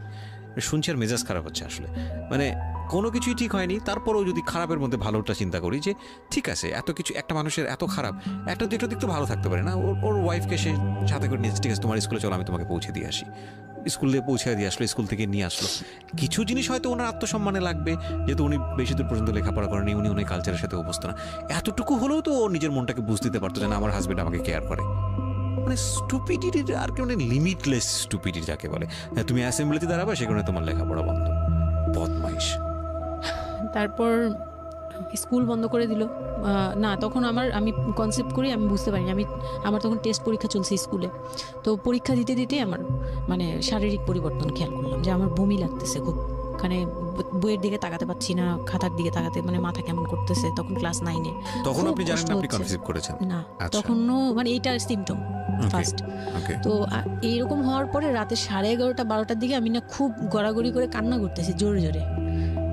শুনছি আর মেজাজ খারাপ হচ্ছে আসলে, মানে কোনো কিছুই ঠিক হয়নি, তারপরেও যদি খারাপের মধ্যে ভালোটা চিন্তা করি, যে ঠিক আছে এত কিছু, একটা মানুষের এত খারাপ, একটা দুটো দিক তো ভালো থাকতে পারে না, ওর ওয়াইফকে সে সাথে করে নিয়েছে, ঠিক আছে তোমার স্কুলে চলো আমি তোমাকে পৌঁছে দিয়ে আসি, স্কুলে পৌঁছে দিয়ে আসলো, স্কুল থেকে নিয়ে আসলো, কিছু জিনিস হয়তো ওনার আত্মসম্মানে লাগবে, যেহেতু উনি বেশি দূর পর্যন্ত লেখাপড়া করেনি, উনি অনেক কালচারের সাথে অভ্যস্ত না, এতটুকু হলেও তো ও নিজের মনটাকে বুঝতে দিতে পারতো যে না আমার হাজবেন্ড আমাকে কেয়ার করে, মানে স্টুপিডিটির আর কি, মানে লিমিটলেস স্টুপিডিটি যাকে বলে, তুমি অ্যাসেম্বলিতে দাঁড়াবে সেখানে তোমার লেখাপড়া বন্ধ, বদমাইশ। তারপর স্কুল বন্ধ করে দিল, না তখন আমি কনসেপ্ট করি, আমি বুঝতে পারিনি, আমার তখন টেস্ট পরীক্ষা চলছে স্কুলে, তো পরীক্ষা দিতে দিতে আমার মানে শারীরিক পরিবর্তন খেয়াল করলাম, যে আমার বমি লাগতেছে খুব, মানে বইয়ের দিকে তাকাতে পাচ্ছি না, খাতার দিকে তাকাতে মানে মাথা কেমন করতেছে, তখন ক্লাস 9-এ। তখন আপনি জানেন আপনি কনসিভ করেছেন? না, তখনও মানে এইটার সিমটম ফার্স্ট। তো এইরকম হওয়ার পরে রাতে 11:30-12টার দিকে আমি না খুব গড়াগড়ি করে কান্না করতেছি, জোরে জোরে,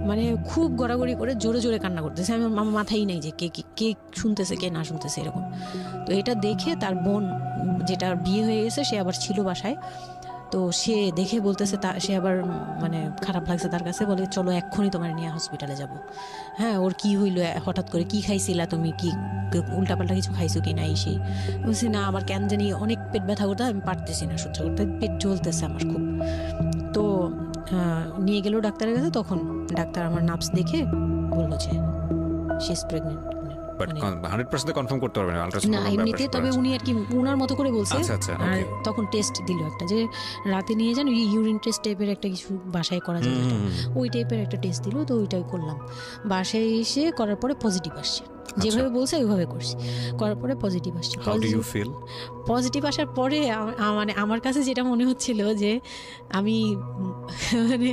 মানে খুব গড়াগড়ি করে জোরে জোরে কান্না করতেছে, আমার মাথায় নেই যে কে শুনতেছে কে না শুনতেছে এরকম। তো এটা দেখে তার বোন, যেটা বিয়ে হয়ে গেছে, সে আবার ছিল বাসায়, তো সে দেখে বলতেছে, সে আবার মানে খারাপ লাগছে তার কাছে, বলে চলো এক্ষুনি তোমার নিয়ে হসপিটালে যাব। হ্যাঁ, ওর কি হইলো হঠাৎ করে, কি খাইছিলা তুমি, কি উল্টাপাল্টা কিছু খাইছো কি না, সেই বলছি না আমার কেন জানি অনেক পেট ব্যথা করতে, আমি পারতেছি না সহ্য করতে, পেট জ্বলতেছে আমার খুব। তো নিয়ে গেল ডাক্তারের কাছে, তখন ডাক্তার আমার নার্ভস দেখে বললো যে she is pregnant, but 100% confirm করতে পারবেন আল্ট্রাসাউন্ড না এমনিতে, তবে উনি আর কি ওনার মতো করে বলছে। আর তখন টেস্ট দিল একটা, যে রাতে নিয়ে যান, ইউরিন টেস্ট টাইপের একটা কিছু বাসায় করা যায়, ওই টাইপের একটা টেস্ট দিল, তো ওইটাই করলাম। বাসায় এসে করার পরে পজিটিভ আসছে, যেভাবে বলছে ওইভাবে করছি, করার পরে পজিটিভ আসছে। How do you feel? Positive আসার পরে মানে আমার কাছে যেটা মনে হচ্ছিল, যে আমি মানে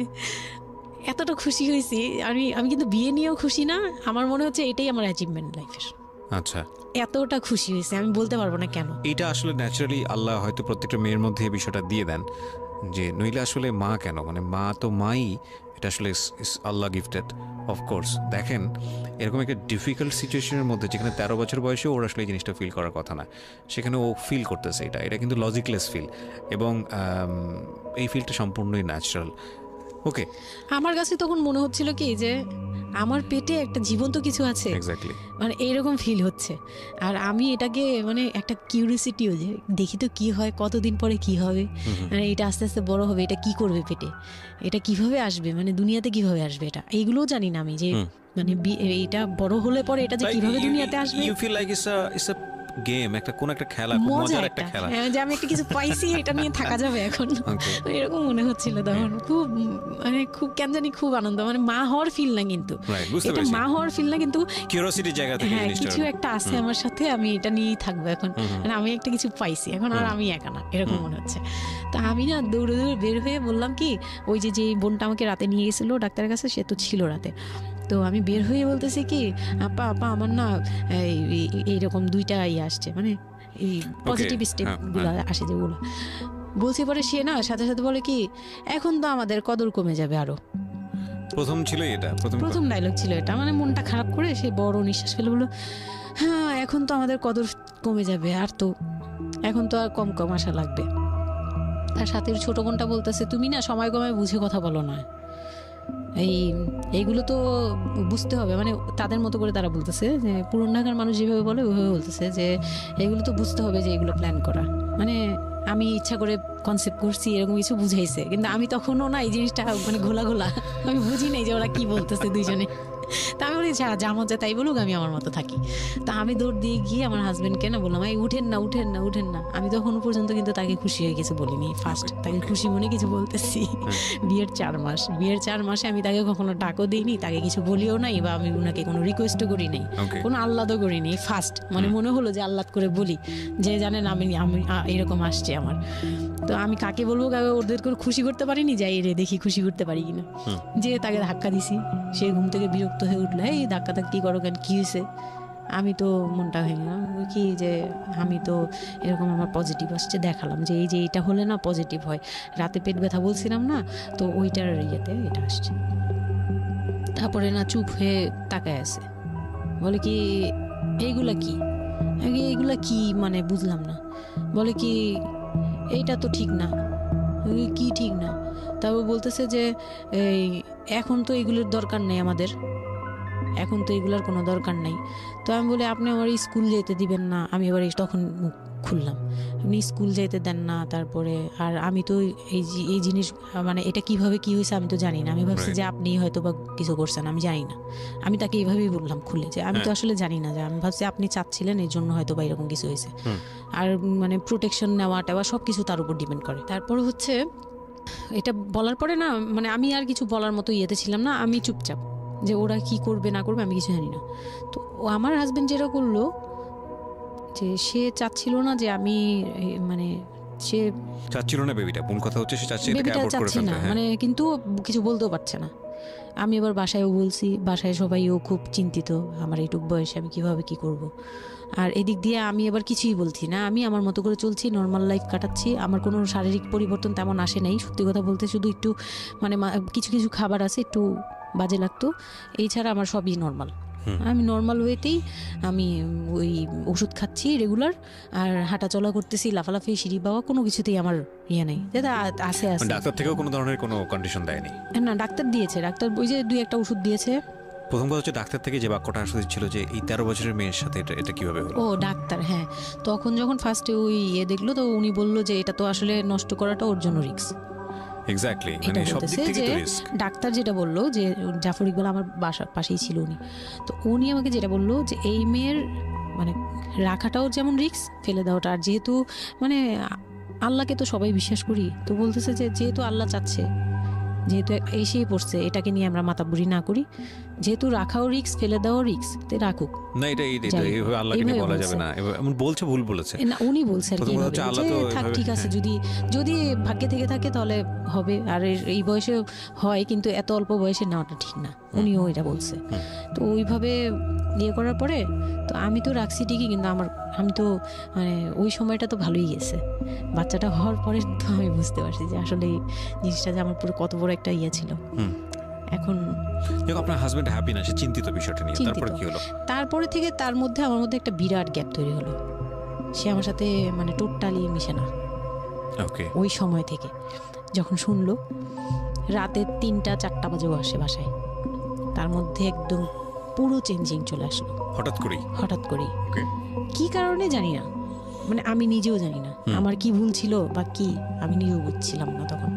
এতটা খুশি হয়েছি, আমি কিন্তু বিয়ে নিয়েও খুশি না, আমার মনে হচ্ছে এটাই আমার অ্যাচিভমেন্ট লাইফের। আচ্ছা, এতটা খুশি হয়েছে আমি বলতে পারবো না কেন। এটা আসলে ন্যাচারালি আল্লাহ হয়তো প্রত্যেকটা মেয়ের মধ্যে এই বিষয়টা দিয়ে দেন, যে নইলে আসলে মা কেন, মানে মা তো মাই, এটা আসলে আল্লাহ গিফটেড অফকোর্স। দেখেন এরকম একটা ডিফিকাল্ট সিচুয়েশনের মধ্যে, যেখানে 13 বছর বয়সে ওর আসলে এই জিনিসটা ফিল করার কথা না, সেখানে ও ফিল করতেছে, এটা কিন্তু লজিকলেস ফিল, এবং এই ফিলটা সম্পূর্ণই ন্যাচারাল। ওকে, আমার কাছে তখন মনে হচ্ছিল কি যে আমার পেটে একটা জীবন্ত কিছু আছে, মানে এইরকম ফিল হচ্ছে। আর আমি এটাকে মানে একটা কিউরিওসিটিও, যে দেখি তো কি হয়, কতদিন পরে কি হবে, মানে এটা আস্তে আস্তে বড় হবে, এটা কি করবে পেটে, এটা কিভাবে আসবে, মানে দুনিয়াতে কিভাবে আসবে, এটা এইগুলোও জানি না আমি, যে মানে এটা বড় হলে পরে এটা যে কিভাবে দুনিয়াতে আসবে। You feel like it's a game, একটা কোন একটা খেলা, খুব মজার একটা খেলা, যে আমি একটা কিছু পাইছি, এটা নিয়ে থাকা যাবে এখন, এরকম মনে হচ্ছিল তখন। খুব মানে খুব কেন জানি খুব আনন্দ, মানে মা হওয়ার ফিল না, কিন্তু এটা মা হওয়ার ফিল না, কিন্তু কিউরিওসিটি জায়গা থেকে কিছু একটা আছে আমার সাথে, আমি এটা নিয়েই থাকবো এখন, মানে আমি একটা কিছু পাইছি এখন, আর আমি একা না, এরকম মনে হচ্ছে। তো আমি না দৌড়ে দৌড়ে বের হয়ে বললাম কি, ওই যে বোনটা আমাকে রাতে নিয়ে গেছিলো ডাক্তারের কাছে, সে তো ছিল রাতে। তো আমি বের হয়ে বলতেছি কি, আপা আপা আমার না এইরকম 2টা আসছে, মানে এই পজিটিভ স্টেপগুলো আসে যেগুলো বলছি। পরে সে না সাথে সাথে বলে কি, এখন তো আমাদের কদর কমে যাবে আরো। প্রথম ডায়লগ ছিল এটা, মানে মনটা খারাপ করে সে বড় নিঃশ্বাস ফেলে বললো, হ্যাঁ এখন তো আমাদের কদর কমে যাবে, আর তো এখন তো আর কম কম আসা লাগবে। তার সাথে ছোট বোনটা বলতেছে, তুমি না সময় কমে বুঝে কথা বলো না, এইগুলো তো বুঝতে হবে, মানে তাদের মতো করে তারা বলতেছে, যে পুরান ঢাকার মানুষ যেভাবে বলে ওইভাবে বলতেছে, যে এগুলো তো বুঝতে হবে যে এগুলো প্ল্যান করা, মানে আমি ইচ্ছা করে কনসেপ্ট করছি এরকম কিছু বুঝাইছে, কিন্তু আমি তখনও না এই জিনিসটা মানে ঘোলা আমি বুঝি নাই যে ওরা কি বলতেছে দুইজনে। তা আমি বলি যা মজা তাই বলুক, আমি আমার মতো থাকি। তা আমি দৌড় দিয়ে গিয়ে আমার হাজবেন্ডকে না বললাম, এই উঠেন না। আমি তখন পর্যন্ত কিন্তু তাকে খুশি হয়ে কিছু বলিনি, ফার্স্ট তাকে খুশি মনে কিছু বলতেছি। বিয়ের 4 মাসে আমি তাকে কখনো ডাকও দিইনি, তাকে কিছু বলিও নাই, বা আমি ওনাকে কোনো রিকোয়েস্টও করি নাই, কোনো আহ্লাদও করিনি। ফার্স্ট মানে মনে হলো যে আহ্লাদ করে বলি, যে জানেন আমি এরকম আসছে আমার। তো আমি কাকে বলবো, কাকে ওদের করে খুশি করতে পারিনি, যাই রে দেখি খুশি করতে পারি কিনা। যে তাকে ধাক্কা দিছি, সে ঘুম থেকে বিরক্ত হয়ে উঠলো, এই ধাক্কা কি করো কেন, কি হয়েছে? আমি তো মনটা ভেঙে গেলাম, কি যে আমি তো এরকম আমার পজিটিভ আসছে, দেখালাম যে এই যে এটা হলে না পজিটিভ হয়, রাতে পেট ব্যথা বলছিলাম না, তো ওইটার ইয়েতে এটা আসছে। তারপরে না চুপ হয়ে তাকায় আছে, বলে কি এইগুলা কি মানে বুঝলাম না। বলে কি এইটা তো ঠিক না। কি ঠিক না? তারপর বলতেছে যে এই এখন তো এগুলোর দরকার নেই, আমাদের এখন তো এগুলোর কোনো দরকার নাই। তো আমি বলি আপনি আমার স্কুল যেতে দিবেন না। আমি এবার তখন মুখ খুললাম, আপনি স্কুল যেতে দেন না, তারপরে আর আমি তো এই জিনিস মানে এটা কিভাবে কি হয়েছে আমি তো জানি না। আমি ভাবছি যে আপনি হয়তো বা কিছু করছেন, আমি জানি না। আমি তাকে এইভাবেই বললাম খুলে, যে আমি তো আসলে জানি না, যে আমি ভাবছি আপনি চাচ্ছিলেন এই জন্য হয়তো বা এরকম কিছু হয়েছে। আর মানে প্রোটেকশন নেওয়া টেওয়া সব কিছু তার উপর ডিপেন্ড করে। তারপর হচ্ছে এটা বলার পরে না মানে আমি আর কিছু বলার মতো ইয়েতে ছিলাম না, আমি চুপচাপ, যে ওরা কি করবে না করবে আমি কিছু জানি না। তো আমার হাজবেন্ড যেটা করলো, যে সে চাচ্ছিল না যে আমি মানে সে চাচ্ছিল না বেবিটা, মূল কথা হচ্ছে সে চাচ্ছে এটাকে অ্যাভয়েড করে ফেলতে, মানে কিন্তু কিছু বলতেও পারছে না। আমি এবার বাসায়ও বলছি, বাসায় সবাইও খুব চিন্তিত আমার এইটুক বয়সে আমি কিভাবে কি করব। আর এদিক দিয়ে আমি এবার কিছুই বলছি না, আমি আমার মতো করে চলছি, নর্মাল লাইফ কাটাচ্ছি। আমার কোনো শারীরিক পরিবর্তন তেমন আসে নাই, সত্যি কথা বলতে। শুধু একটু মানে কিছু কিছু খাবার আছে একটু বাজে লাগতো, এই ছাড়া আমার সবই নর্মাল। আমি নর্মাল ওয়েতেই আমি ওই ওষুধ খাচ্ছি রেগুলার, আর হাঁটা চলা করতেছি, লাফালাফি সিঁড়ি বাওয়া কোনো কিছুতেই আমার ইয়ে নেই। যেটা আছে ডাক্তার থেকেও কোনো ধরনের কোনো কন্ডিশন দেয়নি? না, ডাক্তার দিয়েছে, ডাক্তার ওই যে 2-1টা ওষুধ দিয়েছে। প্রথম কথা হচ্ছে ডাক্তার থেকে যে বাক্যটা আসলে ছিল যে এই 13 বছরের মেয়ের সাথে এটা কিভাবে হলো। ও ডাক্তার, হ্যাঁ। তখন যখন ফার্স্টে ওই দেখলো, তো উনি বললো যে এটা তো আসলে নষ্ট করাটা ওর জন্য রিস্ক। এক্স্যাক্টলি, মানে সব দিক থেকে তো রিস্ক। ডাক্তার যেটা বললো, যে জাফর ইকবাল আমার বাসার পাশেই ছিল উনি, তো উনি আমাকে যেটা বললো যে এই মেয়ের মানে রাখাটাও যেমন রিস্ক, ফেলে দেওয়াটা। আর যেহেতু মানে আল্লাহকে তো সবাই বিশ্বাস করি, তো বলতেছে যে যেহেতু আল্লাহ চাচ্ছে, যেহেতু এসেই পড়ছে, এটাকে নিয়ে আমরা মাতাবুরি না করি, যেহেতু রাখাও রিস্ক, ফেলে দেওয়াও রিস্ক, তো রাখুক না। এটা এইভাবে আল্লাহকে নিয়ে বলা যাবে না, এমন বলছে, ভুল বলেছে না। উনি বলছেন থাক ঠিক আছে, যদি ভাগ্যে থেকে থাকে তাহলে হবে। আর এই বয়সে হয়, কিন্তু এত অল্প বয়সে নেওয়াটা ঠিক না, উনিও এটা বলছে। তো ওইভাবে ইয়ে করার পরে তো আমি তো রাখছি ঠিকই, কিন্তু আমি তো মানে ওই সময়টা তো ভালোই গেছে। বাচ্চাটা হওয়ার পরে তো আমি বুঝতে পারছি যে আসলে এই জিনিসটা যে আমার পুরো কত বড় একটা ইয়ে ছিল। এখন আপনার হাজবেন্ড হ্যাপি না, সে চিন্তিত বিষয়টা নিয়ে। তারপরে কি হলো? তারপরে থেকে তার মধ্যে আমার মধ্যে একটা বিরাট গ্যাপ তৈরি হলো। সে আমার সাথে মানে টোটালি মিশে না। ওকে। ওই সময় থেকে যখন শুনলো রাতে 3টা-4টা বাজেও আসে বাসায়। তার মধ্যে একদম পুরো চেঞ্জিং চলে আসলো হঠাৎ করেই। কি কারণে জানি না, মানে আমি নিজেও জানি না আমার কি ভুল ছিল বা কি, আমি নিজেও বুঝছিলাম না তখন।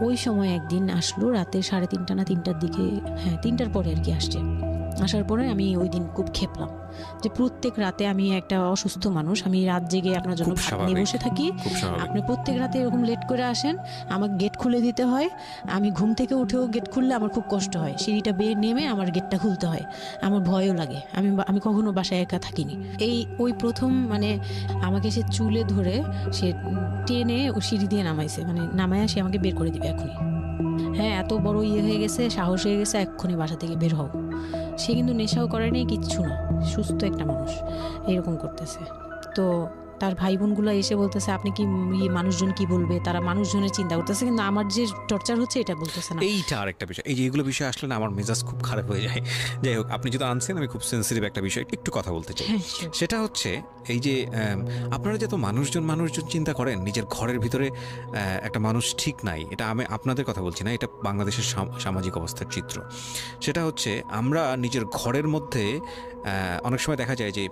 ওই সময় একদিন আসলো রাতে 3:30 না 3টার দিকে, হ্যাঁ 3টার পরে আর কি আসছে। আসার পরে আমি ওই দিন খুব খেপলাম যে প্রত্যেক রাতে, আমি একটা অসুস্থ মানুষ, আমি রাত জেগে আপনার জন্য ভাত নিয়ে বসে থাকি, আপনি প্রত্যেক রাতে এরকম লেট করে আসেন, আমাকে গেট খুলে দিতে হয়, আমি ঘুম থেকে উঠেও গেট খুললে আমার খুব কষ্ট হয়, সিঁড়িটা বেয়ে নেমে আমার গেটটা খুলতে হয়, আমার ভয়ও লাগে, আমি কখনো বাসায় একা থাকিনি। ওই প্রথম মানে আমাকে সে চুলে ধরে সে টেনে ও সিঁড়ি দিয়ে নামাইছে, মানে নামায় সে আমাকে বের করে দিবে এখনই। হ্যাঁ, এত বড় হয়ে গেছে, সাহস হয়ে গেছে, এক্ষুনি বাসা থেকে বের হও। সে কিন্তু নেশাও করে নেই, কিচ্ছু না, সুস্থ একটা মানুষ, এরকম করতেছে। তো তার ভাই বোনগুলো এসে বলতেছে আপনি কি মানুষজন কি বলবে, তারা মানুষজনের চিন্তা করতেছে, কিন্তু আমার যে টর্চার হচ্ছে এটা বলতেছে না। এইটা আরেকটা বিষয়, এই যে এগুলো বিষয় আসলে না আমার মেজাজ খুব খারাপ হয়ে যায়। যাই হোক, আপনি যদি আনছেন, আমি খুব সেন্সিটিভ একটা বিষয় একটু কথা বলতে চাই। সেটা হচ্ছে এই যে আপনারা যত মানুষজন চিন্তা করেন, নিজের ঘরের ভিতরে একটা মানুষ ঠিক নাই, এটা আমি আপনাদের কথা বলছি না, এটা বাংলাদেশের সামাজিক অবস্থার চিত্র। সেটা হচ্ছে আমরা নিজের ঘরের মধ্যে অনেক সময় দেখা যায় যে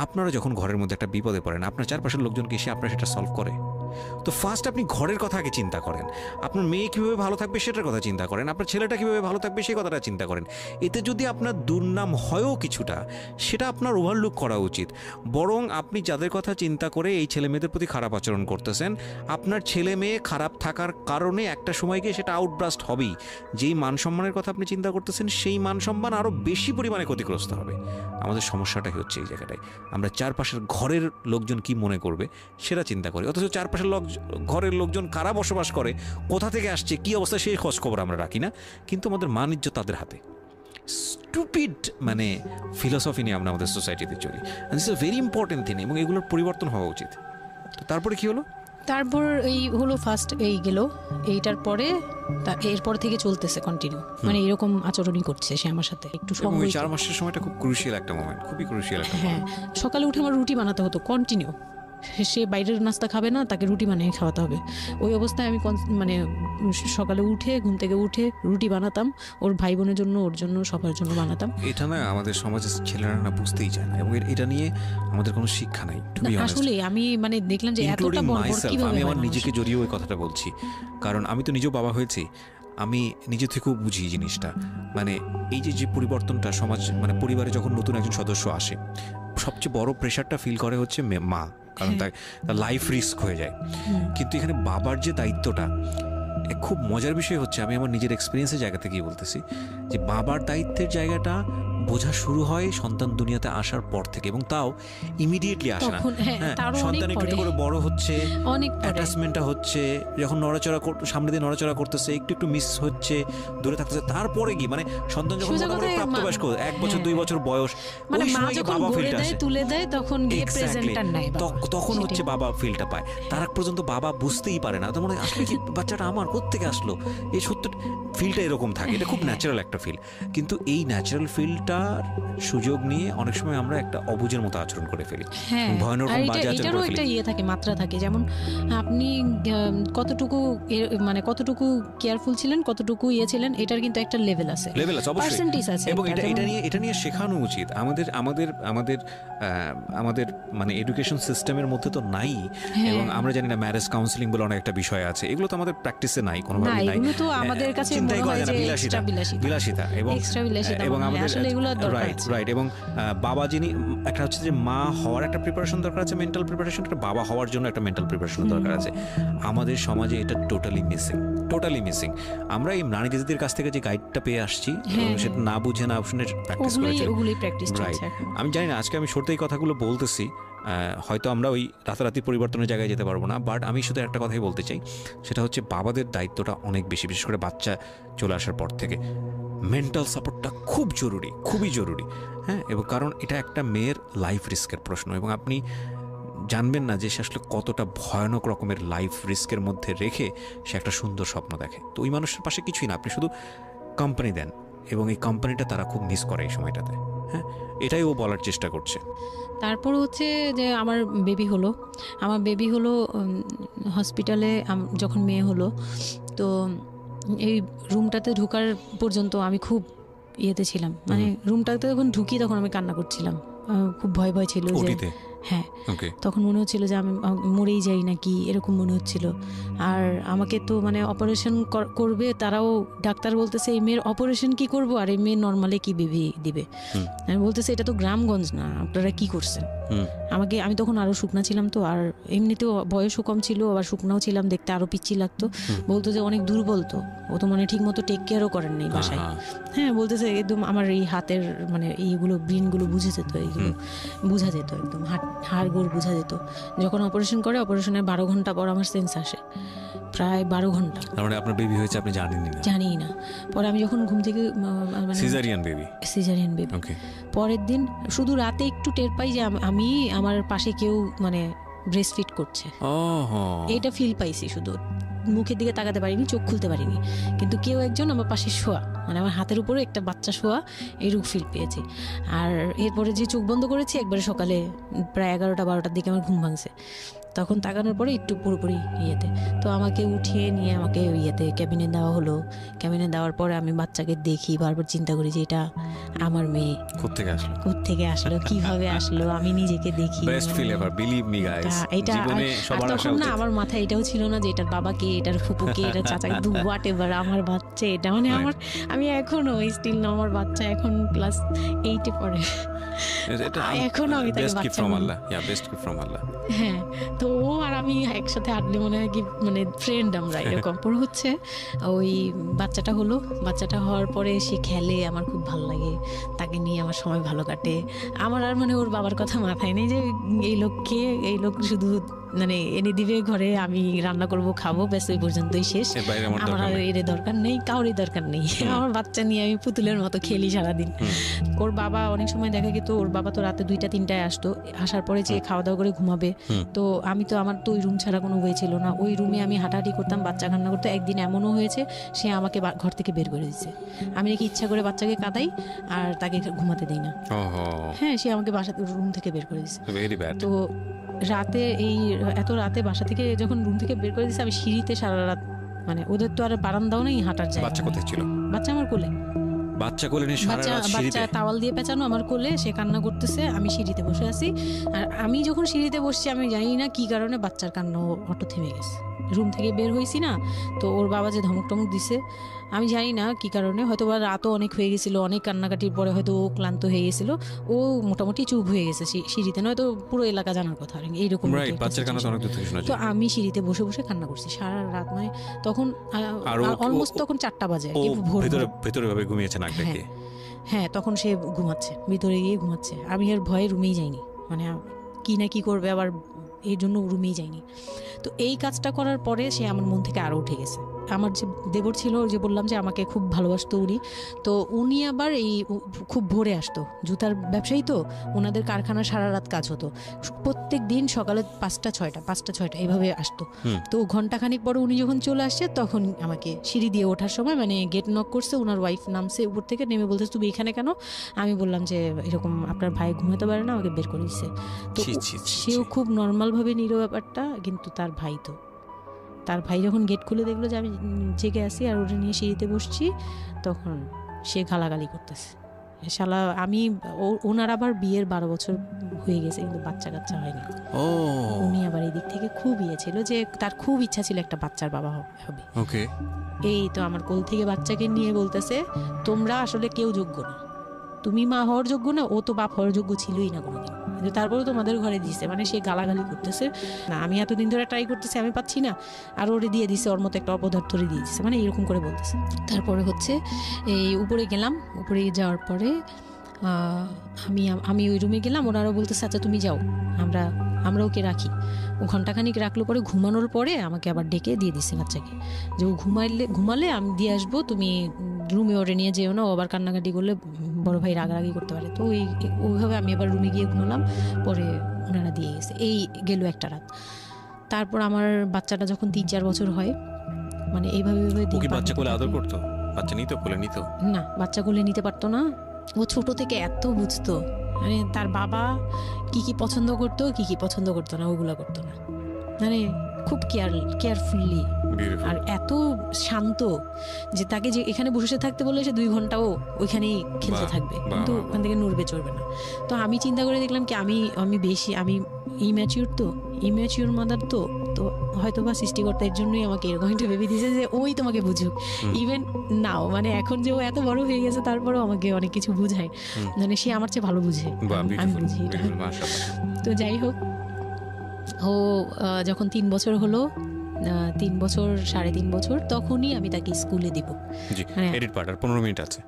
আপনারা যখন ঘরের মধ্যে একটা বিপদে পড়েন, আপনার চারপাশের লোকজনকে এসে আপনার সেটা সলভ করে। তো ফার্স্ট আপনি ঘরের কথা আগে চিন্তা করেন, আপনার মেয়ে কীভাবে ভালো থাকবে সেটার কথা চিন্তা করেন, আপনার ছেলেটা কীভাবে ভালো থাকবে সেই কথাটা চিন্তা করেন। এতে যদি আপনার দুর্নাম হয়ও কিছুটা, সেটা আপনার ওভারলুক করা উচিত। বরং আপনি যাদের কথা চিন্তা করে এই ছেলে মেয়েদের প্রতি খারাপ আচরণ করতেছেন, আপনার ছেলে মেয়ে খারাপ থাকার কারণে একটা সময় গিয়ে সেটা আউটব্রাস্ট হবেই। যেই মান সম্মানের কথা আপনি চিন্তা করতেছেন, সেই মান সম্মান আরও বেশি পরিমাণে ক্ষতিগ্রস্ত হবে। আমাদের সমস্যাটাই হচ্ছে এই জায়গাটায়, আমরা চারপাশের ঘরের লোকজন কি মনে করবে সেটা চিন্তা করি, অথচ চারপাশের ঘরের লোকজন কারা বসবাস করে, কোথা থেকে আসছে, কি অবস্থা, সেই খোঁজ খবর আমরা রাখি না, কিন্তু আমাদের মান ইজ্জত তাদের হাতে। স্টুপিড মানে ফিলসফি নিয়ে আমরা আমাদের সোসাইটিতে চলি, this is very important thing, এবং এগুলোর পরিবর্তন হওয়া উচিত। তো তারপরে কি হলো? তারপর এই হলো ফার্স্ট এই গেল, এইটার পরে এরপর থেকে চলতেছে কন্টিনিউ, মানে এরকম আচরণই করছে সে আমার সাথে। একটু সময়, 4 মাসের সময়টা খুব ক্রুশিয়াল একটা মোমেন্ট, খুবই ক্রুশিয়াল একটা। হ্যাঁ, সকালে উঠে আমার রুটি বানাতে হতো কন্টিনিউ, সে বাইরের নাস্তা খাবে না, তাকে রুটি বানিয়ে খাওয়াতে হবে। ওই অবস্থায় আমি মানে সকালে উঠে ঘুম থেকে উঠে রুটি বানাতাম, ওর ভাই বোনের জন্য, ওর জন্য, সবার জন্য বানাতাম। এটা না আমাদের সমাজের ছেলেরা না বুঝতেই চায় না, এবং এটা নিয়ে আমাদের কোনো শিক্ষা নাই। আসলে আমি মানে দেখলাম যে এতটা বর্বর কিভাবে। আমি আমার নিজেকে জড়িয়ে ওই কথাটা বলছি, কারণ আমি তো নিজেও বাবা হয়েছি, আমি নিজে থেকেও বুঝি জিনিসটা। মানে এই যে পরিবর্তনটা সমাজ, মানে পরিবারে যখন নতুন একজন সদস্য আসে, সবচেয়ে বড় প্রেশারটা ফিল করে হচ্ছে মা, কারণ তার লাইফ রিস্ক হয়ে যায়। কিন্তু এখানে বাবার যে দায়িত্বটা, খুব মজার বিষয় হচ্ছে, আমি আমার নিজের এক্সপিরিয়েন্সের জায়গা থেকেই বলতেছি, যে বাবার দায়িত্বের জায়গাটা বোঝা শুরু হয় সন্তান দুনিয়াতে আসার পর থেকে, এবং তাও ইমিডিয়েটলি আসে না। সন্তান একটু করে বড় হচ্ছে, অ্যাটাচমেন্টটা হচ্ছে, যখন নড়াচড়া সামনে দিয়ে নড়াচড়া করতেছে, একটু মিস হচ্ছে, দূরে থাকতেছে, তারপরে কি মানে সন্তান যখন প্রাপ্তবয়স্ক 1 বছর 2 বছর বয়স, ওই সময় বাবা ফিলটা আসে, তুলে দেয়, তখন তখন হচ্ছে বাবা ফিলটা পায়। তার আগ পর্যন্ত বাবা বুঝতেই পারে না, তখন আসলে কি বাচ্চাটা আমার কোত্থেকে আসলো, এই সত্য ফিলটা এরকম থাকে। এটা খুব ন্যাচারাল একটা ফিল, কিন্তু এই ন্যাচারাল ফিলটার সুযোগ নিয়ে অনেক সময় আমরা একটা অবুঝের মতো আচরণ করে ফেলি, ভয়ানক বাজে আচরণ করে ফেলি। ইয়ে থাকে, মাত্রা থাকে, যেমন আপনি কতটুকু মানে কতটুকু কেয়ারফুল ছিলেন, কতটুকু ইয়ে ছিলেন, এটার কিন্তু একটা লেভেল আছে অবশ্যই, এবং এটা নিয়ে শেখানো উচিত আমাদের আমাদের আমাদের আমাদের মানে এডুকেশন সিস্টেমের মধ্যে তো নাই। এবং আমরা জানি না, ম্যারেজ কাউন্সিলিং বলে অনেক একটা বিষয় আছে, এগুলো তো আমাদের প্র্যাকটিসে নাই, কোনোভাবে নাই, এগুলো তো আমাদের কাছে চিন্তাই করা যায় না, বিলাসিতা। এবং আমাদের রাইট, এবং বাবা যিনি, একটা হচ্ছে যে মা হওয়ার একটা প্রিপারেশন দরকার আছে, মেন্টাল প্রিপারেশন, একটা বাবা হওয়ার জন্য একটা মেন্টাল প্রিপারেশন দরকার আছে। আমাদের সমাজে এটা টোটালি মিসিং। আমরা এই নারী দিদিদের কাছ থেকে যে গাইডটা পেয়ে আসছি, সেটা না বুঝে না শুনে প্র্যাকটিস করেছি। রাইট, আমি জানি না, আজকে আমি সত্যি কথাগুলো বলতেছি, হয়তো আমরা ওই রাতারাতি পরিবর্তনের জায়গায় যেতে পারবো না, বাট আমি শুধু একটা কথাই বলতে চাই, সেটা হচ্ছে বাবাদের দায়িত্বটা অনেক বেশি, বিশেষ করে বাচ্চা চলে আসার পর থেকে মেন্টাল সাপোর্টটা খুব জরুরি, খুবই জরুরি। হ্যাঁ, এবং কারণ এটা একটা মেয়ের লাইফ রিস্কের প্রশ্ন, এবং আপনি জানবেন না যে সে আসলে কতটা ভয়ানক রকমের লাইফ রিস্কের মধ্যে রেখে সে একটা সুন্দর স্বপ্ন দেখে। তো ওই মানুষের পাশে কিছুই না, আপনি শুধু কোম্পানি দেন, এবং এই কোম্পানিটা তারা খুব মিস করে এই সময়টাতে। হ্যাঁ, এটাই ও বলার চেষ্টা করছে। তারপর হচ্ছে যে আমার বেবি হলো হসপিটালে যখন মেয়ে হলো, তো এই রুমটাতে ঢোকার পর্যন্ত আমি খুব ইয়েতে ছিলাম, মানে রুমটাতে যখন ঢুকি তখন আমি কান্না করছিলাম, খুব ভয় ছিল যে হ্যাঁ, তখন মনে হচ্ছিল যে আমি মরেই যাই নাকি এরকম মনে হচ্ছিল। আর আমাকে তো মানে অপারেশন করবে, তারাও ডাক্তার বলতেছে এই মেয়ের অপারেশন কি করব, আর এই মেয়ে নর্মালি কি বেবি দিবে। আমি বলতেছে এটা তো গ্রামগঞ্জ না, আপনারা কি করছেন। আমি তখন আরো শুকনা ছিলাম, তো আর এমনিতেও বয়সও কম ছিল, আবার শুকনাও ছিলাম, দেখতে আরো পিচ্ছি লাগতো। বলতো যে অনেক দুর্বল, তো ও তো মানে ঠিক মতো টেক কেয়ারও করেন নাই বাসায়। হ্যাঁ, বলতেছে একদম আমার এই হাতের মানে এইগুলো ব্রেনগুলো বুঝে যেত, এইগুলো বোঝা যেত, একদম হাড় গোড় বোঝা যেত। যখন অপারেশন করে, অপারেশনের 12 ঘন্টা পর আমার সেন্স আসে, প্রায় 12 ঘন্টা। মানে আপনার বেবি হয়েছে আপনি জানি না? পরে আমি যখন ঘুম থেকে সিজারিয়ান বেবি পরের দিন শুধু রাতে একটু টের পাই যে আমি আমার পাশে কেউ মানে ব্রেস্ট ফিড করছে, এটা ফিল পাইছি। শুধু মুখের দিকে তাকাতে পারিনি, চোখ খুলতে পারিনি, কিন্তু কেউ একজন আমার পাশে শোয়া, মানে আমার হাতের উপরে একটা বাচ্চা শোয়া, এইরকম ফিল পেয়েছি। আর এরপরে যে চোখ বন্ধ করেছি, একবারে সকালে প্রায় 11-12টার দিকে আমার ঘুম ভাঙছে। তখন তাকানোর পরে একটু পুরোপুরি ইয়েতে, তো আমাকে উঠিয়ে নিয়ে আমাকে ইয়েতে ক্যাবিনে দেওয়া হলো। ক্যাবিনে দেওয়ার পরে আমি বাচ্চাকে দেখি, বারবার চিন্তা করি যে এটা আমার মেয়ে, কোত্থেকে আসলো কিভাবে আসলো, আমি নিজেকে দেখি। তখন না আমার মাথায় এটাও ছিল না যে এটার বাবাকে, এটার ফুপুকে, এটার চাচাকে, হোয়াট এভার, আমার বাচ্চা এটা, মানে আমি এখনো স্টিল না, আমার বাচ্চা এখন ক্লাস 8-এ পড়ে, এখনো আমি তাকে বাচ্চা বলি। হ্যাঁ, তো ও আর আমি একসাথে হাঁটলে মনে হয় কি মানে ফ্রেন্ড আমরা এরকম। পর হচ্ছে ওই বাচ্চাটা হওয়ার পরে সে খেলে, আমার খুব ভালো লাগে, তাকে নিয়ে আমার সময় ভালো কাটে। আমার আর মানে ওর বাবার কথা মাথায় নেই যে এই লোক শুধু মানে এনে দিবে ঘরে, আমি রান্না করব, খাবো, ব্যাস ওই পর্যন্তই শেষ। আমার আর এর দরকার নেই, কাউরই দরকার নেই। আমার বাচ্চা নিয়ে আমি পুতুলের মতো খেলি সারাদিন। ওর বাবা অনেক সময় দেখা গেত, ওর বাবা তো রাতে 2টা-3টায় আসতো, আসার পরে যে খাওয়া দাওয়া করে ঘুমাবে। তো আমার তো ওই রুম ছাড়া কোনো ওয়ে ছিল না, ওই রুমে আমি হাঁটাহাঁটি করতাম, বাচ্চা কান্না করতো। একদিন এমনও হয়েছে সে আমাকে ঘর থেকে বের করে দিচ্ছে, আমি নাকি ইচ্ছা করে বাচ্চাকে কাঁদাই আর তাকে ঘুমাতে দেই না। হ্যাঁ, সে আমাকে রুম থেকে বের করে দিচ্ছে। তো রাতে এত রাতে বাসা থেকে যখন রুম থেকে বের করে দিচ্ছে, আমি সিঁড়িতে সারা রাত, মানে ওদের তো আর বারান্দাও নেই হাঁটার জায়গা। বাচ্চা কোথায় ছিল? বাচ্চা আমার কোলে, বাচ্চা তাওয়াল দিয়ে পেঁচানো আমার কোলে, সে কান্না করতেছে, আমি সিঁড়িতে বসে আছি। আর আমি যখন সিঁড়িতে বসছি, আমি জানি না কি কারণে বাচ্চার কান্না অটো থেমে গেছে। রুম থেকে বের হয়েছি না, তো ওর বাবা যে ধমক টমক দিছে, আমি জানি না কি কারণে, হয়তো বা রাতও অনেক হয়ে গেছিলো, অনেক কান্নাকাটির পরে হয়তো ও ক্লান্ত হয়ে গেছিল, ও মোটামুটি চুপ হয়ে গেছে সিঁড়িতে, নয়তো পুরো এলাকা জানার কথা এইরকম। তো আমি সিঁড়িতে বসে বসে কান্না করছি সারা রাত, মানে তখন অলমোস্ট তখন 4টা বাজে, ভেতরে ভাবে ঘুমিয়েছে নাক ডেকে। হ্যাঁ, তখন সে ঘুমাচ্ছে, ভিতরে গিয়ে ঘুমাচ্ছে। আমি আর ভয়ে রুমেই যাইনি, মানে কি না কি করবে আবার, এই জন্য রুমেই যাইনি। তো এই কাজটা করার পরে সে আমার মন থেকে আরও উঠে গেছে। আমার যে দেবর ছিল, যে বললাম যে আমাকে খুব ভালোবাসতো উনি, তো উনি আবার খুব ভোরে আসতো, জুতার ব্যবসায়ী তো, ওনাদের কারখানা সারা রাত কাজ হতো, প্রত্যেক দিন সকালে 5টা-6টা এইভাবে আসতো। তো ঘন্টাখানিক পরে উনি যখন চলে আসছে, তখন আমাকে সিঁড়ি দিয়ে ওঠার সময় মানে গেট নক করছে, ওনার ওয়াইফ নামছে উপর থেকে, নেমে বলতেছে তুমি এখানে কেন? আমি বললাম যে এরকম আপনার ভাই ঘুমাতে পারে না, আমাকে বের করে দিচ্ছে। তো সেও খুব নর্মালভাবে নিল ব্যাপারটা, কিন্তু তার ভাই যখন গেট খুলে দেখলো যে আমি জেগে আছি আর ওটা নিয়ে সিঁড়িতে বসছি, তখন সে গালাগালি করতেছে, শালা। ওনার আবার বিয়ের 12 বছর হয়ে গেছে, কিন্তু বাচ্চা কাচ্চা হয়নি। উনি আবার এই দিক থেকে খুব ছিল যে তার খুব ইচ্ছা ছিল একটা বাচ্চার বাবা হবে। এই তো আমার কোল থেকে বাচ্চাকে নিয়ে বলতেছে, তোমরা আসলে কেউ যোগ্য না, তুমি মা হওয়ার যোগ্য না, ও তো বাপ হওয়ার যোগ্য ছিলই না কোনোদিন, কিন্তু তারপরে তোমাদের ঘরে দিছে। মানে সে গালাগালি করতেছে, না আমি এতদিন ধরে ট্রাই করতেছি, আমি পাচ্ছি না, আর ওরে দিয়ে দিছে, ওর মতো একটা অপদার্থরে দিয়ে দিছে, মানে এরকম করে বলতেছে। তারপরে হচ্ছে এই উপরে গেলাম, উপরে যাওয়ার পরে আমি ওই রুমে গেলাম, ওনারও বলতেছে আচ্ছা তুমি যাও, আমরা ওকে রাখি। ও ঘন্টাখানিক রাখলো, পরে ঘুমানোর পরে আমাকে আবার ডেকে দিয়ে দিচ্ছে বাচ্চাকে, যে ও ঘুমালে আমি দিয়ে আসবো, তুমি রুমে ওরে নিয়ে যেও না, ও আবার কান্নাকাটি করলে বড় ভাই রাগারাগি করতে পারে। তো ওইভাবে আমি আবার রুমে গিয়ে ঘুমালাম, পরে ওনারা দিয়ে গেছে। এই গেল একটা রাত। তারপর আমার বাচ্চাটা যখন 3-4 বছর হয়, মানে এইভাবে বাচ্চা কোলে আদর করতো, বাচ্চা নিত কোলে নিত না, বাচ্চা কোলে নিতে পারতো না। ও ছোট থেকে এত বুঝতো, মানে তার বাবা কি কি পছন্দ করতো কি কি পছন্দ করতো না ওগুলো করতো না, মানে খুব কেয়ারফুলি, আর এত শান্ত যে তাকে যে এখানে বসে থাকতে বললে সে 2 ঘন্টাও ওইখানেই খেলতে থাকবে, কিন্তু ওখান থেকে নড়বে চড়বে না। তো আমি চিন্তা করে দেখলাম কি আমি ইম্যাচিউর মাদার তো হয়তো বা সৃষ্টিকর্তা এর জন্যই আমাকে এরকম একটা ভেবে দিয়েছে যে ওই তোমাকে বুঝুক। ইভেন নাও মানে এখন যে ও এত বড় হয়ে গেছে তারপরেও আমাকে অনেক কিছু বুঝায়, মানে সে আমার চেয়ে ভালো বুঝে, আমি বুঝি। তো যাই হোক, ও যখন 3 বছর হলো, 3 বছর 3.5 বছর, তখনই আমি তাকে স্কুলে দিব। এডিট পার্ট আর 15 মিনিট আছে।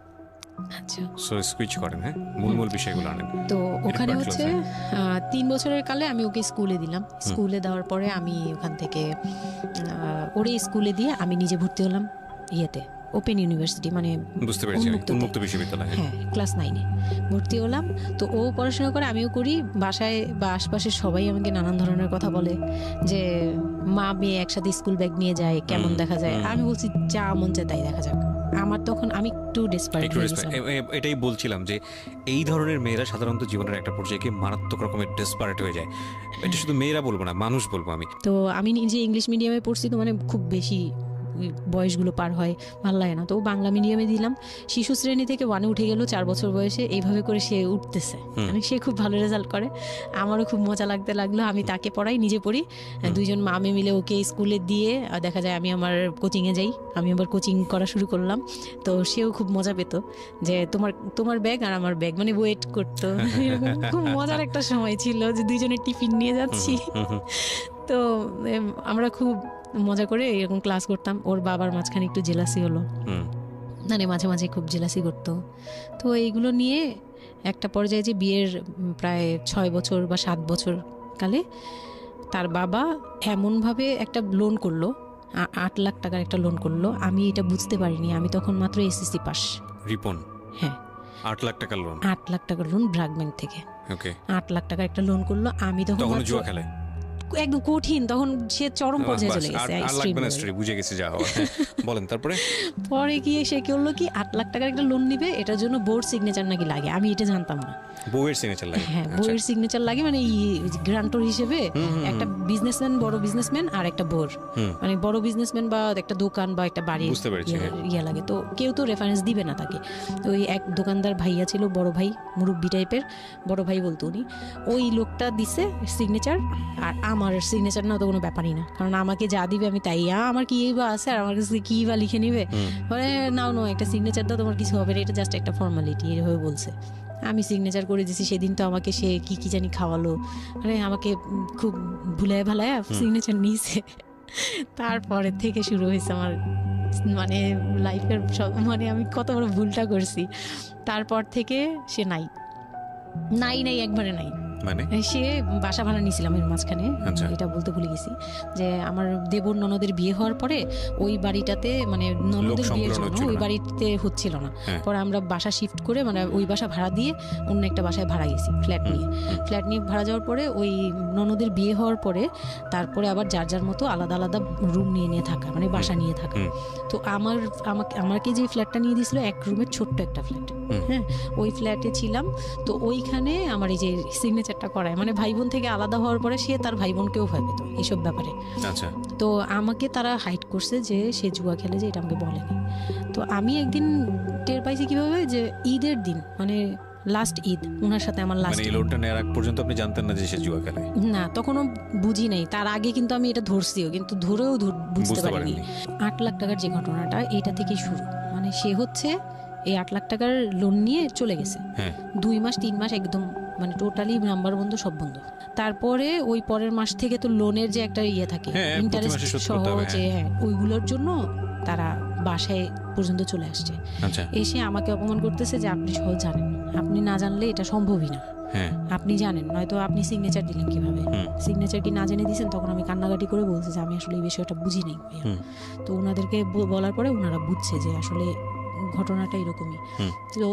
আচ্ছা, সো সুইচ করেন, হ্যাঁ, মূল বিষয়গুলো আনেন। তো ওখানে হচ্ছে 3 বছরের কালে আমি ওকে স্কুলে দিলাম। স্কুলে দেওয়ার পরে আমি ওখান থেকে ওরে স্কুলে দিয়ে আমি নিজে ভর্তি হলাম ইয়েতে, ওপেন ইউনিভার্সিটি, মানে বুঝতে পেরেছি, উন্মুক্ত বিশ্ববিদ্যালয়। হ্যাঁ, ক্লাস 9-এ ভর্তি হলাম। তো ও পড়াশোনা করে, আমিও করি। বাসায় বা আশপাশের সবাই আমাকে নানান ধরনের কথা বলে যে মা মেয়ে একসাথে স্কুল ব্যাগ নিয়ে যায়, কেমন দেখা যায়। আমি বলছি যা মন চায় তাই দেখা যাক। আমার তখন আমি একটু ডেসপারেট, এটাই বলছিলাম যে এই ধরনের মেয়েরা সাধারণত জীবনের একটা পর্যায়ে গিয়ে মারাত্মক রকমের ডেসপারেট হয়ে যায়। এটা শুধু মেয়েরা বলবো না, মানুষ বলবো আমি। তো আমি নিজে ইংলিশ মিডিয়ামে পড়ছি, তো মানে খুব বেশি বয়সগুলো পার হয়, ভালো লাগে না। তো বাংলা মিডিয়ামে দিলাম। শিশু শ্রেণী থেকে 1-এ উঠে গেল 4 বছর বয়সে। এইভাবে করে সে উঠতেছে, মানে সে খুব ভালো রেজাল্ট করে। আমারও খুব মজা লাগতে লাগলো। আমি তাকে পড়াই, নিজে পড়ি। 2জন মামে মিলে ওকে স্কুলে দিয়ে দেখা যায় আমি আমার কোচিংয়ে যাই। আমি আবার কোচিং করা শুরু করলাম। তো সেও খুব মজা পেত যে তোমার ব্যাগ আর আমার ব্যাগ, মানে ওয়েট করতো। খুব মজার একটা সময় ছিল যে 2জনের টিফিন নিয়ে যাচ্ছি। তো আমরা খুব মজা করে এরকম ক্লাস করতাম। ওর বাবার মাঝখানে একটু জেলাসি হলো, মানে মাঝে মাঝে খুব জেলাসি করতো। তো এইগুলো নিয়ে একটা পর্যায়ে যে বিয়ের প্রায় 6 বছর বা 7 বছর কালে তার বাবা এমনভাবে একটা লোন করলো, 8 লাখ টাকার একটা লোন করলো। আমি এটা বুঝতে পারিনি, আমি তখন মাত্র এসএসসি পাস। রিপন? হ্যাঁ, 8 লাখ টাকার লোন। 8 লাখ টাকার লোন ব্র্যাক ব্যাংক থেকে। ওকে, 8 লাখ টাকার একটা লোন করলো। আমি তখন জুয়া খেলে একদম কঠিন, তখন সে চরম পর্যায়ে চলে গেছে। বুঝে গেছে যা হওয়ার। বলেন তারপরে? পরে গিয়ে সে কি হলো কি, 8 লাখ টাকার একটা লোন নিবে, এটার জন্য বোর্ড সিগনেচার নাকি লাগে। আমি এটা জানতাম না। বউয়ের সিগনেচার লাগে? হ্যাঁ, বউয়ের সিগনেচার লাগে, মানে গ্রান্টর হিসেবে একটা বিজনেসম্যান, বড় বিজনেসম্যান আর একটা বোর, মানে বড় বিজনেসম্যান বা একটা দোকান বা একটা বাড়ি ইয়ে লাগে। তো কেউ তো রেফারেন্স দিবে না তাকে। তো ওই এক দোকানদার ভাইয়া ছিল, বড় ভাই, মুরব্বি টাইপের, বড় ভাই বলতো উনি। ওই লোকটা দিছে সিগনেচার, আর আমার সিগনেচার না তো কোনো ব্যাপারই না, কারণ আমাকে যা দিবে আমি তাই। আমার কি বা আছে, আর আমার কাছে কি বা লিখে নিবে, মানে নাও একটা সিগনেচার দাও, তোমার কিছু হবে না, এটা জাস্ট একটা ফর্মালিটি, এভাবে বলছে। আমি সিগনেচার করে দিয়েছি। সেদিন তো আমাকে সে কি জানি খাওয়ালো, মানে আমাকে খুব ভুলায় ভালায় সিগনেচার নিয়েছে। তারপরে থেকে শুরু হয়েছে আমার মানে লাইফের সব, মানে আমি কত বড় ভুলটা করছি। তারপর থেকে সে নাই একবারে নাই। মানে সে বাসা ভাড়া নিয়েছিলাম এর মাঝখানে, এটা বলতে ভুলে গেছি যে আমার দেবর ননদের বিয়ে হওয়ার পরে ওই বাড়িটাতে, মানে ননদের বিয়ের জন্য ওই বাড়িতে হচ্ছিল না। পরে আমরা বাসা শিফট করে, মানে ওই বাসা ভাড়া দিয়ে অন্য একটা বাসায় ভাড়া গেছি, ফ্ল্যাট নিয়ে ভাড়া যাওয়ার পরে ওই ননদের বিয়ে হওয়ার পরে তারপরে আবার যার মতো আলাদা আলাদা রুম নিয়ে থাকা, মানে বাসা নিয়ে থাকা। তো আমাকে যে ফ্ল্যাটটা নিয়ে দিয়েছিল 1 রুমের ছোট্ট একটা ফ্ল্যাট, হ্যাঁ, ওই ফ্ল্যাটে ছিলাম। তো ওইখানে আমার এই যে সিগনেচারটা করায়, মানে ভাই বোন থেকে আলাদা হওয়ার পরে সে তার ভাই বোনকেও ভয় পেত এইসব ব্যাপারে। আচ্ছা, তো আমাকে তারা হাইড করছে যে সে জুয়া খেলে, যে এটা আমাকে বলেনি। তো আমি একদিন টের পাইছি কিভাবে, যে ঈদের দিন, মানে লাস্ট ঈদ, ওনার সাথে আমার লাস্ট, মানে লোনটা নেওয়ার আগ পর্যন্ত আপনি জানতেন না যে সে জুয়া খেলে? না, তখনও বুঝি নাই। তার আগে কিন্তু আমি এটা ধরছিও, কিন্তু ধরেও বুঝতে পারিনি। 8 লাখ টাকার যে ঘটনাটা, এটা থেকেই শুরু। মানে সে হচ্ছে এই 8 লাখ টাকার লোন নিয়ে চলে গেছে। 2 মাস 3 মাস একদম, মানে টোটালি নাম্বার বন্ধ, সব বন্ধ। তারপরে ওই পরের মাস থেকে তো লোনের যে একটা ইয়ে থাকে, ইন্টারেস্ট সহ, যে ওইগুলোর জন্য তারা বাসায় পর্যন্ত চলে আসছে। এসে আমাকে অপমান করতেছে যে আপনি সহজ জানেন, আপনি না জানলে এটা সম্ভবই না, আপনি জানেন, নয়তো আপনি সিগনেচার দিলেন কিভাবে, সিগনেচার কি না জেনে দিয়েছেন? তখন আমি কান্নাকাটি করে বলছি যে আমি আসলে এই বিষয়টা বুঝি নাই। তো ওনাদেরকে বলার পরে ওনারা বুঝছে যে আসলে ঘটনাটা এরকমই। তো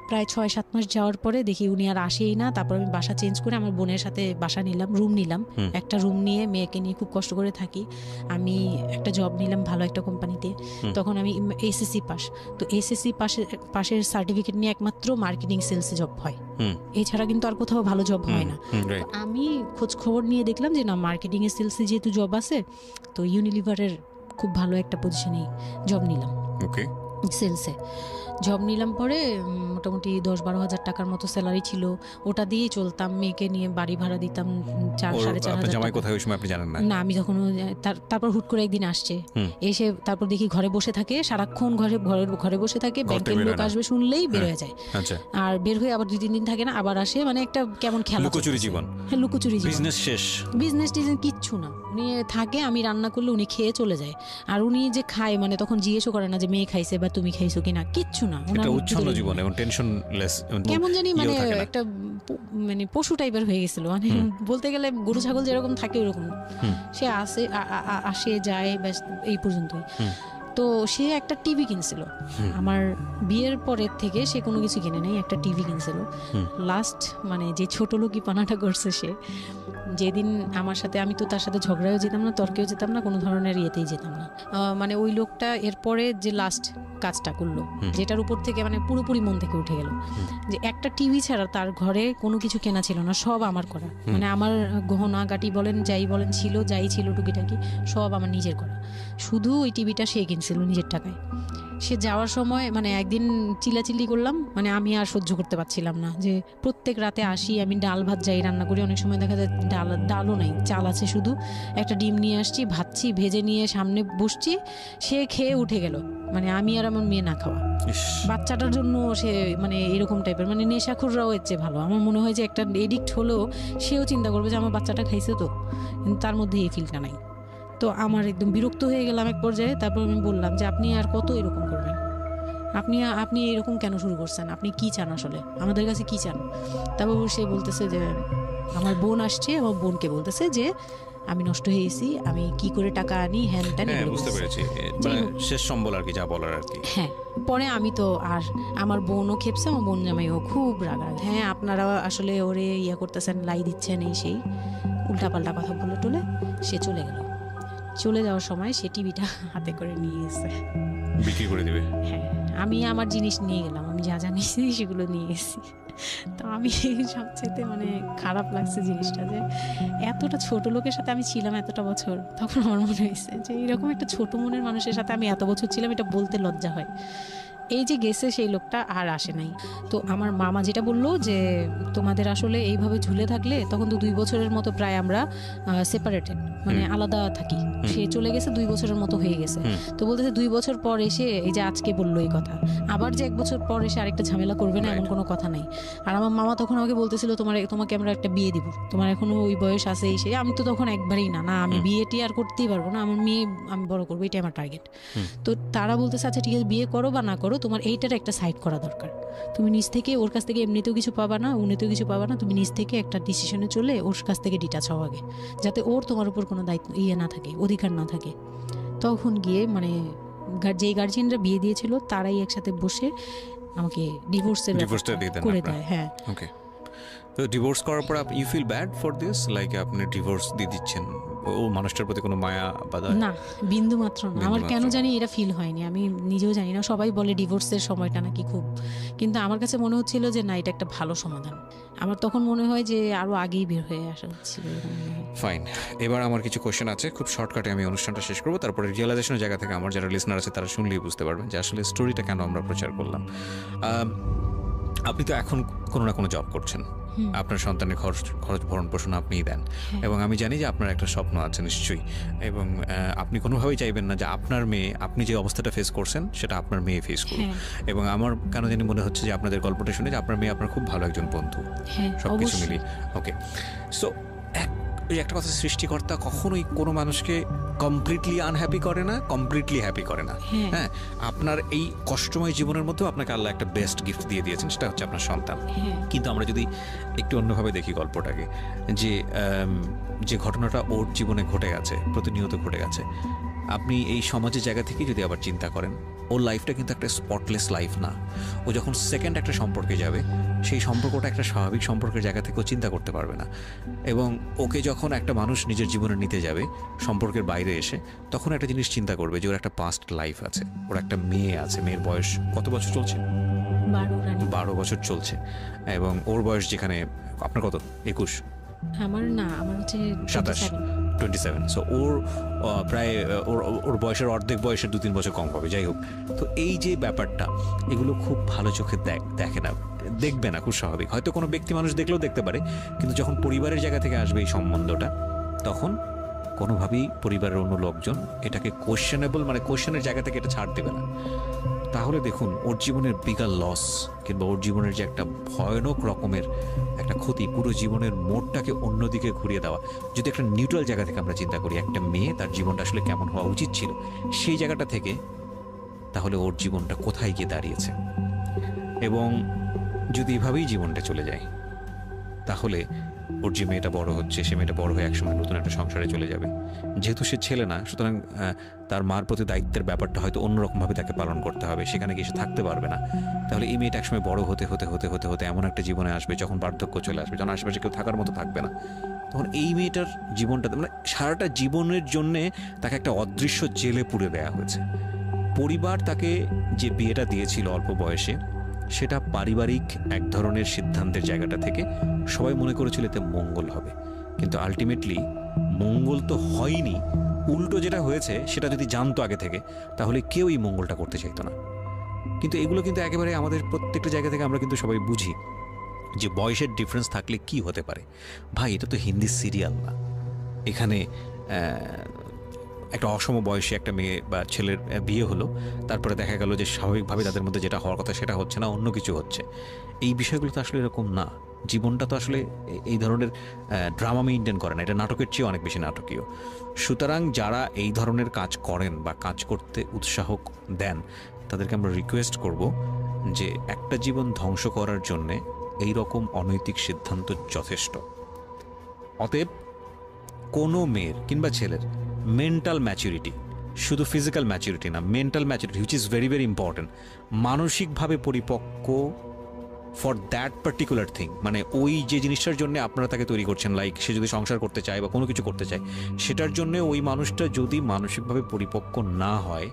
প্রায় 6-7 মাস যাওয়ার পরে দেখি উনি আর আসেই না। তারপর আমি বাসা চেঞ্জ করে আমার বোনের সাথে বাসা নিলাম, রুম নিলাম। একটা রুম নিয়ে মেয়েকে নিয়ে খুব কষ্ট করে থাকি। আমি একটা জব নিলাম ভালো একটা কোম্পানিতে। তখন আমি এসএসসি পাস, তো এসএসসি পাশের সার্টিফিকেট নিয়ে একমাত্র মার্কেটিং সেলসে জব হয়, এছাড়া কিন্তু আর কোথাও ভালো জব হয় না। আমি খোঁজ খবর নিয়ে দেখলাম যে না, মার্কেটিং এর সেলসে যেহেতু জব আছে, তো ইউনিলিভারের খুব ভালো একটা পজিশনে জব নিলাম। সেলসে জব নিলাম পরে মোটামুটি 10-12 হাজার টাকার মতো স্যালারি ছিল, ওটা দিয়েই চলতাম। মেয়েকে নিয়ে বাড়ি ভাড়া দিতাম 4-4.5 হাজার। না, আমি তখন তারপর হুট করে একদিন আসছে, এসে তারপর দেখি ঘরে বসে থাকে, সারাক্ষণ ঘরে বসে থাকে। ব্যাংকের লোক আসবে শুনলেই বের হয়ে যায়, আর বের হয়ে আবার 2-3 দিন থাকে না, আবার আসে। মানে একটা কেমন খেলা, লুকোচুরি জীবন। হ্যাঁ, লুকোচুরি জীবন, বিজনেস শেষ, বিজনেস কিচ্ছু না। উনি থাকে, আমি রান্না করলে উনি খেয়ে চলে যায়। আর উনি যে খায়, মানে তখন জিজ্ঞেসও করে না যে মেয়ে খাইছে বা তুমি খাইছো কিনা, কিচ্ছু না। কেমন জানি মানে একটা মানে পশু টাইপের হয়ে গেছিল, মানে বলতে গেলে গরু ছাগল যেরকম থাকে ওরকম। সে আসে যায়, ব্যাস এই পর্যন্তই। তো সে একটা টিভি কিনছিল আমার বিয়ের পরের থেকে, সে কোনো কিছু কিনে নাই, একটা টিভি কিনছিল। লাস্ট মানে যে ছোট লোকি পানাটা করছে সে, যেদিন আমার সাথে, আমি তো তার সাথে ঝগড়াও যেতাম না, তর্কেও যেতাম না, কোনো ধরনের ইয়েতেই যেতাম না। মানে ওই লোকটা এরপরে যে লাস্ট কাজটা করলো, যেটার উপর থেকে মানে পুরোপুরি মন থেকে উঠে গেল, যে একটা টিভি ছাড়া তার ঘরে কোনো কিছু কেনা ছিল না, সব আমার করা। মানে আমার গহনা গাটি বলেন, যাই বলেন ছিল, যাই ছিল টুকিটাকি সব আমার নিজের করা। শুধু ওই টিভিটা সে কিনছিল নিজের টাকায়। সে যাওয়ার সময় মানে একদিন চিল্লাচিল্লি করলাম, মানে আমি আর সহ্য করতে পারছিলাম না, যে প্রত্যেক রাতে আসি, আমি ডাল ভাত যাই রান্না করি, অনেক সময় দেখা যায় ডালও নাই, চাল আছে শুধু, একটা ডিম নিয়ে আসছি, ভাজছি, ভেজে নিয়ে সামনে বসছি, সে খেয়ে উঠে গেল। মানে আমি আর আমার মেয়ে না খাওয়া, বাচ্চাটার জন্য সে মানে এরকম টাইপের, মানে নেশাখোররাও এর চেয়ে ভালো। আমার মনে হয় যে একটা এডিক্ট হলেও সেও চিন্তা করবে যে আমার বাচ্চাটা খাইছে, তো কিন্তু তার মধ্যে এই ফিলটা নাই। তো আমার একদম বিরক্ত হয়ে গেলাম এক পর্যায়ে। তারপর আমি বললাম যে আপনি আর কত এরকম করবেন, আপনি এরকম কেন শুরু করছেন, আপনি কি চান আসলে, আমাদের কাছে কি চান? তারপর সে বলতেছে যে আমার বোন আসছে, আমার বোনকে বলতেছে যে আমি নষ্ট হয়ে গেছি, আমি কি করে টাকা আনি, হ্যান ত্যান। বুঝতে পেরেছি, শেষ সম্বল আর কি, যা বলার আর কি। হ্যাঁ, পরে আমি তো আর আমার বোনও খেপছে, আমার বোন জামাইও খুব রাগা। হ্যাঁ, আপনারা আসলে ওরে ইয়া করতেছেন, লাই দিচ্ছেন, এই সেই উল্টাপাল্টা কথা বলে টলে সে চলে গেল। চলে যাওয়ার সময় সে টিভিটা হাতে করে নিয়ে এসে বিক্রি করে দিবে। হ্যাঁ, আমি আমার জিনিস নিয়ে গেলাম, আমি যা যা নিয়েছি সেগুলো নিয়ে এসেছি। তো আমি সবচেয়ে মানে খারাপ লাগছে জিনিসটা, যে এতটা ছোট লোকের সাথে আমি ছিলাম এতটা বছর। তখন আমার মনে হয়েছে যে এরকম একটা ছোট মনের মানুষের সাথে আমি এত বছর ছিলাম, এটা বলতে লজ্জা হয়। এই যে গেছে সেই লোকটা আর আসে নাই। তো আমার মামা যেটা বললো যে তোমাদের আসলে এইভাবে ঝুলে থাকলে, তখন তো 2 বছরের মতো প্রায় আমরা সেপারেটেড, মানে আলাদা থাকি। সে চলে গেছে 2 বছরের মতো হয়ে গেছে। তো বলতেছে 2 বছর পর এসে এই যে আজকে বললো এই কথা, আবার যে 1 বছর পর এসে আরেকটা ঝামেলা করবে না, এমন কোনো কথা নাই। আর আমার মামা তখন আমাকে বলতেছিল তোমাকে আমরা একটা বিয়ে দিব, তোমার এখনো ওই বয়স আছে এই সেই। আমি তো তখন একবারেই না আমি বিয়েটি আর করতেই পারবো না, আমার মেয়ে আমি বড় করবো, এটাই আমার টার্গেট। তো তারা বলতেছে আচ্ছা ঠিক আছে, বিয়ে করো বা না করো, তোমার এইটার একটা সাইড করা দরকার। তুমি নিজ থেকে ওর কাছ থেকে এমনিতেও কিছু পাবা না, উনিতেও কিছু পাবা না, তুমি নিজ থেকে একটা ডিসিশনে চলে ওর কাছ থেকে ডিটাচ হও আগে, যাতে ওর তোমার উপর কোনো দায়িত্ব না থাকে, অধিকার না থাকে। তখন গিয়ে মানে যেই গার্জিয়ানরা বিয়ে দিয়েছিল তারাই একসাথে বসে আমাকে ডিভোর্সের করে দেয়। হ্যাঁ, ওকে। তো ডিভোর্স করার পর you feel bad for this, like আপনি ডিভোর্স দিয়ে দিচ্ছেন, ও মানুষটার প্রতি কোনো মায়া বা না, বিন্দু মাত্র না। আমার কেন জানি এটা ফিল হয়নি, আমি নিজেও জানি না। সবাই বলে ডিভোর্সের সময়টা নাকি খুব, কিন্তু আমার কাছে মনে হচ্ছিল যে না, এটা একটা ভালো সমাধান। আমার তখন মনে হয় যে আরো আগেই বের হয়ে আসা হচ্ছিল। ফাইন, এবার আমার কিছু কোশ্চেন আছে, খুব শর্টকাটে আমি অনুষ্ঠানটা শেষ করবো। তারপরে রিয়েলাইজেশনের জায়গা থেকে আমার যারা লিসনার আছে তারা শুনলেই বুঝতে পারবেন যে আসলে স্টোরিটা কেন আমরা প্রচার করলাম। আপনি তো এখন কোনো না কোনো জব করছেন, আপনার সন্তানের খরচ ভরণ পোষণ আপনিই দেন, এবং আমি জানি যে আপনার একটা স্বপ্ন আছে নিশ্চয়ই, এবং আপনি কোনোভাবেই চাইবেন না যে আপনার মেয়ে, আপনি যে অবস্থাটা ফেস করছেন সেটা আপনার মেয়ে ফেস করুক। এবং আমার কেন জানি মনে হচ্ছে যে আপনাদের গল্পটা শুনে যে আপনার মেয়ে আপনার খুব ভালো একজন বন্ধু, সব কিছু মিলিয়ে। ওকে, সো একটা কথা, সৃষ্টিকর্তা কখনোই কোনো মানুষকে কমপ্লিটলি আনহ্যাপি করে না, কমপ্লিটলি হ্যাপি করে না। হ্যাঁ, আপনার এই কষ্টময় জীবনের মধ্যেও আপনাকে আল্লাহ একটা বেস্ট গিফট দিয়ে দিয়েছেন, সেটা হচ্ছে আপনার সন্তান। কিন্তু আমরা যদি একটু অন্যভাবে দেখি যে ঘটনাটা ওর জীবনে ঘটে গেছে, প্রতিনিয়ত ঘটে গেছে, আপনি এই সমাজের জায়গা থেকে যদি আবার চিন্তা করেন, ওর লাইফটা কিন্তু একটা স্পটলেস লাইফ না। ও যখন সেকেন্ড একটা সম্পর্কে যাবে, সেই সম্পর্কটা একটা স্বাভাবিক সম্পর্কের জায়গা থেকেও চিন্তা করতে পারবে না। এবং ওকে যখন একটা মানুষ নিজের জীবনে নিতে যাবে সম্পর্কের বাইরে এসে, তখন একটা জিনিস চিন্তা করবে যে ওর একটা পাস্ট লাইফ আছে, ওর একটা মেয়ে আছে, মেয়ের বয়স কত বছর চলছে? 12 বছর চলছে। এবং ওর বয়স যেখানে আপনার কত? 21? আমার হচ্ছে 27। সো ওর প্রায় ওর বয়সের অর্ধেক বয়সের 2-3 বছর কম হবে, যাই হোক। তো এই যে ব্যাপারটা, এগুলো খুব ভালো চোখে দেখে না, দেখবে না, খুব স্বাভাবিক। হয়তো কোনো ব্যক্তি মানুষ দেখলেও দেখতে পারে, কিন্তু যখন পরিবারের জায়গা থেকে আসবে এই সম্বন্ধটা, তখন কোনোভাবেই পরিবারের অন্য লোকজন এটাকে কোয়েশ্চেনেবল, মানে কোয়েশ্চেনের জায়গা থেকে এটা ছাড় দেবে না। তাহলে দেখুন, ওর জীবনের বিগার লস কিংবা ওর জীবনের যে একটা ভয়ানক রকমের একটা ক্ষতি, পুরো জীবনের মোড়টাকে অন্যদিকে ঘুরিয়ে দেওয়া। যদি একটা নিউট্রাল জায়গা থেকে আমরা চিন্তা করি, একটা মেয়ে তার জীবনটা আসলে কেমন হওয়া উচিত ছিল, সেই জায়গাটা থেকে, তাহলে ওর জীবনটা কোথায় গিয়ে দাঁড়িয়েছে। এবং যদি এভাবেই জীবনটা চলে যায়, তাহলে ওর যে মেয়েটা বড় হচ্ছে, সে মেয়েটা বড় হয়ে একসময় নতুন একটা সংসারে চলে যাবে। যেহেতু সে ছেলে না, সুতরাং তার মার প্রতি দায়িত্বের ব্যাপারটা হয়তো অন্যরকমভাবে তাকে পালন করতে হবে, সেখানে গিয়ে সে থাকতে পারবে না। তাহলে এই মেয়েটা একসময় বড় হতে হতে হতে হতে হতে এমন একটা জীবনে আসবে যখন বার্ধক্য চলে আসবে, যখন আশেপাশে কেউ থাকার মতো থাকবে না, তখন এই মেয়েটার জীবনটা, মানে সারাটা জীবনের জন্যে তাকে একটা অদৃশ্য জেলে পুরে দেওয়া হয়েছে। পরিবার তাকে যে বিয়েটা দিয়েছিল অল্প বয়সে, সেটা পারিবারিক এক ধরনের সিদ্ধান্তের জায়গাটা থেকে সবাই মনে করেছিল এতে মঙ্গল হবে, কিন্তু আলটিমেটলি মঙ্গল তো হয়নি। উল্টো যেটা হয়েছে সেটা যদি জানতো আগে থেকে, তাহলে কেউ এই মঙ্গলটা করতে চাইতো না। কিন্তু এগুলো কিন্তু একেবারে আমাদের প্রত্যেকটা জায়গা থেকে আমরা কিন্তু সবাই বুঝি যে বয়সের ডিফারেন্স থাকলে কি হতে পারে। ভাই, এটা তো হিন্দি সিরিয়াল না। এখানে একটা অসম বয়সে একটা মেয়ে বা ছেলের বিয়ে হলো, তারপরে দেখা গেল যে স্বাভাবিকভাবে তাদের মধ্যে যেটা হওয়ার কথা সেটা হচ্ছে না, অন্য কিছু হচ্ছে। এই বিষয়গুলো তো আসলে এরকম না। জীবনটা তো আসলে এই ধরনের ড্রামা মেইনটেন করে না, এটা নাটকের চেয়ে অনেক বেশি নাটকীয়। সুতরাং যারা এই ধরনের কাজ করেন বা কাজ করতে উৎসাহ দেন, তাদেরকে আমরা রিকোয়েস্ট করব যে একটা জীবন ধ্বংস করার জন্যে এই রকম অনৈতিক সিদ্ধান্ত যথেষ্ট। অতএব কোনো মেয়ের কিংবা ছেলের মেন্টাল ম্যাচুরিটি, শুধু ফিজিক্যাল ম্যাচুরিটি না, mental maturity which is very very important, মানসিকভাবে পরিপক্ক ফর দ্যাট পার্টিকুলার থিং, মানে ওই যে জিনিসটার জন্য আপনারা তাকে তৈরি করছেন, লাইক সে যদি সংসার করতে চায় বা কোনো কিছু করতে চায়, সেটার জন্য ওই মানুষটা যদি মানসিকভাবে পরিপক্ক না হয়,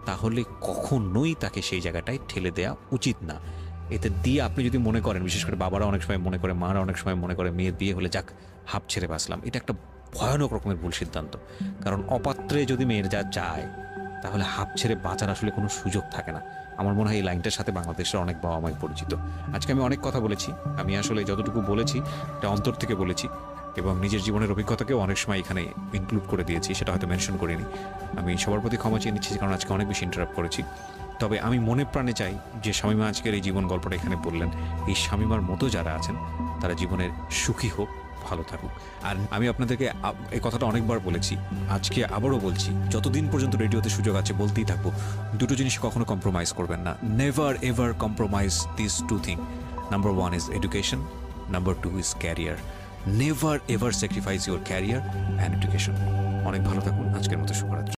তাহলে কখনোই তাকে সেই জায়গাটায় ঠেলে দেওয়া উচিত না। এতে দিয়ে আপনি যদি মনে করেন, বিশেষ করে বাবারা অনেক সময় মনে করে, মারা অনেক সময় মনে করে, মেয়ের বিয়ে হলে যাক হাঁপ ছেড়ে বাঁচলাম, এটা একটা ভয়ানক রকমের ভুল সিদ্ধান্ত। কারণ অপাত্রে যদি মেয়ের যা চায়, তাহলে হাঁপ ছেড়ে বাঁচার আসলে কোনো সুযোগ থাকে না। আমার মনে হয় এই লাইনটার সাথে বাংলাদেশের অনেক বাবা মাই পরিচিত। আজকে আমি অনেক কথা বলেছি, আমি আসলে যতটুকু বলেছি এটা অন্তর থেকে বলেছি, এবং নিজের জীবনের অভিজ্ঞতাকেও অনেক সময় এখানে ইনক্লুড করে দিয়েছি, সেটা হয়তো মেনশন করিনি। আমি সবার প্রতি ক্ষমা চেয়ে নিচ্ছি, কারণ আজকে অনেক বেশি ইন্টারাপ্ট করেছি। তবে আমি মনে প্রাণে চাই যে শামীমা আজকের এই জীবন গল্পটা এখানে বললেন, এই শামীমার মতো যারা আছেন তারা জীবনের সুখী হোক, ভালো থাকুক। আর আমি আপনাদেরকে এই কথাটা অনেকবার বলেছি, আজকে আবারও বলছি, যতদিন পর্যন্ত রেডিওতে সুযোগ আছে বলতেই থাকবো, দুটো জিনিস কখনো কম্প্রোমাইজ করবেন না। Never ever compromise this two thing. Number 1 is education, number 2 is career. Never ever sacrifice your career and education. অনেক ভালো থাকুন, আজকের মতো শুভরাত্রি।